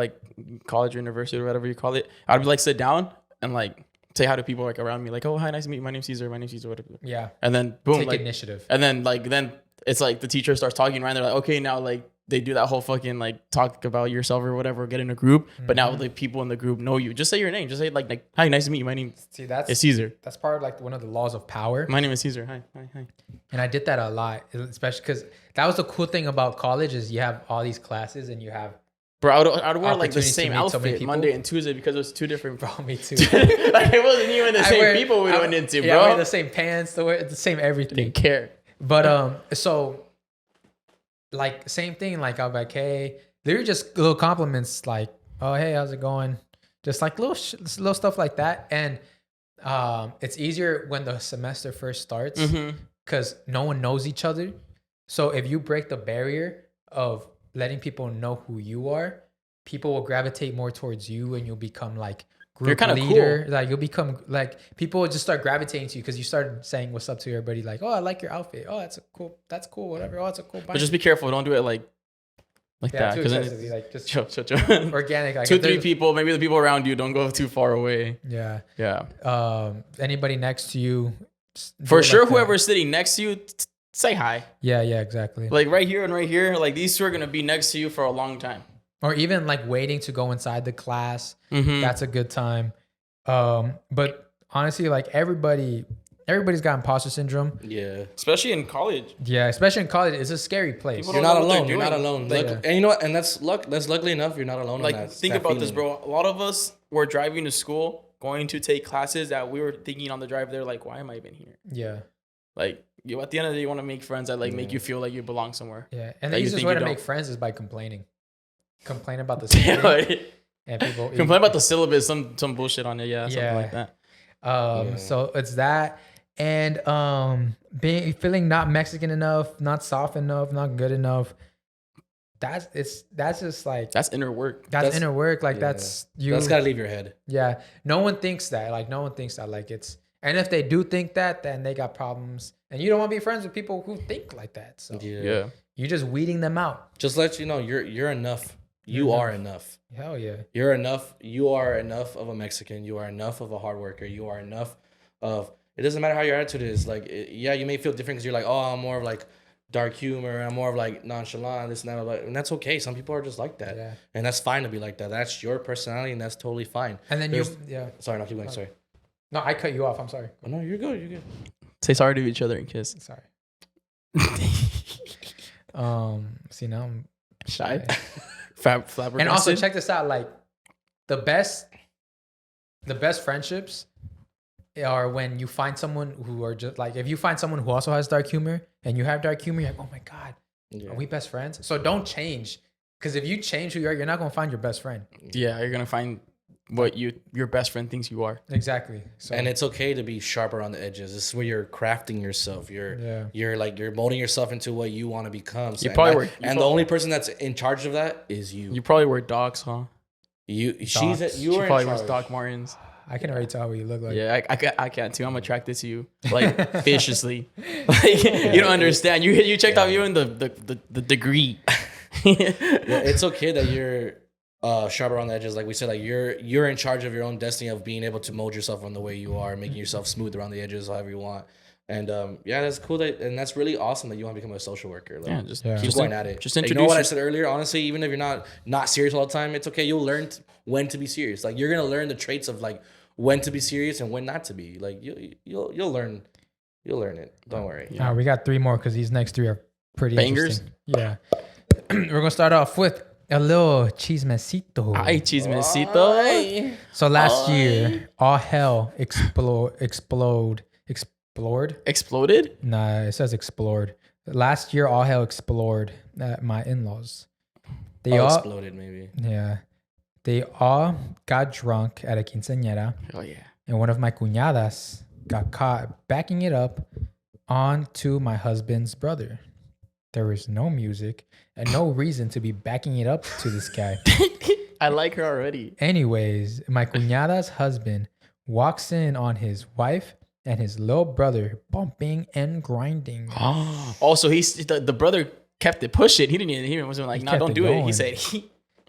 college or university or whatever you call it, I'd be like sit down and like say hi to people like around me, like, oh, hi, nice to meet you. My name's Cesar. My name's Cesar. Whatever. Yeah. And then boom, Take like initiative. And then then it's like the teacher starts talking around. They're like, okay, now like they do that whole fucking like talk about yourself or whatever, get in a group. But now the people in the group know you. Just say your name. Just say like hi, nice to meet you. My name is Cesar. That's part of like one of the laws of power. My name is Cesar. Hi. And I did that a lot, especially because that was the cool thing about college is you have all these classes and you have. Bro, I would wear like the opportunities to same meet so many outfit people. Monday and Tuesday because it was two different. Bro, me too. Like it wasn't even the same people we went into, bro. I wear the same pants, the same everything. Didn't care. But so like same thing. Like I'll be like, hey, they're just little compliments, like, oh hey, how's it going? Just like little stuff like that. And it's easier when the semester first starts because no one knows each other. So if you break the barrier of letting people know who you are, people will gravitate more towards you, and you'll become like group leader. Cool. Like you'll become like people will just start gravitating to you because you started saying what's up to everybody. Like, oh, I like your outfit. Oh, that's cool. Whatever. Oh, it's a cool. But just be careful. Don't do it like that. Too excessively. Like just chill. Organic. Like 2-3 people. Maybe the people around you don't go too far away. Yeah. Anybody next to you. For sure, whoever's sitting next to you. Say hi. Yeah, exactly. Like right here and right here, like these two are gonna be next to you for a long time. Or even like waiting to go inside the class. That's a good time. But honestly, like everybody's got imposter syndrome. Yeah. Especially in college. Yeah, especially in college. It's a scary place. You're not alone. You're not alone. Like, and you know what? And that's luckily enough, you're not alone. Like think about this, bro. A lot of us were driving to school, going to take classes that we were thinking on the drive there, like, why am I even here? Yeah. Like at the end of the day, you want to make friends that like make you feel like you belong somewhere. Yeah, and the easiest way to make friends is by complaining. Complain about the same thing, and people complain about the syllabus, some bullshit on it. Yeah, something like that. So it's that, and feeling not Mexican enough, not soft enough, not good enough. That's just like that's inner work. That's inner work. Like that's you. That's gotta leave your head. Yeah, no one thinks that. Like no one thinks that. Like it's. And if they do think that, then they got problems. And you don't want to be friends with people who think like that. So yeah. You're just weeding them out. Just let you know you're enough. You are enough. Hell yeah. You're enough. You are enough of a Mexican. You are enough of a hard worker. You are enough of it doesn't matter how your attitude is. Like you may feel different because you're like, oh, I'm more of like dark humor. I'm more of like nonchalant, this and that. And that's okay. Some people are just like that. Yeah. And that's fine to be like that. That's your personality and that's totally fine. And then Sorry, no, keep going. Sorry. No, I cut you off. I'm sorry. Oh, no, you're good. You're good. Say sorry to each other and kiss. Sorry. See, now I'm shy. And also check this out. Like the best friendships are when you find someone who are just like, if you find someone who also has dark humor and you have dark humor, you're like, oh my God, are we best friends? So don't change. Because if you change who you are, you're not going to find your best friend. Yeah, you're going to find what your best friend thinks you are. Exactly. So, and it's okay to be sharper on the edges. This is where you're crafting yourself. You're molding yourself into what you want to become. So, the only person that's in charge of that is you. You probably wear Docs, huh? She probably wears Doc Martens. I can already tell what you look like. Yeah, I can too. I'm attracted to you, like viciously. Like you don't understand. You checked out you in the degree. Yeah, it's okay that you're sharp around the edges. Like we said, like you're in charge of your own destiny of being able to mold yourself on the way you are, making yourself smooth around the edges, however you want. And yeah, that's cool. And that's really awesome that you want to become a social worker. Like, Yeah, just keep going at it. Just Like, introduce. you know what I said earlier? Honestly, even if you're not serious all the time, it's okay. You'll learn when to be serious. Like you're gonna learn the traits of like when to be serious and when not to be. Like you'll learn it. Don't worry. Yeah. We got 3 more because these next 3 are pretty Bangers? interesting. Yeah. We're gonna start off with a little chismecito. Ay, chismecito. So last year, all hell exploded. Exploded? Nah, it says explored. Last year, all hell explored at my in-laws. They all exploded maybe. Yeah. They all got drunk at a quinceañera, Oh yeah. and one of my cuñadas got caught backing it up onto my husband's brother. There was no music and no reason to be backing it up to this guy. I like her already. Anyways, my cuñada's husband walks in on his wife and his little brother bumping and grinding. Also, the brother kept it pushing. He didn't even wasn't like, nah, kept don't it do it. going. He said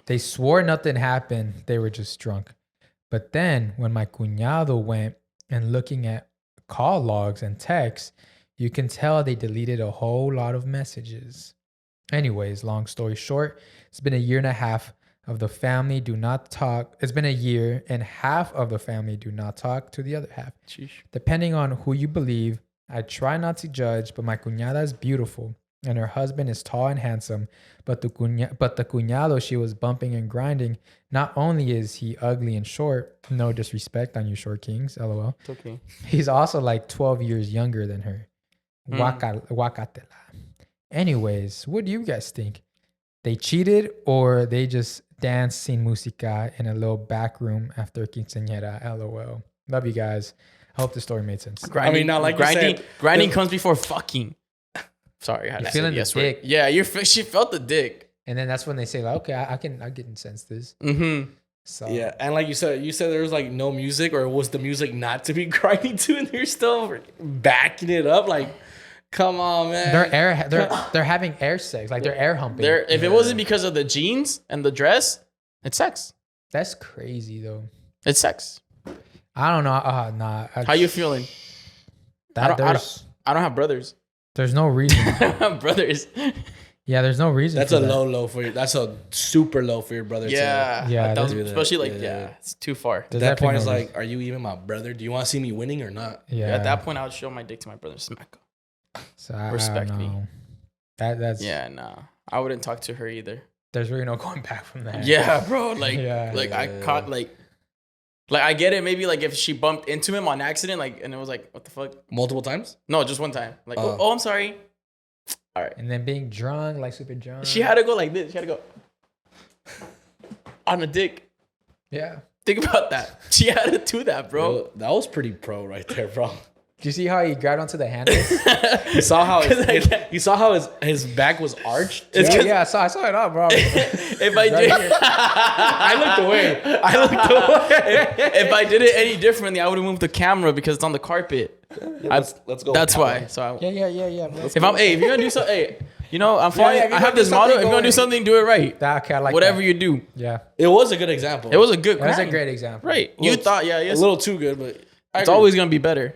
They swore nothing happened. They were just drunk. But then when my cuñado went and looking at call logs and texts, you can tell they deleted a whole lot of messages. Anyways, long story short, it's been 1.5 years of the family do not talk. It's been 1.5 years and half of the family do not talk to the other half. Sheesh. Depending on who you believe, I try not to judge, but my cuñada is beautiful and her husband is tall and handsome. But the cuñado she was bumping and grinding, not only is he ugly and short, no disrespect on you short kings, lol. It's okay. He's also like 12 years younger than her. Guacatela. Anyways, what do you guys think? They cheated or they just danced sin música in a little back room after quinceañera, lol. Love you guys. I hope the story made sense. Grinding, I mean, not like you grinding. said, Grinding comes before fucking. Sorry, I had You're to say feeling the the yes word. dick. Yeah, she felt the dick. And then that's when they say, like, okay, I can sense this. Mm-hmm. So Yeah, and like you said there was like no music, or was the music not to be grinding to, and they're still backing it up? Like, come on, man. they're having air sex, like they're air humping. If it wasn't because of the jeans and the dress, it's sex. That's crazy though. It's sex. I don't know. Nah. How you feeling? That I don't have brothers. there's no reason. I don't have brothers. Yeah, there's no reason. That's for a that. low for you. That's a super low for your brother. Yeah, Yeah, that was, that's- especially like yeah. it's too far. To There's that point, definitely it's no like, are you even my brother? Do you want to see me winning or not? Yeah. At that point, I would show my dick to my brother. Smack. So I respect don't me. know. That's Yeah, nah. I wouldn't talk to her either. There's really no going back from that. Yeah, bro. Like, Yeah. I caught like I get it. Maybe like if she bumped into him on accident, like, and it was like, what the fuck? Multiple times? No, just one time. Like, oh, I'm sorry. All right. And then being drunk, like super drunk. She had to go like this. She had to go on the dick. Yeah. Think about that. She had to do that, bro. Bro, that was pretty pro right there, bro. Do you see how he grabbed onto the handle? You saw how his back was arched. yeah, I saw it up, bro. If I did, I looked away. if I did it any differently, I would have moved the camera because it's on the carpet. Let's go. That's with why. that So Yeah. Bro. if you're gonna do something, hey, you know, I'm fine. yeah, if you're I gonna have do this motto. something, If you're go gonna do in. something, do it right. That, okay, I like Whatever that. you do, Yeah. one. It was a good example. it was a good. That's a grind. great example. Right. You thought, yeah, a yes. little too good, but It's always gonna be better.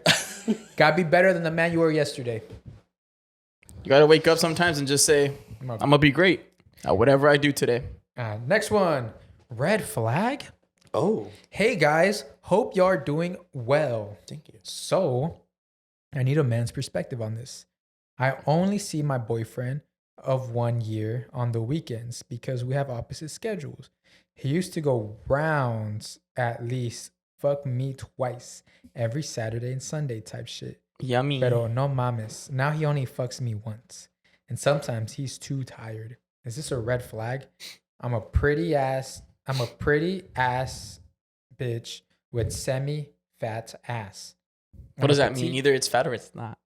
Gotta be better than the man you were yesterday. You gotta wake up sometimes and just say, I'm gonna be great at whatever I do today. Next one. Red flag. oh, Hey guys, hope y'all are doing well. thank you. So, I need a man's perspective on this. I only see my boyfriend of 1 year on the weekends because we have opposite schedules. He used to go rounds at least fuck me twice every Saturday and Sunday type shit. Yummy. Pero no mames. Now he only fucks me once. And sometimes he's too tired. Is this a red flag? I'm a pretty ass bitch with semi-fat ass. What does that mean? Either it's fat or it's not.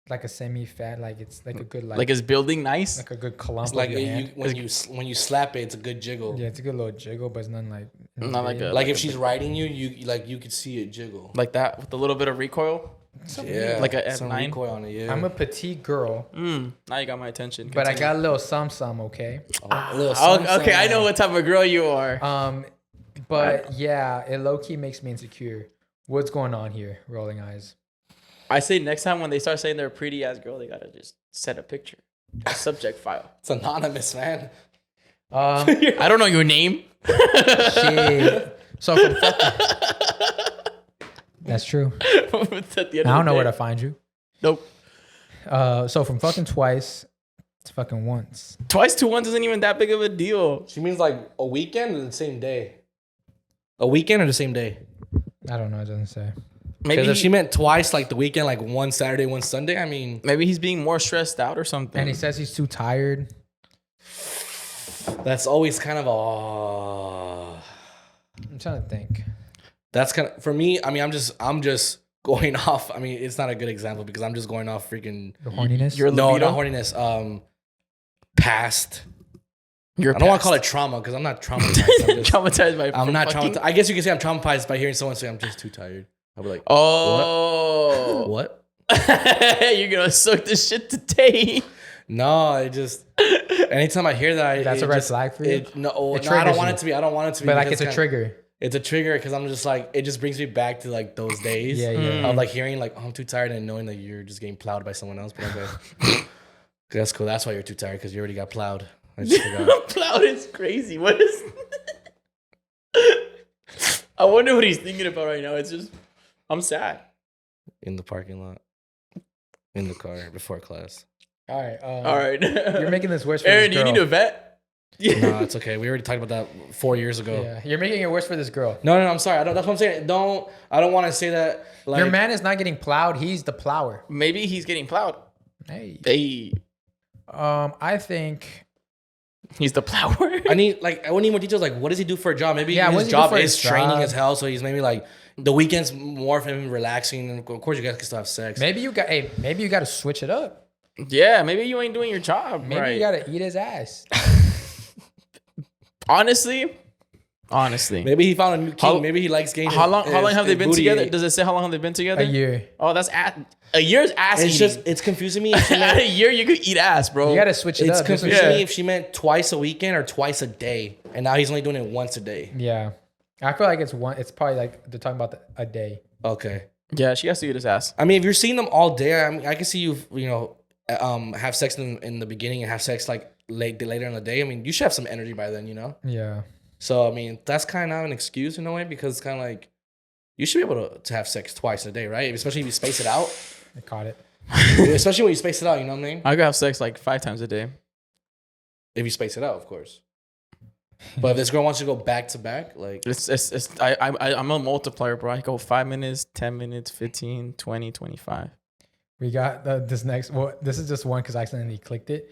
like a semi-fat, like it's like a good Like it's building nice. like a good clump It's like of your hand. when you slap it, it's a good jiggle. Yeah, it's a good little jiggle, but it's nothing like Not like big. a Like if she's riding you, you could see it jiggle. like that with a little bit of recoil. Yeah, Like a some F9? recoil on it. Yeah, I'm a petite girl, Now you got my attention. but I Continue. got a little some, okay? a little Okay, I know what type of girl you are. But yeah, it low key makes me insecure. What's going on here? Rolling eyes. I say next time when they start saying they're a pretty ass girl, they gotta just set a picture, a subject file. It's anonymous, man. I don't know your name. Shit. So from that's true. It's at the end I of don't know the where day. to find you. Nope. So from fucking twice to fucking once. Twice to once isn't even that big of a deal. She means like a weekend or the same day. A weekend or the same day. I don't know. It doesn't say. Maybe Because if she meant twice, like the weekend, like one Saturday, one Sunday, I mean, maybe he's being more stressed out or something. And he says he's too tired. that's always kind of a. I'm trying to think. That's kind of for me. I mean, I'm just going off. I mean, it's not a good example because I'm just going off freaking. The horniness. Your No, libido? not horniness. Past. You're I don't want to call it trauma because I'm not traumatized. traumatized by. I'm not fucking- traumatized. I guess you can say I'm traumatized by hearing someone say I'm just too tired. I'll be like, Oh, what? You're gonna suck this shit today. No, it just. Anytime I hear that, That's it a red just- flag for you? No, It no, I don't triggers want you. it to be. I don't want it to be. But like because it's a trigger. It's a trigger because I'm just like it just brings me back to like those days. Yeah, yeah. Of like hearing like, oh, I'm too tired and knowing that you're just getting plowed by someone else. But okay, that's cool. That's why you're too tired because you already got plowed. I just forgot. Plowed is crazy. What is? I wonder what he's thinking about right now. It's just, I'm sad. In the parking lot, in the car before class. All right. All right. You're making this worse for Aaron, this do girl. you need a vet? No, it's okay. We already talked about that 4 years ago. Yeah, you're making it worse for this girl. No, I'm sorry. That's what I'm saying. I don't want to say that. Like, Your man is not getting plowed. He's the plower. Maybe he's getting plowed. Hey. Hey, I think. he's the plower. I need more details. Like, what does he do for a job? Maybe Yeah, what his does he do job for is his training job? as hell. So he's maybe like the weekends more for him relaxing. And of course, you guys can still have sex. Maybe you got. Hey, maybe you got to switch it up. Yeah, maybe you ain't doing your job Maybe right. you got to eat his ass. Honestly, Maybe he found a new king. How- Maybe he likes getting. how long have they been booty together? ate. Does it say how long have they been together? A year. Oh, that's a year's ass It's eating. just it's confusing me. If she At meant, a year, you could eat ass, bro. You got to switch it it's up. Do some confusing shit. me if she meant twice a weekend or twice a day, and now he's only doing it once a day. Yeah. I feel like it's one. It's probably like they're talking about a day. Okay. Yeah, she has to eat his ass. I mean, if you're seeing them all day, I mean, I can see you have sex in the beginning and have sex like later in the day. I mean, you should have some energy by then, you know. Yeah. So I mean, that's kind of an excuse in a way because it's kind of like you should be able to have sex twice a day, right? Especially if you space it out. I caught it. Especially when you space it out, you know what I mean? I could have sex like 5 times a day. If you space it out, of course. But if this girl wants to go back to back, like I'm a multiplier, bro. I go 5 minutes, 10 minutes, 15, 20, 25. We got this next. Well, this is just one because I accidentally clicked it.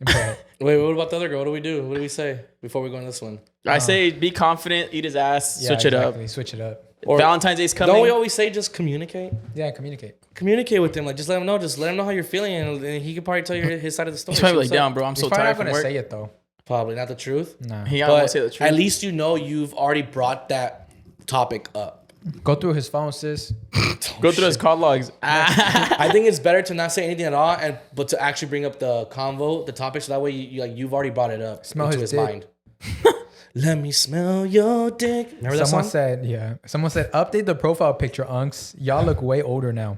But wait, what about the other girl? What do we do? What do we say before we go on this one? I say be confident, eat his ass, yeah, switch it up. exactly. Switch it up. Or- Valentine's Day's coming. Don't we always say just communicate? Yeah, communicate. Communicate with him, like just let him know. Just let him know how you're feeling, and he can probably tell you his side of the story. He's probably See like, what's up. damn, bro, I'm He's so probably tired not from gonna work. say it though. Probably not the truth. Nah. He But won't say the truth. at least you know you've already brought that topic up. Go through his phone, sis. Go through his call logs. I think it's better to not say anything at all, but to actually bring up the convo, the topic, so that way you've already brought it up Smell into his his dick. mind. Let me smell your dick. Remember that Someone song? said, update the profile picture, unks. Y'all look way older now.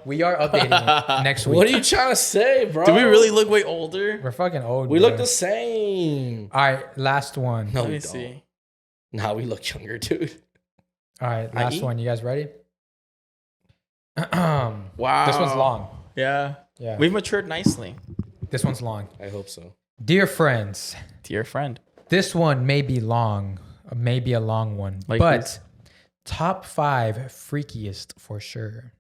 We are updating it next week. What are you trying to say, bro? Do we really look way older? We're fucking old. We bro. look the same. All right, last one. No, Let we me don't. see. Nah, we look younger, dude. All right, last I.E. one. You guys ready? Wow. This one's long. Yeah. Yeah. We've matured nicely. This one's long. I hope so. Dear friends, Dear friend. this one may be long, maybe a long one, Like but this? top 5 freakiest for sure.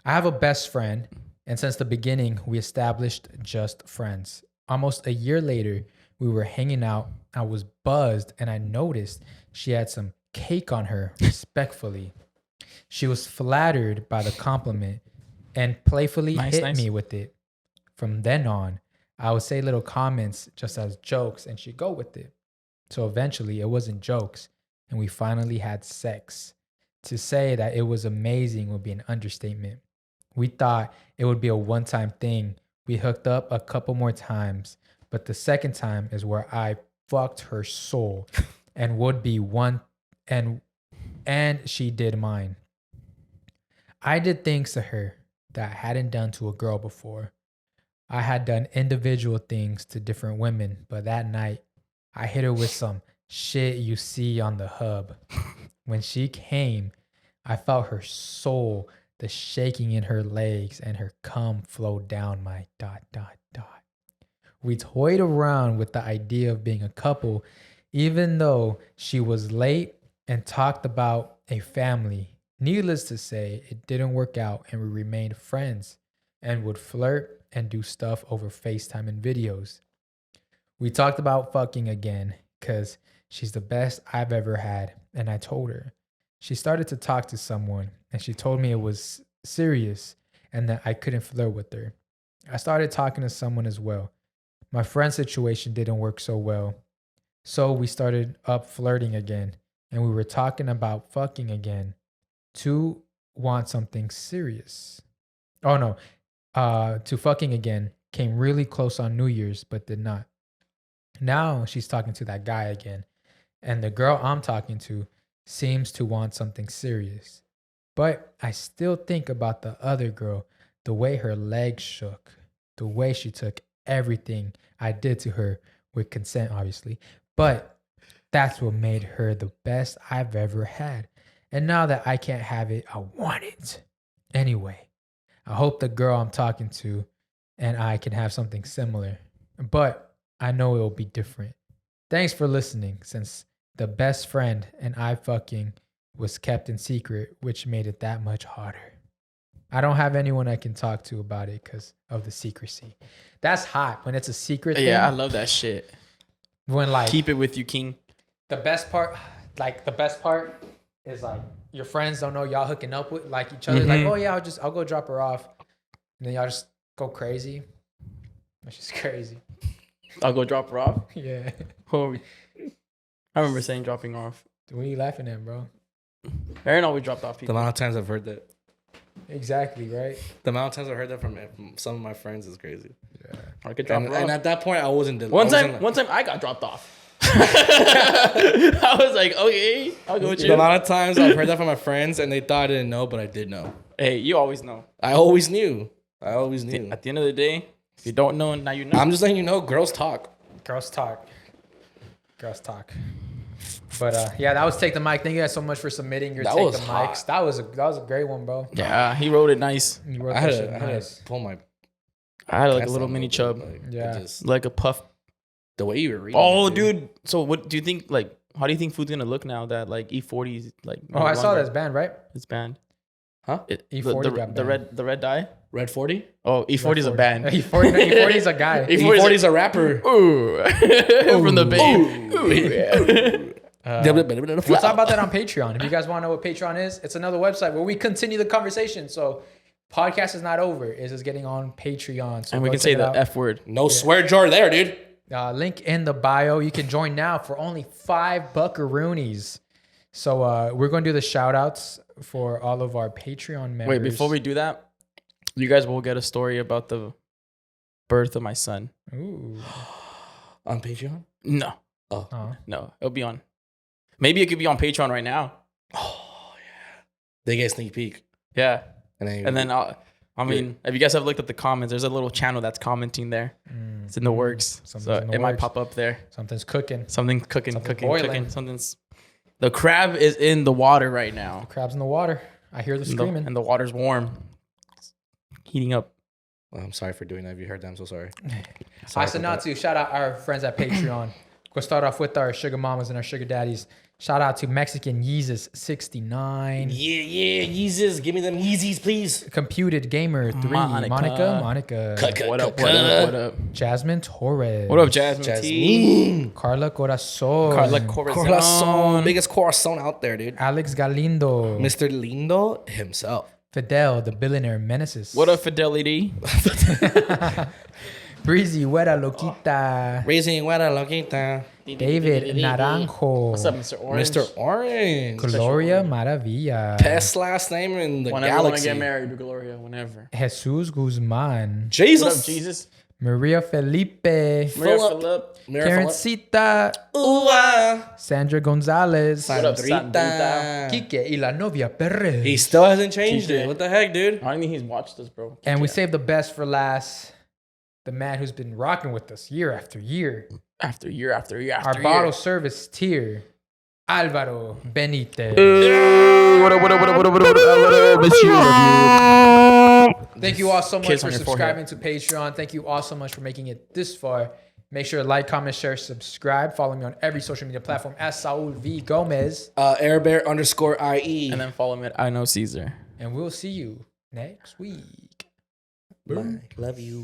I have a best friend, and since the beginning, we established just friends. Almost a year later, we were hanging out. I was buzzed, and I noticed she had some cake on her, respectfully. She was flattered by the compliment, and playfully hit Nice. me with it. From then on, I would say little comments just as jokes and she'd go with it. So eventually it wasn't jokes and we finally had sex. To say that it was amazing would be an understatement. We thought it would be a one-time thing. We hooked up a couple more times, but the second time is where I fucked her soul and would be one and she did mine. I did things to her that I hadn't done to a girl before. I had done individual things to different women, but that night I hit her with some shit you see on the hub. When she came, I felt her soul, the shaking in her legs, and her cum flowed down my ... We toyed around with the idea of being a couple, even though she was late and talked about a family. Needless to say, it didn't work out and we remained friends and would flirt and do stuff over FaceTime and videos. We talked about fucking again because she's the best I've ever had, and I told her. She started to talk to someone and she told me it was serious and that I couldn't flirt with her. I started talking to someone as well. My friend's situation didn't work so well. So we started up flirting again and we were talking about fucking again. To want something serious. Oh no. To fucking again came really close on New Year's but did not. Now she's talking to that guy again. And the girl I'm talking to seems to want something serious. But I still think about the other girl, the way her legs shook, the way she took everything I did to her with consent, obviously. But that's what made her the best I've ever had. And now that I can't have it, I want it. Anyway, I hope the girl I'm talking to and I can have something similar. But I know it will be different. Thanks for listening, since the best friend and I fucking was kept in secret, which made it that much harder. I don't have anyone I can talk to about it because of the secrecy. That's hot when it's a secret thing. Yeah, I love that shit. When like Keep it with you, King. the best part is like your friends don't know y'all hooking up with like each other. Like, oh yeah, I'll go drop her off, and then y'all just go crazy. That's just crazy. I'll go drop her off. Yeah. I remember saying dropping off. What are you laughing at, bro? Aaron always dropped off The people. amount of times I've heard that. Exactly, right? The amount of times I've heard that from some of my friends is crazy. Yeah. I could drop her And off. at that point, I wasn't. One time I got dropped off. I was like, okay, I'll go with The you. amount of times I've heard that from my friends and they thought I didn't know, but I did know. Hey, you always know. I always knew. I always knew. At the end of the day, if you don't know, now you know. I'm just letting you know, girls talk. Girls talk. Girls talk. But yeah, that was Take the Mic. Thank you guys so much for submitting your That Take was the hot. Mics. That was a great one, bro. Yeah, he wrote it nice. You wrote I that had shit to nice. pull my. I had like a pants little down mini bit, chub, like, Yeah. it just- like a puff. the way you were reading. Oh, it, dude. So what do you think? Like, how do you think food's gonna look now that like E40 is like? Oh, I saw that's banned, right? It's banned. Huh? E40 got banned. the red dye. Red 40. Oh, E40 is a band. E40 is a guy. E40 is a rapper. Ooh, from the Bay. Ooh, yeah. We'll talk about that on Patreon. If you guys want to know what Patreon is, it's another website where we continue the conversation. So, podcast is not over. It's just getting on Patreon. So And we go can say check it the out. F word. No swear jar there, dude. Link in the bio. You can join now for only $5 buckaroonies. So we're going to do the shout outs for all of our Patreon members. Wait, before we do that, you guys will get a story about the birth of my son. Ooh. On Patreon? No, Oh. no, it'll be on. Maybe it could be on Patreon right now. Oh, yeah. They get a sneak peek. Yeah, And and then I mean, if you guys have looked at the comments, there's a little channel that's commenting there. It's in the works, Something's so in the it might works. pop up there. Something's cooking. Something cooking, Something's cooking, boiling. cooking. Something's. The crab is in the water right now. Crabs in the water. I hear the And screaming. and the water's warm. It's heating up. Well, I'm sorry for doing that. If you heard that, I'm so sorry. I said not to. Shout out our friends at Patreon. We'll start off with our sugar mamas and our sugar daddies. Shout out to Mexican Yeezus69. Yeah, Yeezys. Give me them Yeezys, please. Computed Gamer 3. Monica. Monica. What up? Jasmine Torres. What up, Jasmine? T? Carla Corazon. Carla Corazon. Corazon. Biggest corazon out there, dude. Alex Galindo. Mr. Lindo himself. Fidel, the billionaire menaces. What up, Fidelity? Breezy, Huera Loquita. Raising Guada Loquita. David Naranjo. What's up, Mr. Orange? Mr. Orange. Gloria Maravilla. Best last name in the Whenever you want to galaxy. get married to Gloria, whenever. Jesus Guzman. Jesus. What up, Jesus? Maria Felipe. Maria Philip. Philip. Karencita. Ooh, ah. Sandra Gonzalez. What up, Sandrita. Sandrita? Quique y la novia Perez. He still hasn't changed Quique. it. What the heck, dude? I don't think he's watched us, bro. And we saved the best for last. The man who's been rocking with us year after year. After year after year after Our year. bottle service tier. Alvaro Benitez. What up, what up, what up, what up, what up, Alvaro? Miss you, love you. Thank you all so much Kiss for on your subscribing to Patreon. Thank you all so much for making it this far. Make sure to like, comment, share, subscribe. Follow me on every social media platform at Saul V Gomez. Airbear _ IE. And then follow me at I Know Cesar. And we'll see you next week. Bye. Love you.